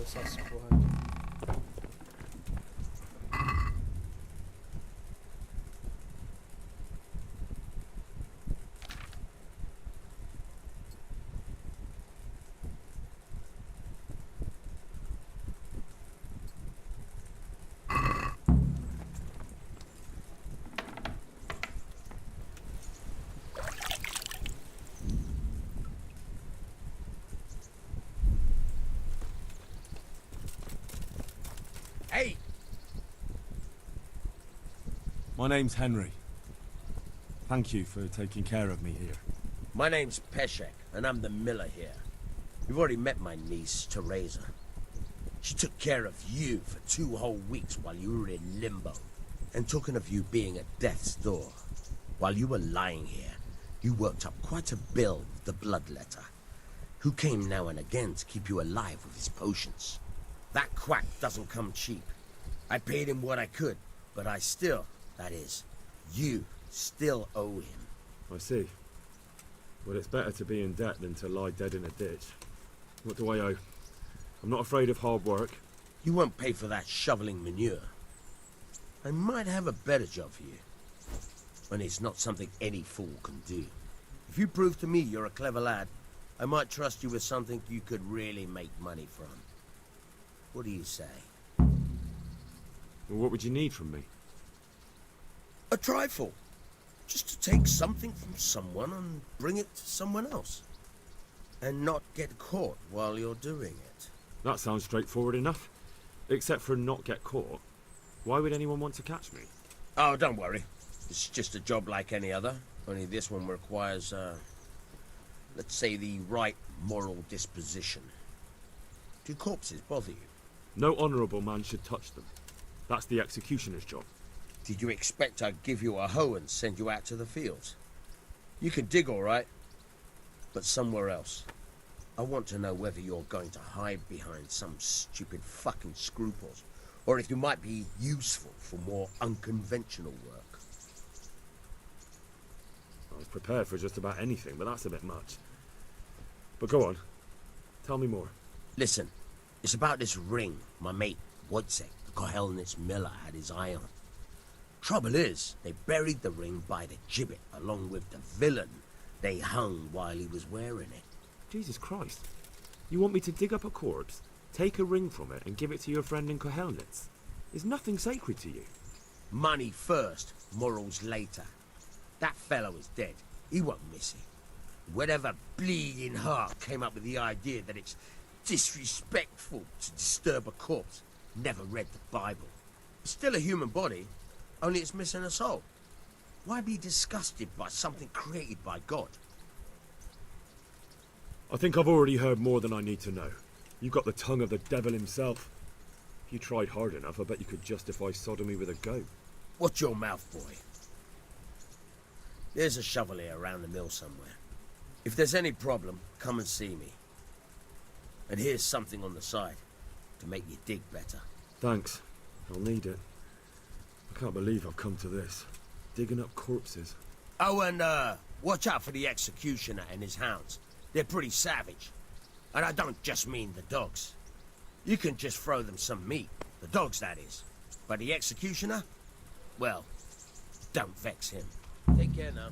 Essas porra aqui. My name's Henry. Thank you for taking care of me here. My name's Peshek, and I'm the miller here. You've already met my niece, Teresa. She took care of you for 2 whole weeks while you were in limbo. And talking of you being at death's door, while you were lying here, you worked up quite a bill with the bloodletter, who came now and again to keep you alive with his potions. That quack doesn't come cheap. I paid him what I could, but I still, that is, you still owe him. I see. Well, it's better to be in debt than to lie dead in a ditch. What do I owe? I'm not afraid of hard work. You won't pay for that shoveling manure. I might have a better job for you. And it's not something any fool can do. If you prove to me you're a clever lad, I might trust you with something you could really make money from. What do you say? Well, what would you need from me? A trifle. Just to take something from someone and bring it to someone else. And not get caught while you're doing it. That sounds straightforward enough. Except for not get caught. Why would anyone want to catch me? Oh, don't worry. It's just a job like any other. Only this one requires, let's say, the right moral disposition. Do corpses bother you? No honourable man should touch them. That's the executioner's job. Did you expect I'd give you a hoe and send you out to the fields? You can dig all right, but somewhere else. I want to know whether you're going to hide behind some stupid fucking scruples, or if you might be useful for more unconventional work. I was prepared for just about anything, but that's a bit much. But go on. Tell me more. Listen, it's about this ring my mate, Wojciech, the Kohelnitz miller, had his eye on. Trouble is, they buried the ring by the gibbet along with the villain they hung while he was wearing it. Jesus Christ. You want me to dig up a corpse, take a ring from it, and give it to your friend in Kohelnitz? Is nothing sacred to you? Money first, morals later. That fellow is dead. He won't miss it. Whatever bleeding heart came up with the idea that it's disrespectful to disturb a corpse never read the Bible. It's still a human body, only it's missing a soul. Why be disgusted by something created by God? I think I've already heard more than I need to know. You've got the tongue of the devil himself. If you tried hard enough, I bet you could justify sodomy with a goat. Watch your mouth, boy. There's a shovel here around the mill somewhere. If there's any problem, come and see me. And here's something on the side to make you dig better. Thanks. I'll need it. I can't believe I've come to this. Digging up corpses. Oh, and watch out for the executioner and his hounds. They're pretty savage. And I don't just mean the dogs. You can just throw them some meat. The dogs, that is. But the executioner? Well, don't vex him. Take care now.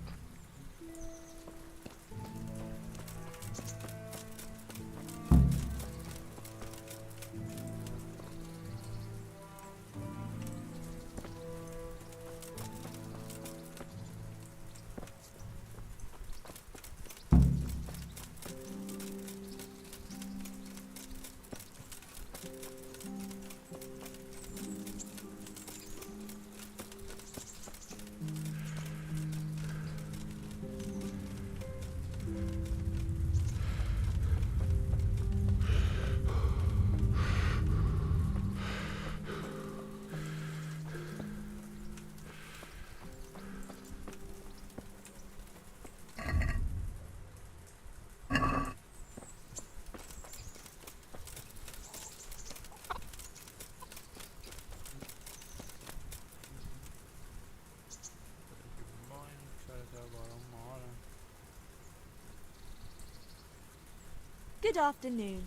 Good afternoon.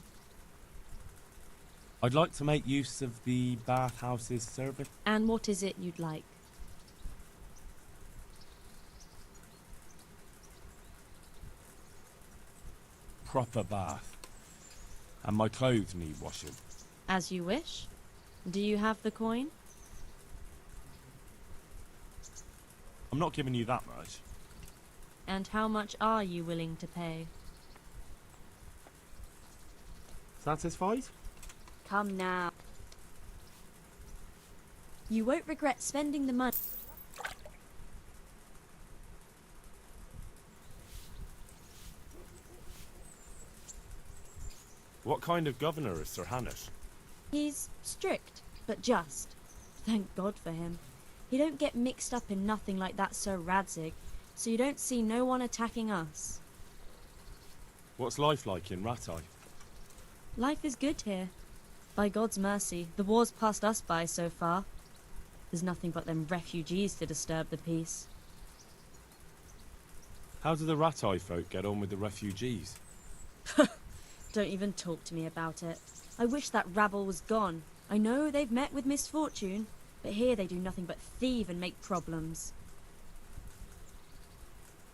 I'd like to make use of the bathhouse's service. And what is it you'd like? Proper bath. And my clothes need washing. As you wish. Do you have the coin? I'm not giving you that much. And how much are you willing to pay? Satisfied? Come now. You won't regret spending the money. What kind of governor is Sir Hanush? He's strict, but just. Thank God for him. He don't get mixed up in nothing like that Sir Radzig, so you don't see no one attacking us. What's life like in Ratai? Life is good here. By God's mercy, the war's passed us by so far. There's nothing but them refugees to disturb the peace. How do the Ratai folk get on with the refugees? Don't even talk to me about it. I wish that rabble was gone. I know they've met with misfortune, but here they do nothing but thieve and make problems.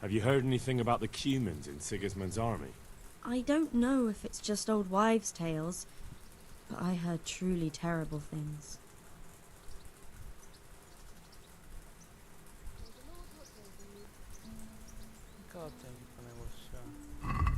Have you heard anything about the Cumans in Sigismund's army? I don't know if it's just old wives' tales, but I heard truly terrible things. Qual tem pra negociar?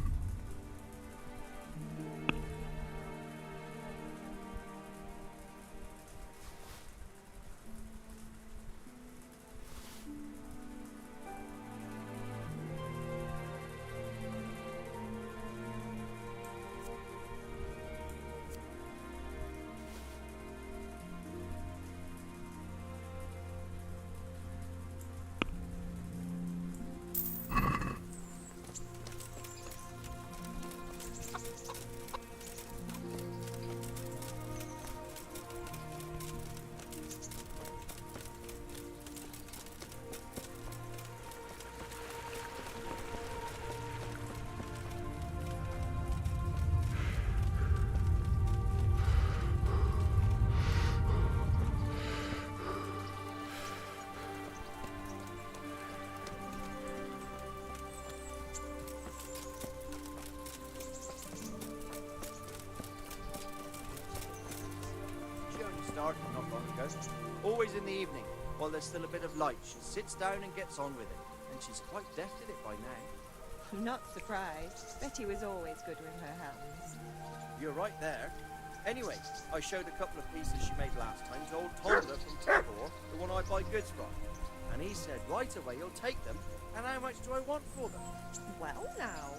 Started not long ago. Always in the evening, while there's still a bit of light, she sits down and gets on with it. And she's quite deft at it by now. I'm not surprised. Betty was always good with her hands. You're right there. Anyway, I showed a couple of pieces she made last time to old Tonda from Tabor, the one I buy goods from. And he said right away he'll take them, and how much do I want for them? Well now.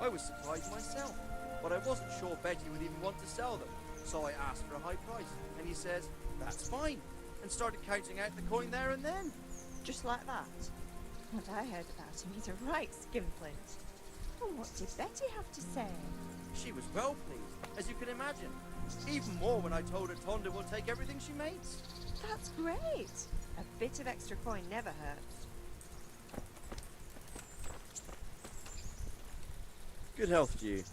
I was surprised myself, but I wasn't sure Betty would even want to sell them. So I asked for a high price, and he says, that's fine, and started counting out the coin there and then. Just like that? What I heard about him, he's a right skinflint. And what did Betty have to say? She was well pleased, as you can imagine. Even more when I told her Tonda will take everything she makes. That's great. A bit of extra coin never hurts. Good health to you.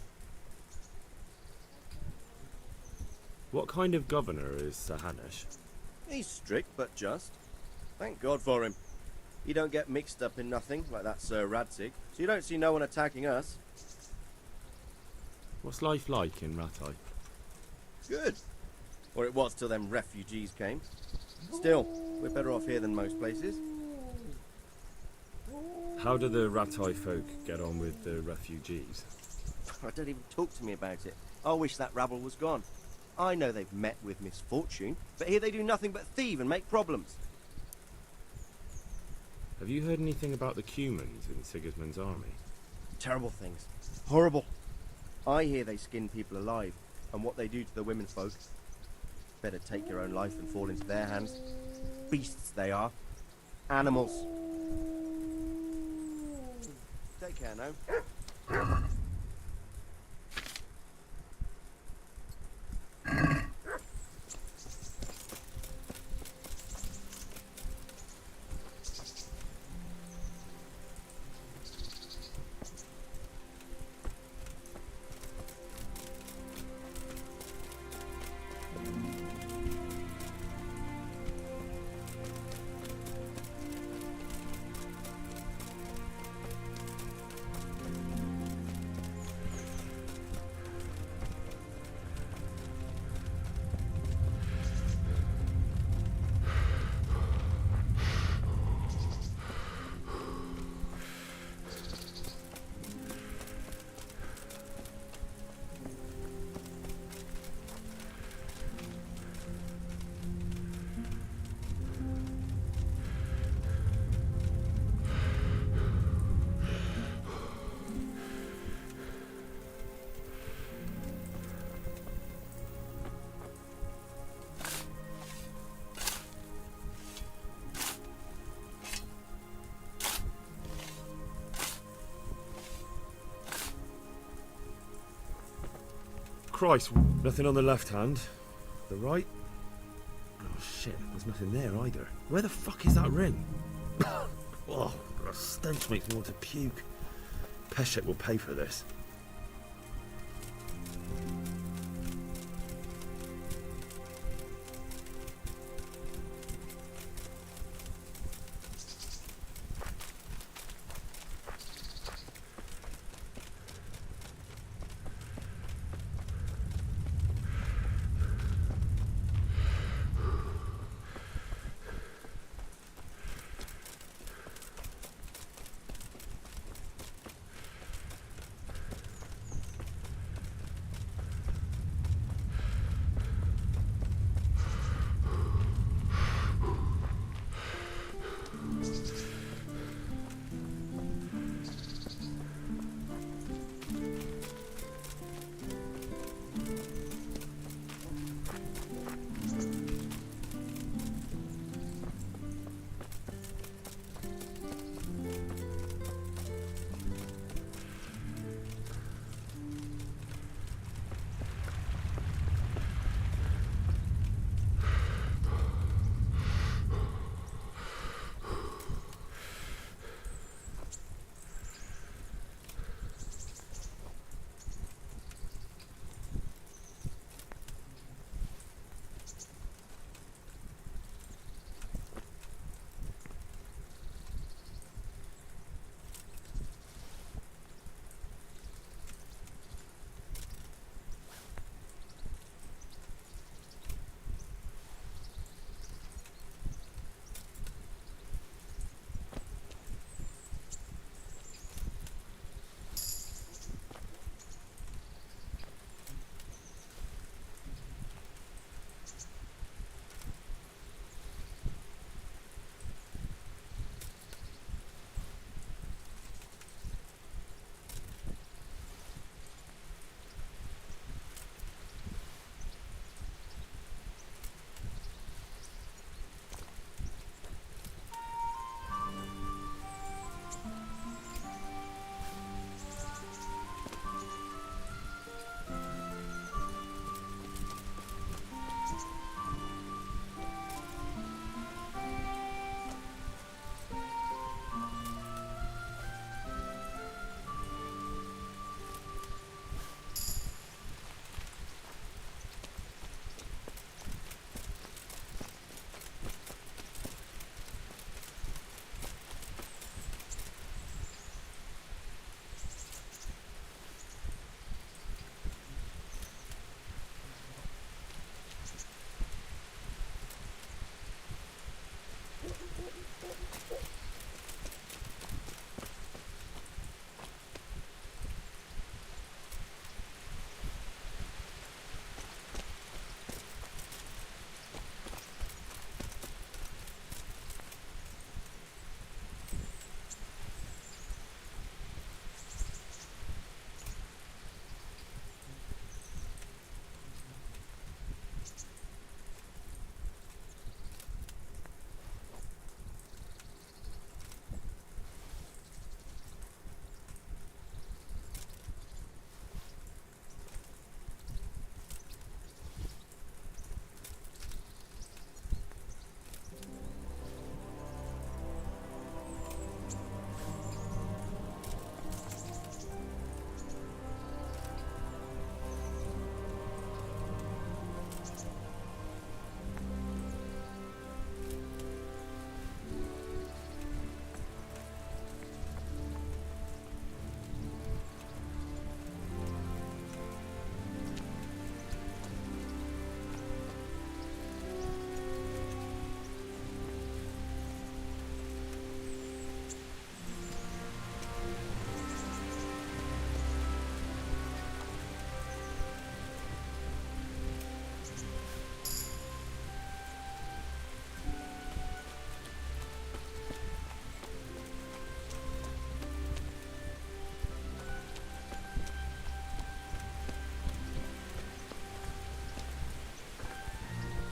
What kind of governor is Sir Hanush? He's strict, but just. Thank God for him. He don't get mixed up in nothing, like that Sir Radzig, so you don't see no one attacking us. What's life like in Ratai? Good. Or it was till them refugees came. Still, we're better off here than most places. How do the Ratai folk get on with the refugees? Don't even talk to me about it. I wish that rabble was gone. I know they've met with misfortune, but here they do nothing but thieve and make problems. Have you heard anything about the Cumans in Sigismund's army? Terrible things. Horrible. I hear they skin people alive, and what they do to the women folk. Better take your own life than fall into their hands. Beasts they are. Animals. Take care now. Christ, nothing on the left hand. The right? Oh shit, there's nothing there either. Where the fuck is that ring? Oh, the stench makes me want to puke. Peshek will pay for this.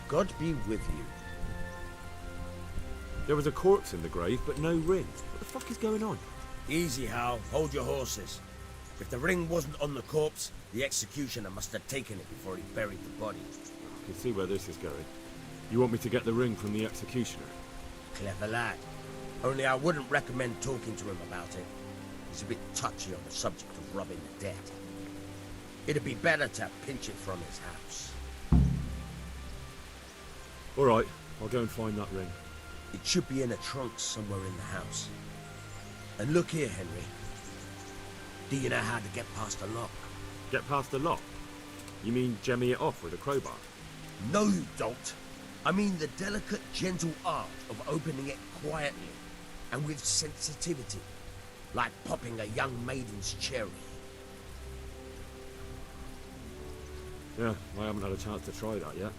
God be with you. There was a corpse in the grave, but no ring. What the fuck is going on? Easy, Hal. Hold your horses. If the ring wasn't on the corpse, the executioner must have taken it before he buried the body. I can see where this is going. You want me to get the ring from the executioner? Clever lad. Only I wouldn't recommend talking to him about it. He's a bit touchy on the subject of robbing the dead. It'd be better to pinch it from his house. Alright, I'll go and find that ring. It should be in a trunk somewhere in the house. And look here, Henry. Do you know how to get past a lock? Get past the lock? You mean jemmy it off with a crowbar? No, you don't. I mean the delicate, gentle art of opening it quietly and with sensitivity, like popping a young maiden's cherry. Yeah, I haven't had a chance to try that yet.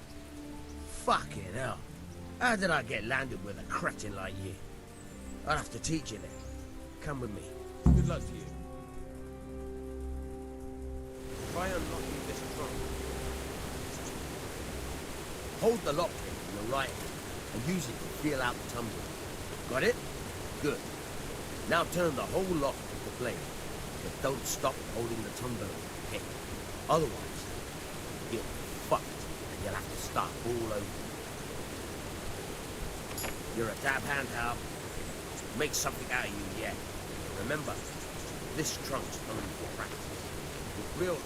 Fucking hell. How did I get landed with a cretin like you? I'll have to teach you then. Come with me. Good luck to you. Try unlocking this trunk. Hold the lockpick in your right hand and use it to feel out the tumbler. Got it? Good. Now turn the whole lock into flame, but don't stop holding the tumbler with the pick. Otherwise, you'll be fucked and you'll have to start all over. You're a dab hand, Hal. Make something out of you yet. Remember, this trunk's only for practice. With real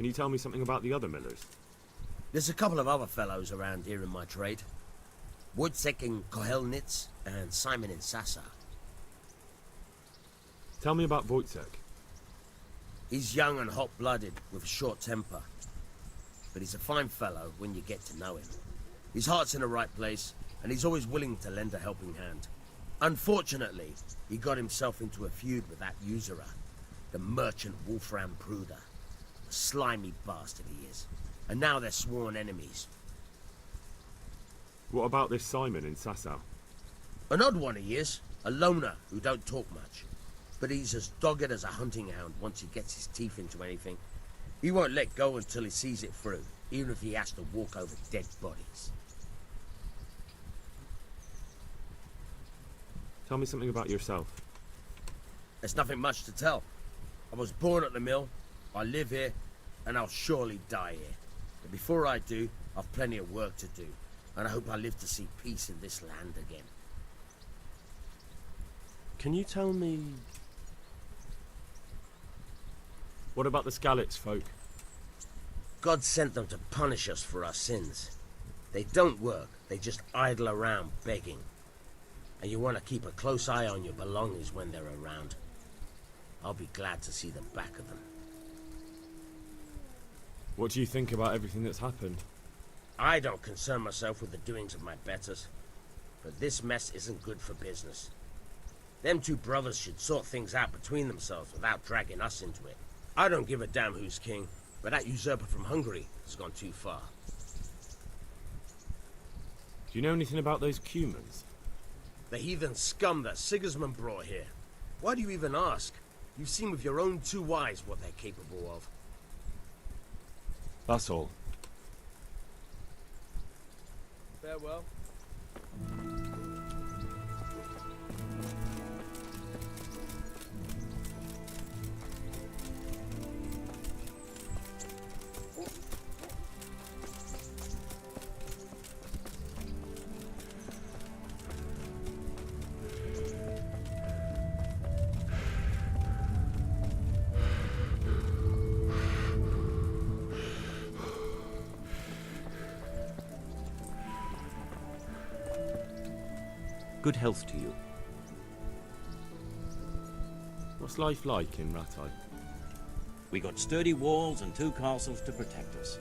Can you tell me something about the other millers? There's a couple of other fellows around here in my trade. Wojciech in Kohelnitz and Simon in Sassa. Tell me about Wojciech. He's young and hot-blooded with a short temper. But he's a fine fellow when you get to know him. His heart's in the right place, and he's always willing to lend a helping hand. Unfortunately, he got himself into a feud with that usurer, the merchant Wolfram Pruder. A slimy bastard he is. And now they're sworn enemies. What about this Simon in Sasau? An odd one he is. A loner who don't talk much. But he's as dogged as a hunting hound once he gets his teeth into anything. He won't let go until he sees it through, even if he has to walk over dead bodies. Tell me something about yourself. There's nothing much to tell. I was born at the mill, I live here, and I'll surely die here. But before I do, I've plenty of work to do, and I hope I live to see peace in this land again. Can you tell me... What about the Skalitz folk? God sent them to punish us for our sins. They don't work, they just idle around begging. And you want to keep a close eye on your belongings when they're around. I'll be glad to see the back of them. What do you think about everything that's happened? I don't concern myself with the doings of my betters. But this mess isn't good for business. Them two brothers should sort things out between themselves without dragging us into it. I don't give a damn who's king, but that usurper from Hungary has gone too far. Do you know anything about those Cumans? The heathen scum that Sigismund brought here. Why do you even ask? You've seen with your own two eyes what they're capable of. That's all. Farewell. Good health to you. What's life like in Rattay? We got sturdy walls and 2 castles to protect us.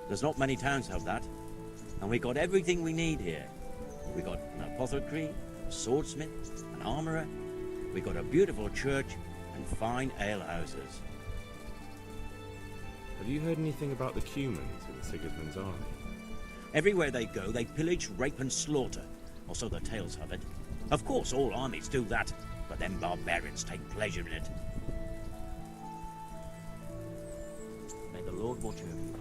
There's not many towns have that. And we got everything we need here. We got an apothecary, a swordsmith, an armourer. We got a beautiful church and fine alehouses. Have you heard anything about the Cumans in Sigismund's army? Everywhere they go, they pillage, rape and slaughter. Or so the tales have it. Of course, all armies do that, but them barbarians take pleasure in it. May the Lord watch over you.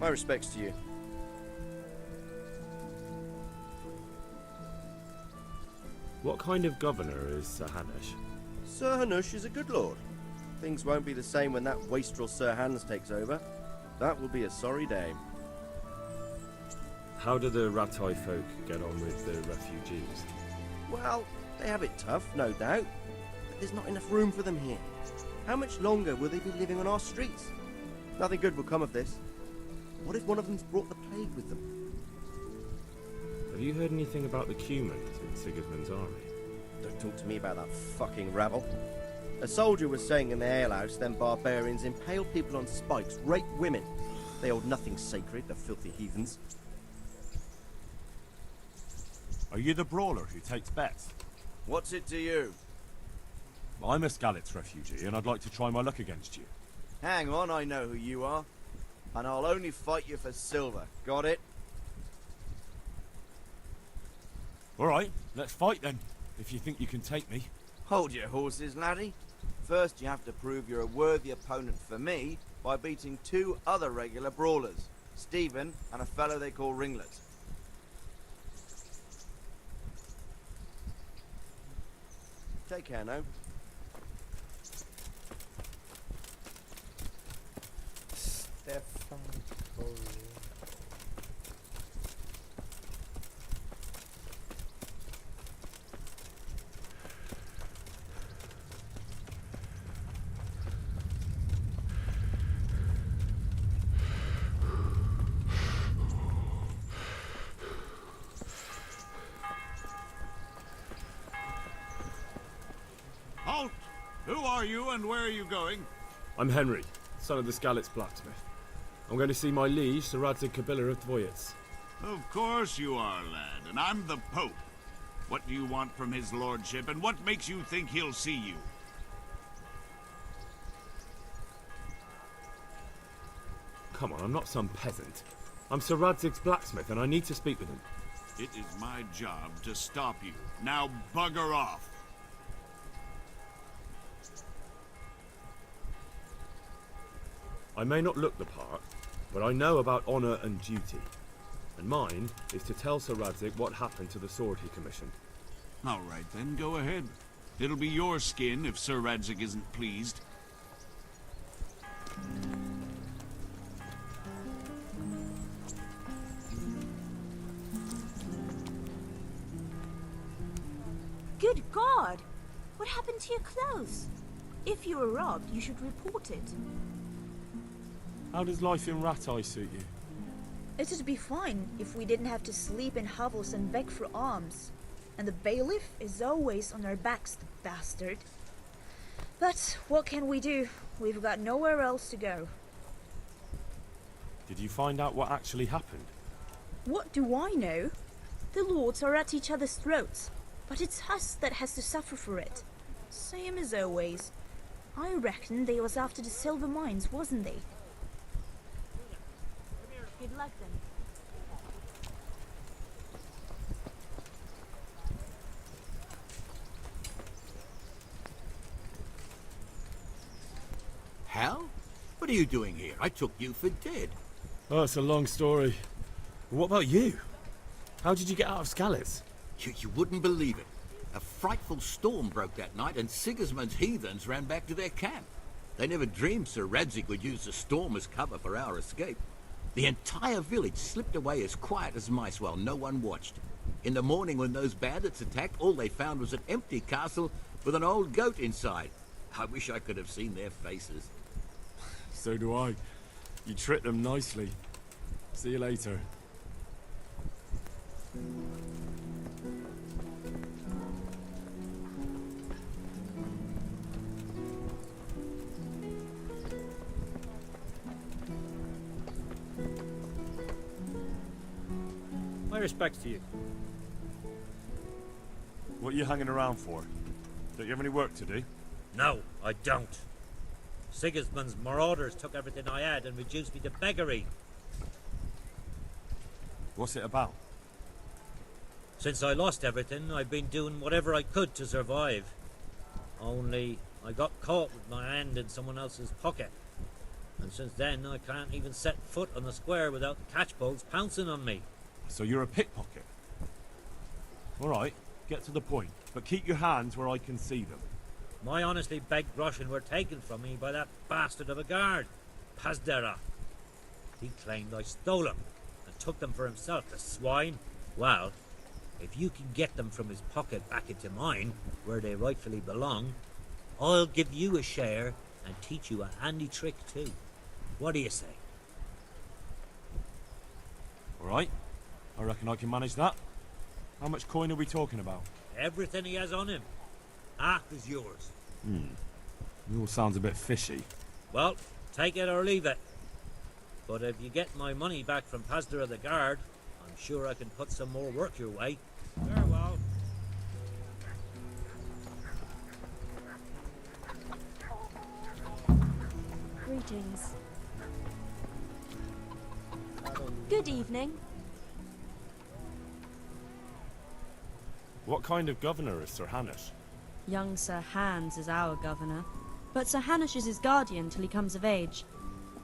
My respects to you. What kind of governor is Sir Hanush? Sir Hanush is a good lord. Things won't be the same when that wastrel Sir Hans takes over. That will be a sorry day. How do the Rattay folk get on with the refugees? Well, they have it tough, no doubt. But there's not enough room for them here. How much longer will they be living on our streets? Nothing good will come of this. What if one of them's brought the plague with them? Have you heard anything about the Cumans in Sigismund's army? Don't talk to me about that fucking rabble. A soldier was saying in the alehouse them barbarians impale people on spikes, rape women. They hold nothing sacred, the filthy heathens. Are you the brawler who takes bets? What's it to you? I'm a Skalitz refugee, and I'd like to try my luck against you. Hang on, I know who you are. And I'll only fight you for silver. Got it? Alright, let's fight then, if you think you can take me. Hold your horses, laddie. First, you have to prove you're a worthy opponent for me by beating 2 other regular brawlers, Stephen and a fellow they call Ringlet. Take care now. Stefan Corey. Halt! Who are you and where are you going? I'm Henry, son of the Skalitz blacksmith. I'm going to see my liege, Sir Radzig Kabiller of Dvoyitz. Of course you are, lad, and I'm the Pope. What do you want from his lordship, and what makes you think he'll see you? Come on, I'm not some peasant. I'm Sir Radzig's blacksmith, and I need to speak with him. It is my job to stop you. Now bugger off. I may not look the part, but I know about honor and duty. And mine is to tell Sir Radzig what happened to the sword he commissioned. All right, then, go ahead. It'll be your skin if Sir Radzig isn't pleased. Good God! What happened to your clothes? If you were robbed, you should report it. How does life in Ratai suit you? It'd be fine if we didn't have to sleep in hovels and beg for alms. And the bailiff is always on our backs, the bastard. But what can we do? We've got nowhere else to go. Did you find out what actually happened? What do I know? The lords are at each other's throats, but it's us that has to suffer for it. Same as always. I reckon they was after the silver mines, wasn't they? Good luck then. Hal? What are you doing here? I took you for dead. Oh, it's a long story. What about you? How did you get out of Skalitz? You wouldn't believe it. A frightful storm broke that night and Sigismund's heathens ran back to their camp. They never dreamed Sir Radzig would use the storm as cover for our escape. The entire village slipped away as quiet as mice while no one watched. In the morning when those bandits attacked, all they found was an empty castle with an old goat inside. I wish I could have seen their faces. So do I. You tricked them nicely. See you later. My respects to you. What are you hanging around for? Don't you have any work to do? No, I don't. Sigismund's marauders took everything I had and reduced me to beggary. What's it about? Since I lost everything, I've been doing whatever I could to survive. Only, I got caught with my hand in someone else's pocket. And since then, I can't even set foot on the square without the catchpoles pouncing on me. So you're a pickpocket? Alright, get to the point, but keep your hands where I can see them. My honestly begged groschen were taken from me by that bastard of a guard, Pazdera. He claimed I stole them and took them for himself, the swine. Well, if you can get them from his pocket back into mine, where they rightfully belong, I'll give you a share and teach you a handy trick too. What do you say? Alright, I reckon I can manage that. How much coin are we talking about? Everything he has on him. Half is yours. It all sounds a bit fishy. Well, take it or leave it. But if you get my money back from Pastor of the Guard, I'm sure I can put some more work your way. Farewell. Greetings. Good evening. What kind of governor is Sir Hanush? Young Sir Hans is our governor, but Sir Hanush is his guardian till he comes of age.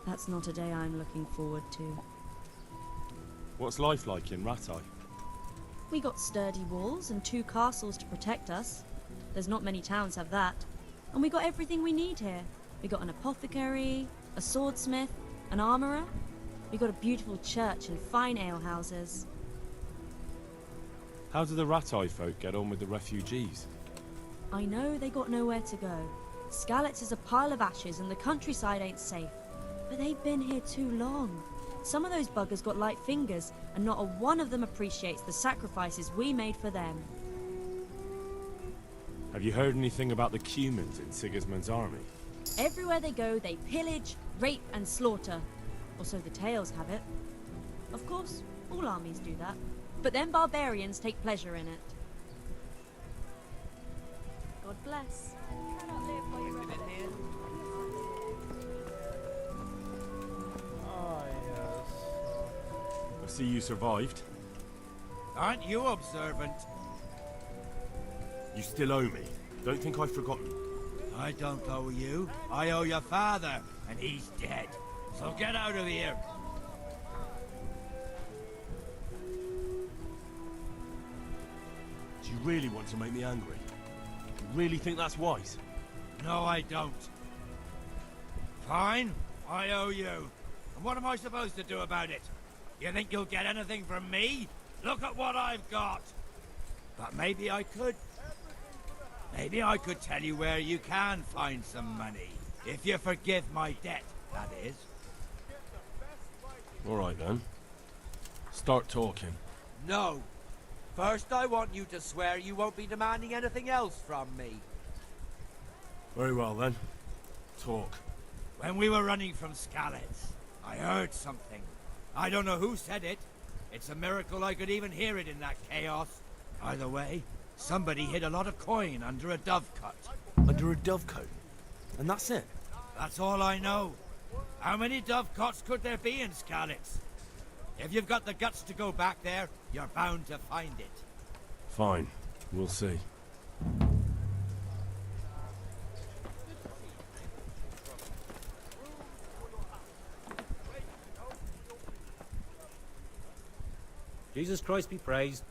That's not a day I'm looking forward to. What's life like in Ratai? We got sturdy walls and 2 castles to protect us. There's not many towns have that. And we got everything we need here. We got an apothecary, a swordsmith, an armourer. We got a beautiful church and fine alehouses. How do the Ratai folk get on with the refugees? I know they got nowhere to go. Skalitz is a pile of ashes and the countryside ain't safe. But they've been here too long. Some of those buggers got light fingers, and not a one of them appreciates the sacrifices we made for them. Have you heard anything about the Cumans in Sigismund's army? Everywhere they go, they pillage, rape, and slaughter. Or so the tales have it. Of course, all armies do that. But then barbarians take pleasure in it. God bless. I see you survived. Aren't you observant? You still owe me. Don't think I've forgotten. I don't owe you. I owe your father, and he's dead. So get out of here. Do you really want to make me angry? Do you really think that's wise? No, I don't. Fine, I owe you. And what am I supposed to do about it? You think you'll get anything from me? Look at what I've got. But maybe I could. Maybe I could tell you where you can find some money. If you forgive my debt, that is. All right then. Start talking. No. First, I want you to swear you won't be demanding anything else from me. Very well then. Talk. When we were running from Skalitz, I heard something. I don't know who said it. It's a miracle I could even hear it in that chaos. Either way, somebody hid a lot of coin under a dovecote. Under a dovecote? And that's it? That's all I know. How many dovecotes could there be in Skalitz? If you've got the guts to go back there, you're bound to find it. Fine. We'll see. Jesus Christ be praised.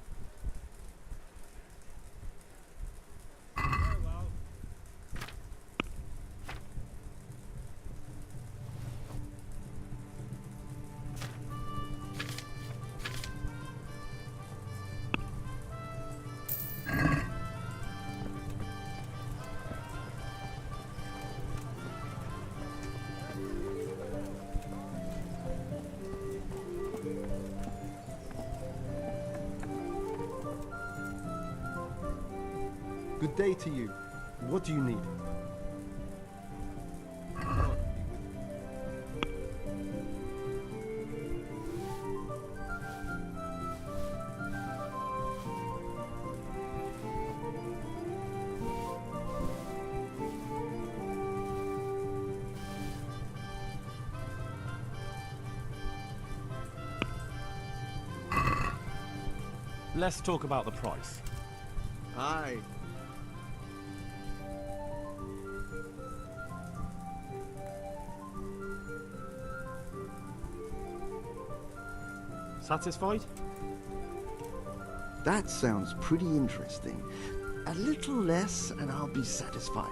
Good day to you. What do you need? Let's talk about the price. Aye. Satisfied? That sounds pretty interesting. A little less and I'll be satisfied.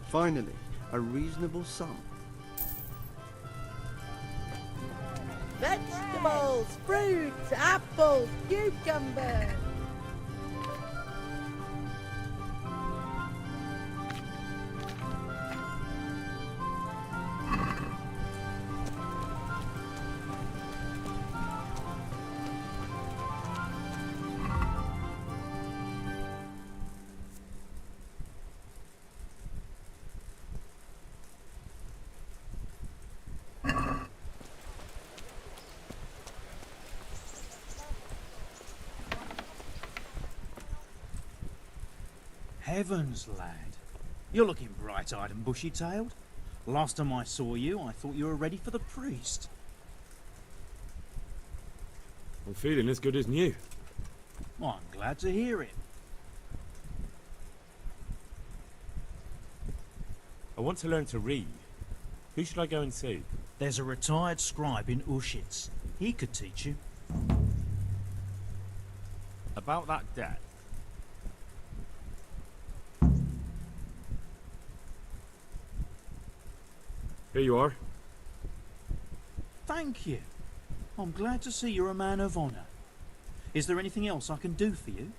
Finally, a reasonable sum. Vegetables, fruits, apples, cucumbers. Heavens, lad. You're looking bright-eyed and bushy-tailed. Last time I saw you, I thought you were ready for the priest. I'm feeling as good as new. Well, I'm glad to hear it. I want to learn to read. Who should I go and see? There's a retired scribe in Ushitz. He could teach you. About that debt. Here you are. Thank you. I'm glad to see you're a man of honour. Is there anything else I can do for you?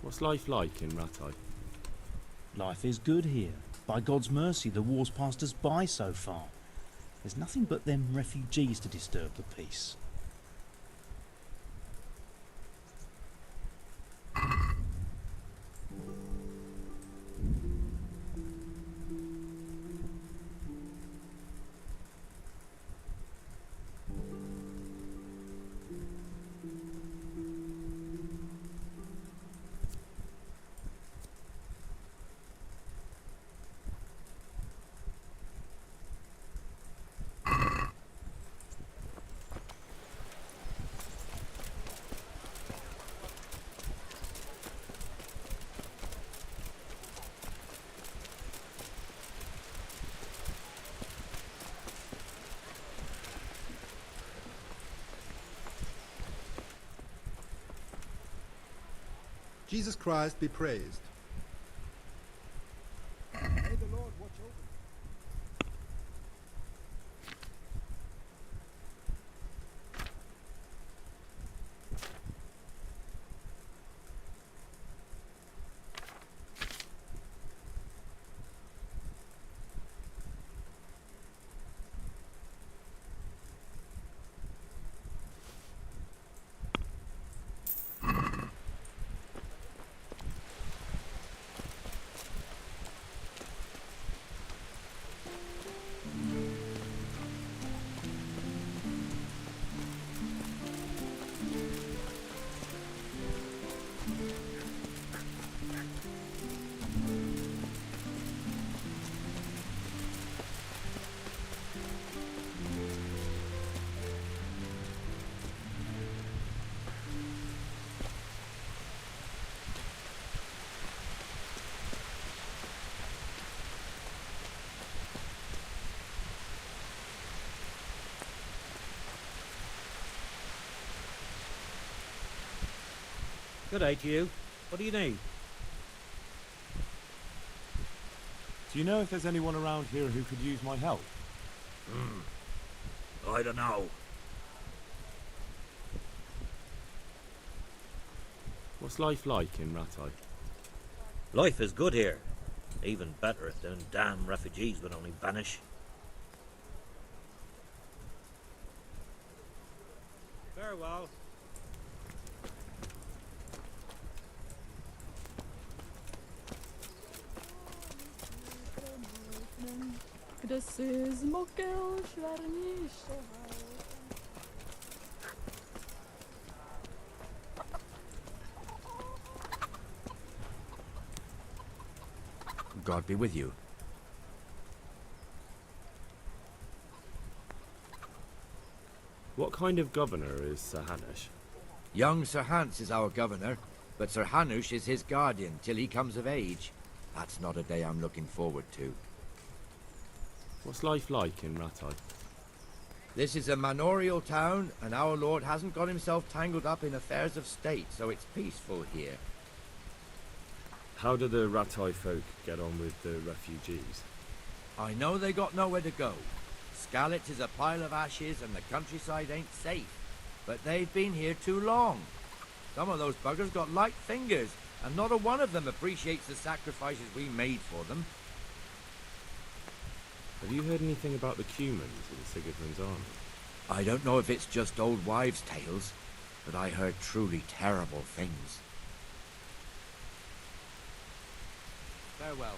What's life like in Rattay? Life is good here. By God's mercy, the war's passed us by so far. There's nothing but them refugees to disturb the peace. Jesus Christ be praised. May the Lord watch over you. Good day to you. What do you need? Do you know if there's anyone around here who could use my help? I don't know. What's life like in Rattay? Life is good here. Even better if them damn refugees would only vanish. Farewell. God be with you. What kind of governor is Sir Hanush? Young Sir Hans is our governor, but Sir Hanush is his guardian till he comes of age. That's not a day I'm looking forward to. What's life like in Rattay? This is a manorial town, and our lord hasn't got himself tangled up in affairs of state, so it's peaceful here. How do the Rattay folk get on with the refugees? I know they got nowhere to go. Scarlet is a pile of ashes and the countryside ain't safe. But they've been here too long. Some of those buggers got light fingers, and not a one of them appreciates the sacrifices we made for them. Have you heard anything about the Cumans in Sigismund's army? I don't know if it's just old wives' tales, but I heard truly terrible things. Farewell.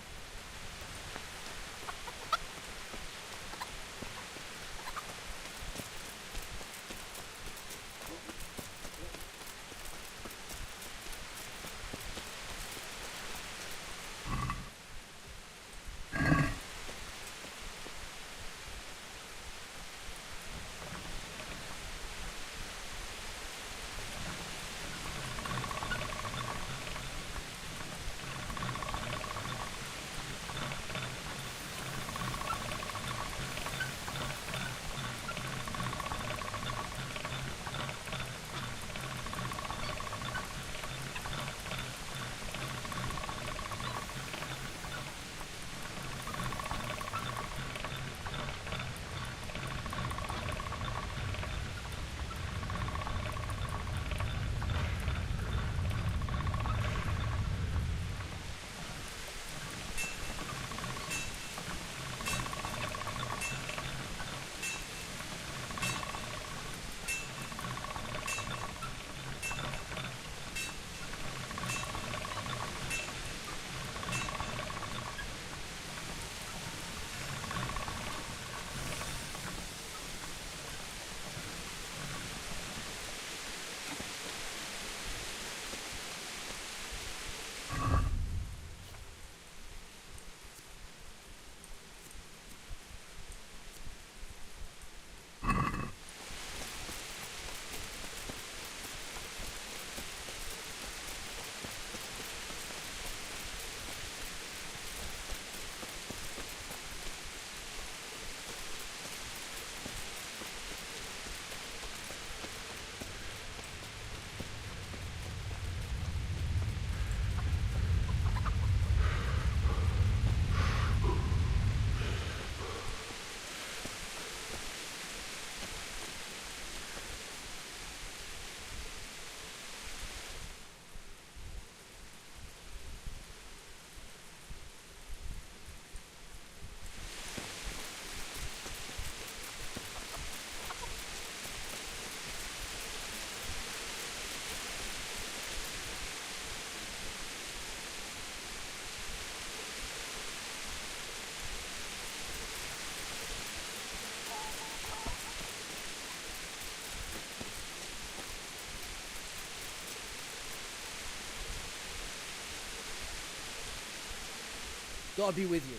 God be with you.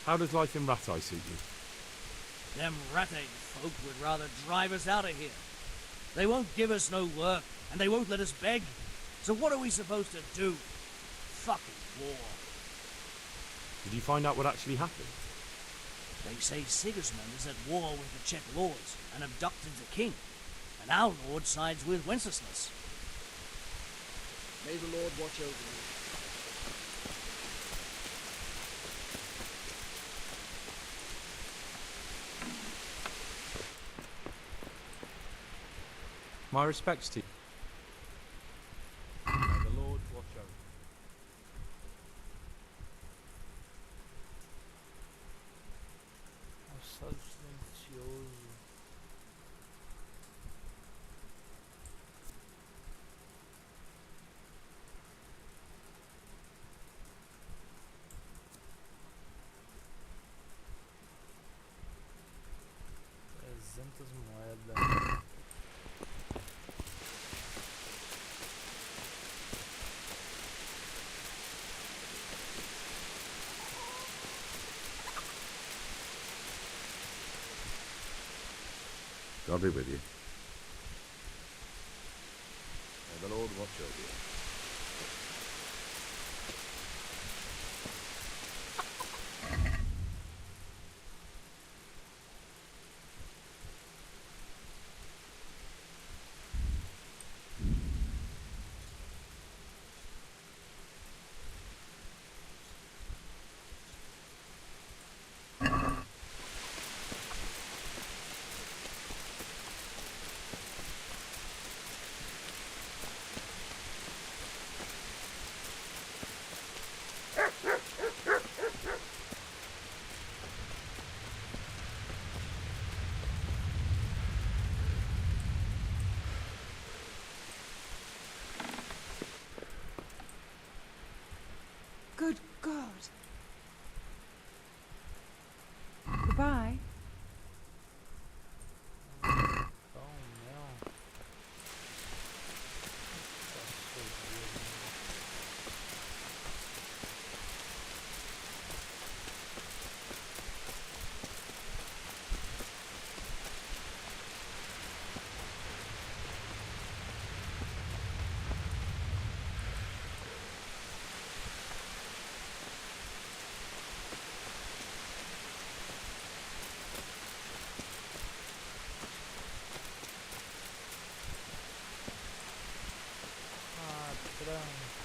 How does life in Ratai suit you? Them ratting folk would rather drive us out of here. They won't give us no work, and they won't let us beg. So what are we supposed to do? Fucking war. Did you find out what actually happened? They say Sigismund is at war with the Czech lords and abducted the king, and our lord sides with Wenceslas. May the Lord watch over you. My respects to you. May the Lord watch over you. Nossa, silencioso. Moedas. God be with you. May the Lord watch over you. Good God. Goodbye.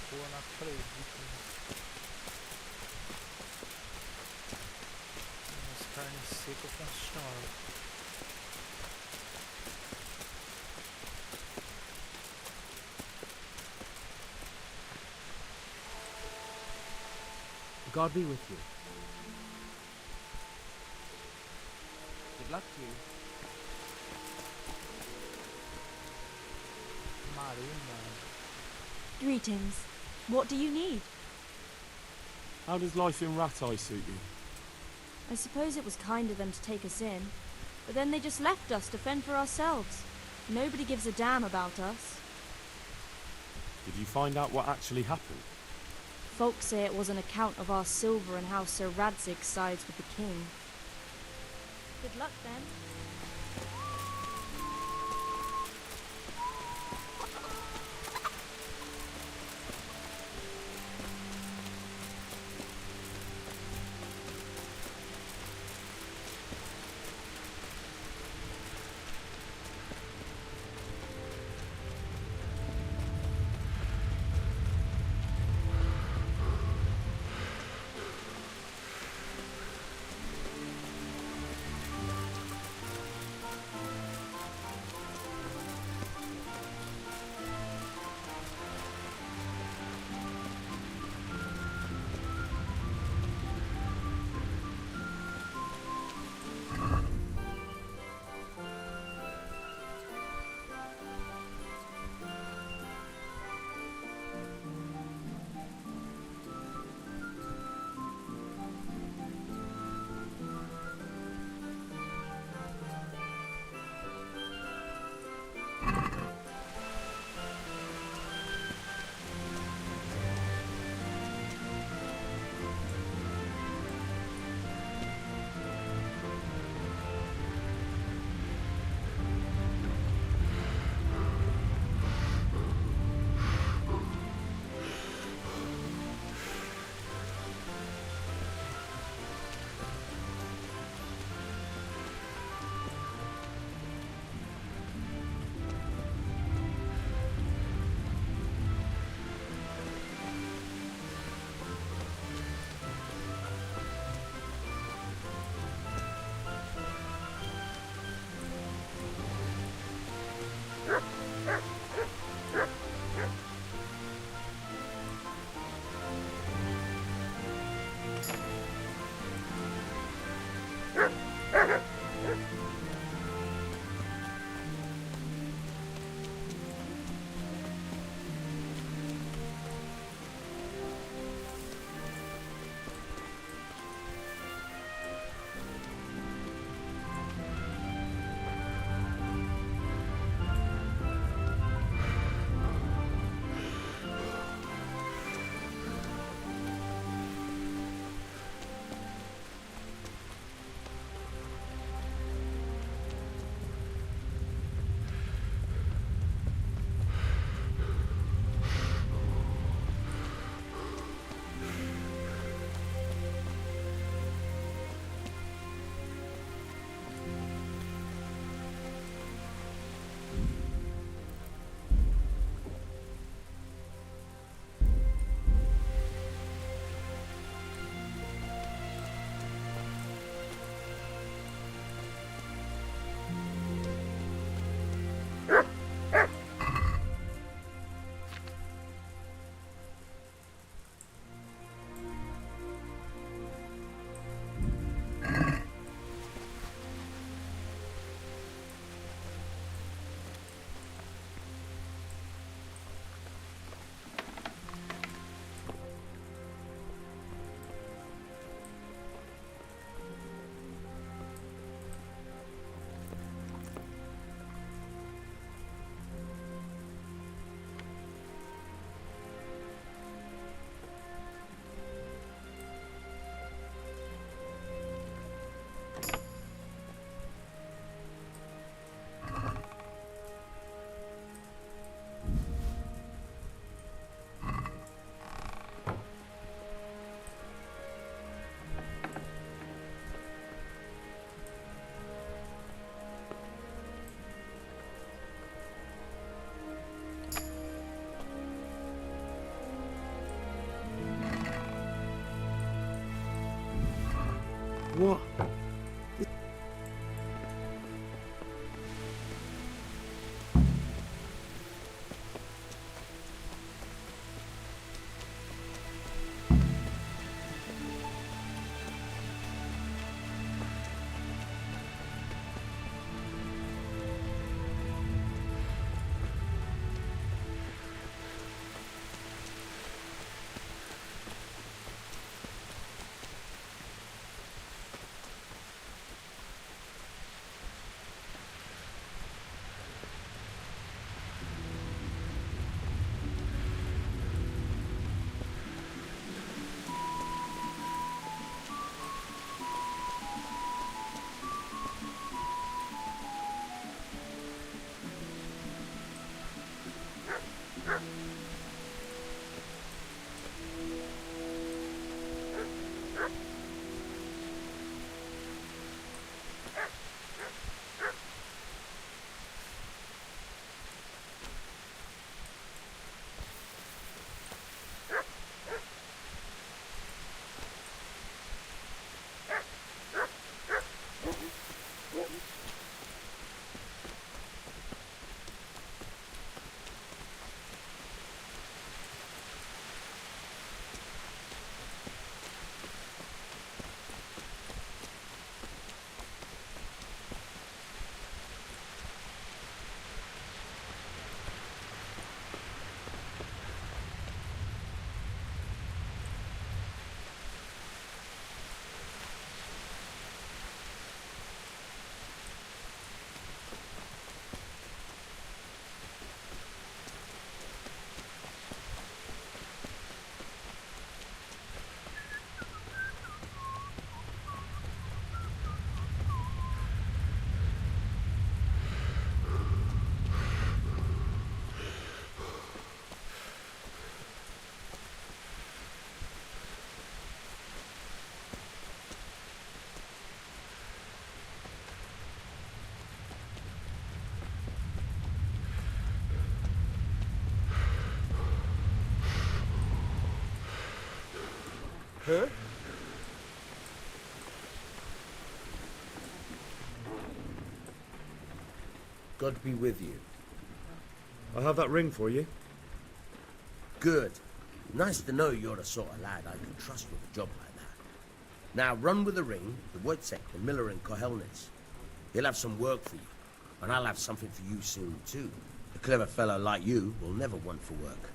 Pô, não acredito nisso. As carnes secas funcionam. God be with you. Good luck to you. Marina. Greetings. What do you need? How does life in Ratai suit you? I suppose it was kind of them to take us in, but then they just left us to fend for ourselves. Nobody gives a damn about us. Did you find out what actually happened? Folks say it was an account of our silver and how Sir Radzig sides with the king. Good luck then. What? Huh? God be with you. I have that ring for you. Good. Nice to know you're the sort of lad I can trust with a job like that. Now run with the ring to Wojciech, the miller in Kohelnitz. He'll have some work for you, and I'll have something for you soon too. A clever fellow like you will never want for work.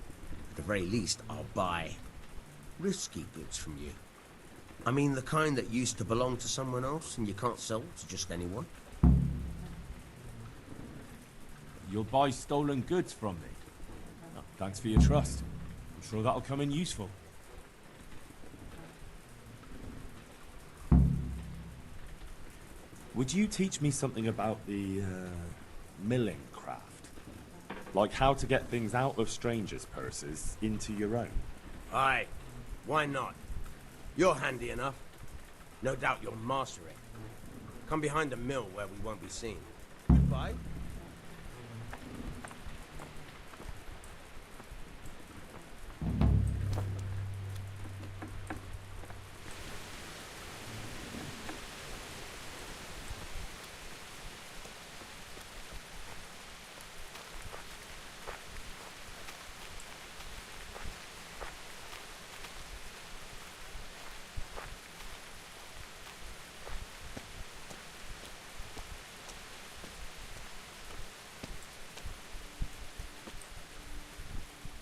At the very least, I'll buy risky goods from you. I mean the kind that used to belong to someone else and you can't sell to just anyone. You'll buy stolen goods from me. Oh, thanks for your trust. I'm sure that'll come in useful. Would you teach me something about the milling craft? Like how to get things out of strangers' purses into your own? Aye, why not? You're handy enough. No doubt you'll master it. Come behind the mill where we won't be seen. Goodbye.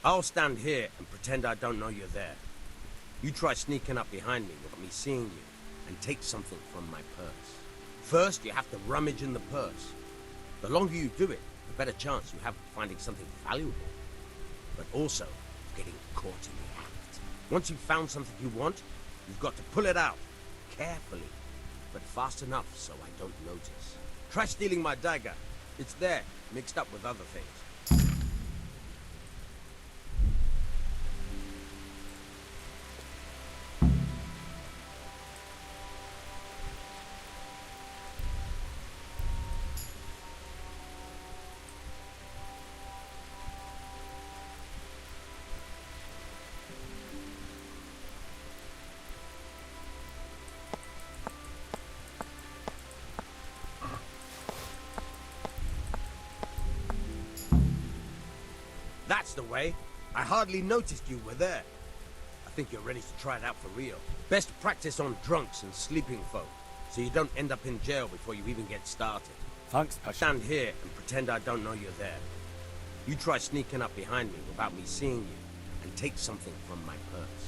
I'll stand here and pretend I don't know you're there. You try sneaking up behind me without me seeing you and take something from my purse. First, you have to rummage in the purse. The longer you do it, the better chance you have of finding something valuable. But also, getting caught in the act. Once you've found something you want, you've got to pull it out. Carefully, but fast enough so I don't notice. Try stealing my dagger. It's there, mixed up with other things. the way. I hardly noticed you were there. I think you're ready to try it out for real. Best practice on drunks and sleeping folk, so you don't end up in jail before you even get started. Thanks, Pasha. Stand here and pretend I don't know you're there. You try sneaking up behind me without me seeing you, and take something from my purse.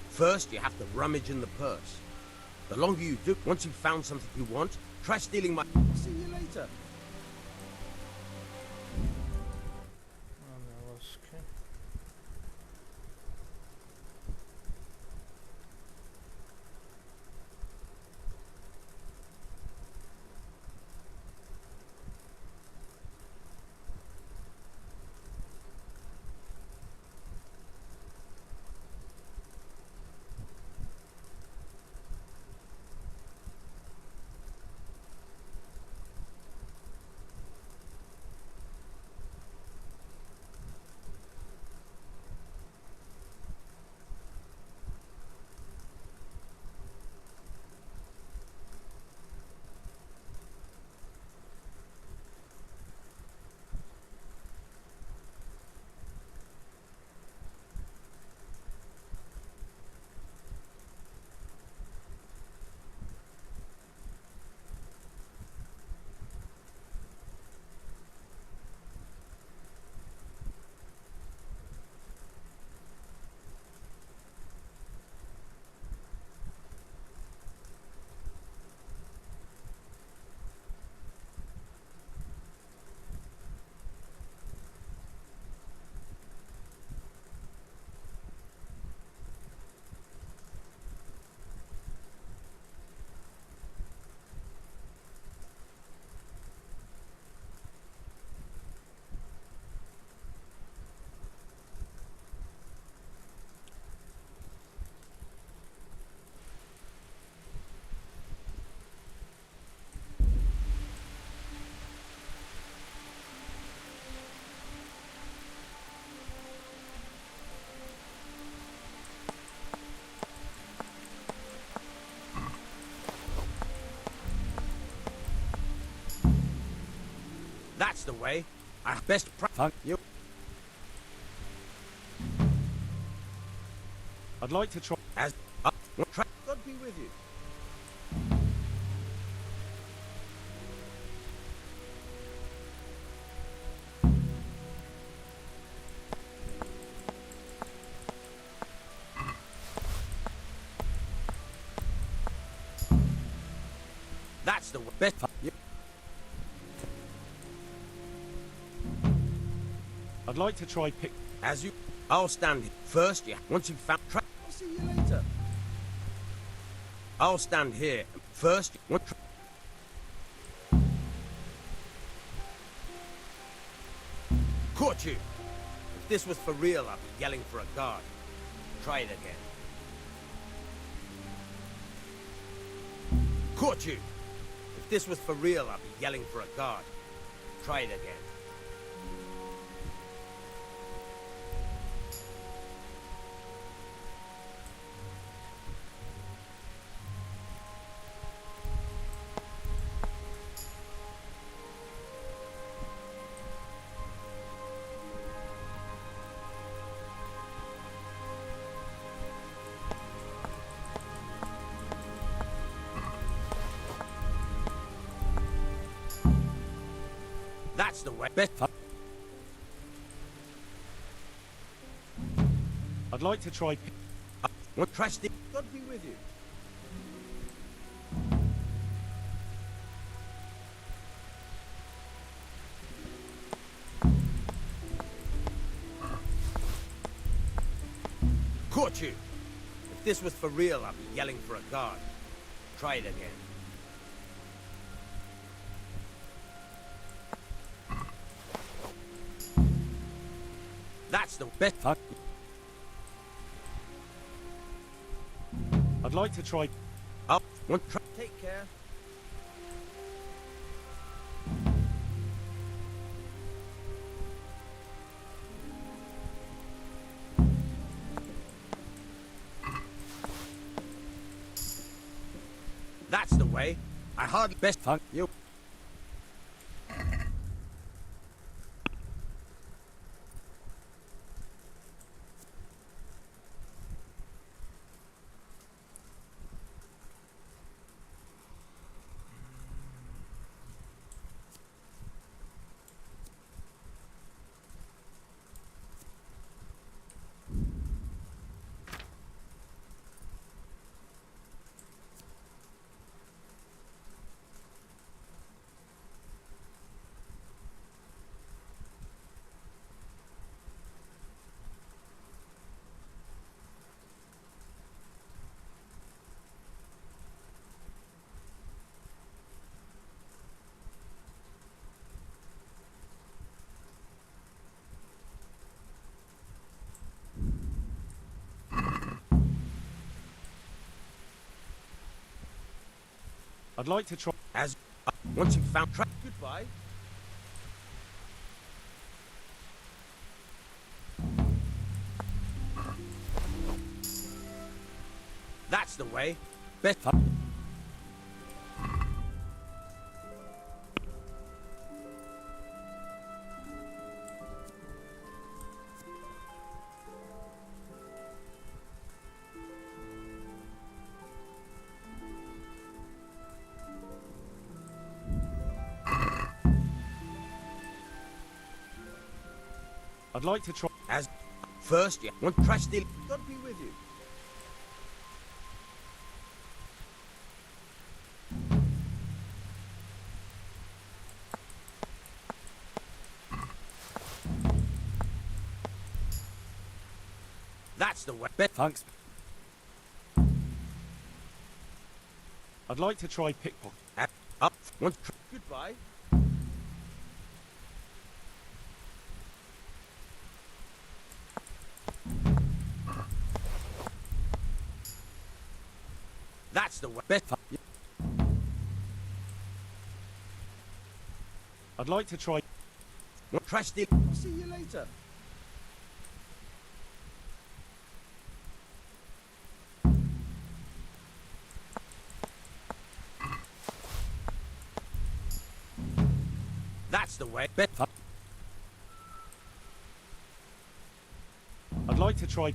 First, you have to rummage in the purse. The longer you do, once you've found something you want, try stealing my... See you later. That's the way. I best Thank you. I'd like to try... As God be with you. That's the best. I'd like to try pick... As you... I'll stand here. First, yeah. Once you've found... I'll see you later. I'll stand here. First, Caught you. If this was for real, I'd be yelling for a guard. Try it again. Caught you. If this was for real, I'd be yelling for a guard. Try it again. That's the way. Best. I'd like to try... What trust it? God be with you. Caught you. If this was for real, I'd be yelling for a guard. Try it again. That's the best. I'd like to try... Up. Take care. That's the way. I hardly best thank you. I'd like to try. As once you've found track. Goodbye. That's the way. Best. I'd like to try. As first, you want crash deal. God be with you. That's the way. Thanks. I'd like to try pickpocket. Up. Once. Goodbye. That's the way. I'd like to try. Crash deal. I'll see you later. That's the way. I'd like to try.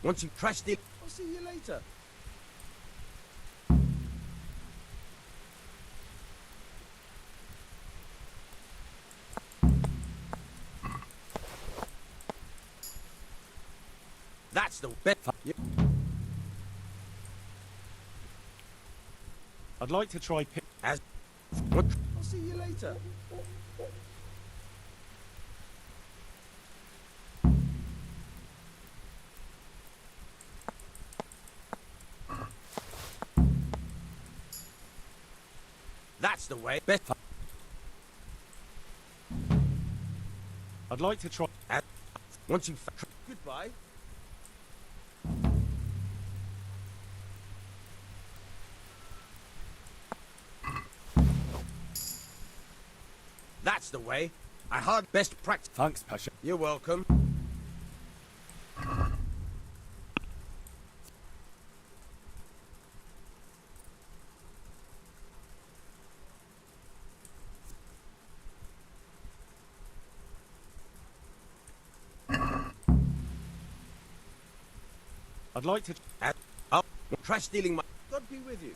Once you crash deal. I'll see you later. That's the bet. I'd like to try pick. I'll see you later. That's the way. Bet. I'd like to try. Once you. Goodbye. That's the way. I hard best practice. Thanks, Pasha. You're welcome. I'd like to. Crash stealing my. God be with you.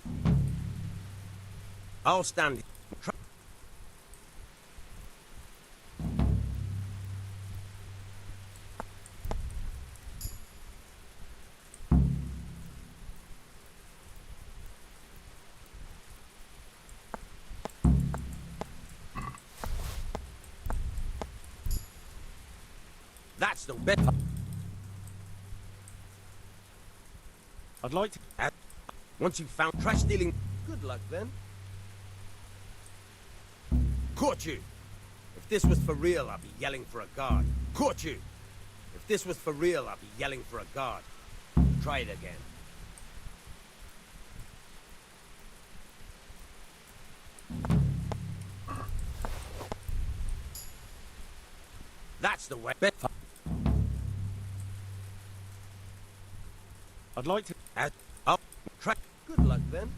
I'll stand. That's the bet. I'd like to. Once you've found crash stealing, good luck then. Caught you. If this was for real, I'd be yelling for a guard. Caught you. If this was for real, I'd be yelling for a guard. Try it again. That's the way. I'd like to. Try. Good luck then.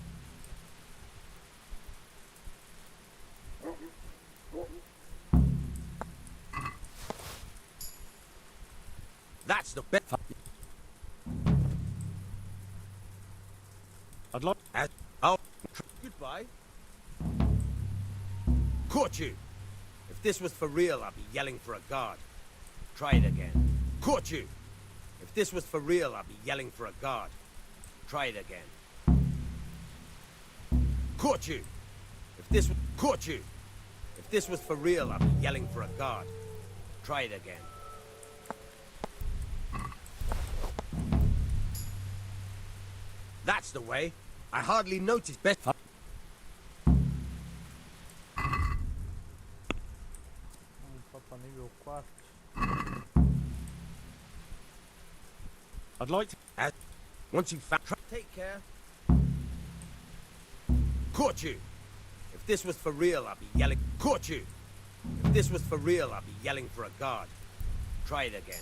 That's the bet. I'd like. Goodbye. Caught you. If this was for real, I'd be yelling for a guard. Try it again. Caught you. If this was for real, I'd be yelling for a guard. Try it again. Caught you. If this was caught you. If this was for real, I'd be yelling for a guard. Try it again. That's the way. I hardly noticed better. Falta nível 4. I'd like to. Once you've found. Take care. Caught you! If this was for real, I'd be yelling. Caught you! If this was for real, I'd be yelling for a guard. Try it again.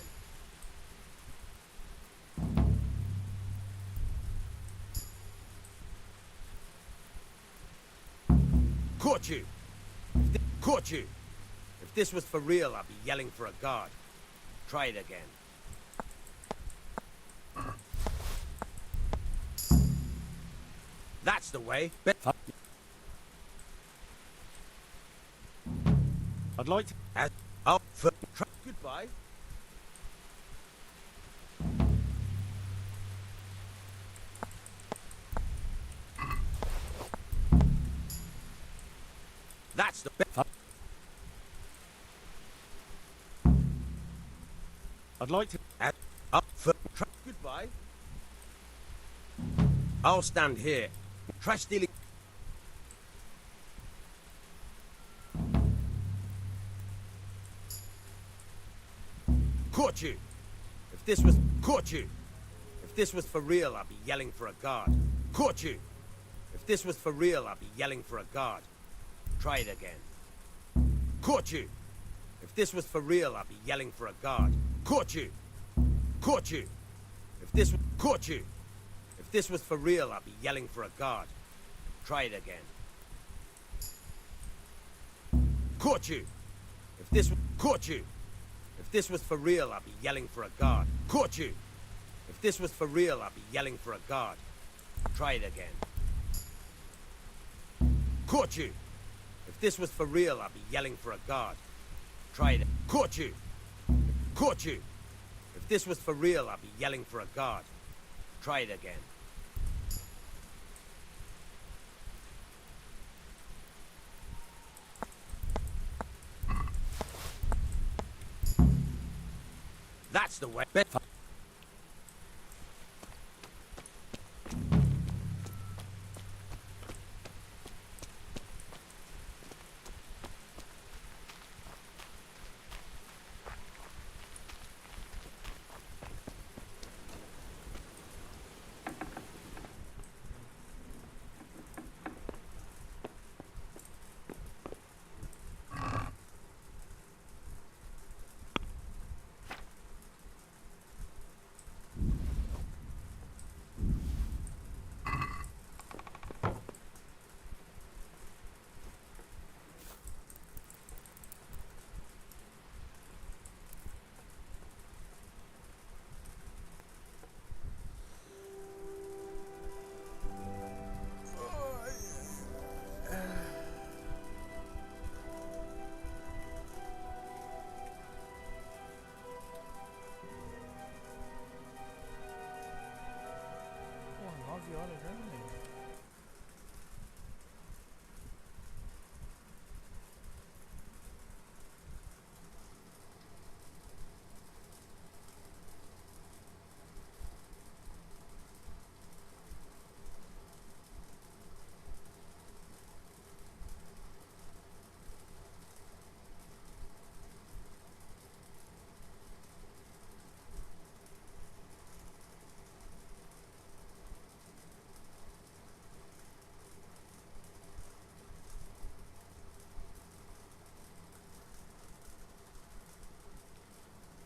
Caught you! Caught you! If this was for real, I'd be yelling for a guard. Try it again. That's the way. I'd like to... Goodbye. That's the I'd like to... Goodbye. I'll stand here. Try stealing. Caught you. If this was... Caught you. If this was for real, I'd be yelling for a guard. Caught you. If this was for real, I'd be yelling for a guard. Try it again. Caught you. If this was for real, I'd be yelling for a guard. Caught you. Caught you. If this... Caught you. If this was for real, I'd be yelling for a guard. Try it again. Caught you. If this... Caught you. If this was for real, I'd be yelling for a guard. Caught you. If this was for real, I'd be yelling for a guard. Try it again. Caught you. If this was for real, I'd be yelling for a guard. Try it. Caught you. Caught you. If this was for real, I'd be yelling for a guard. Try it again. That's the way.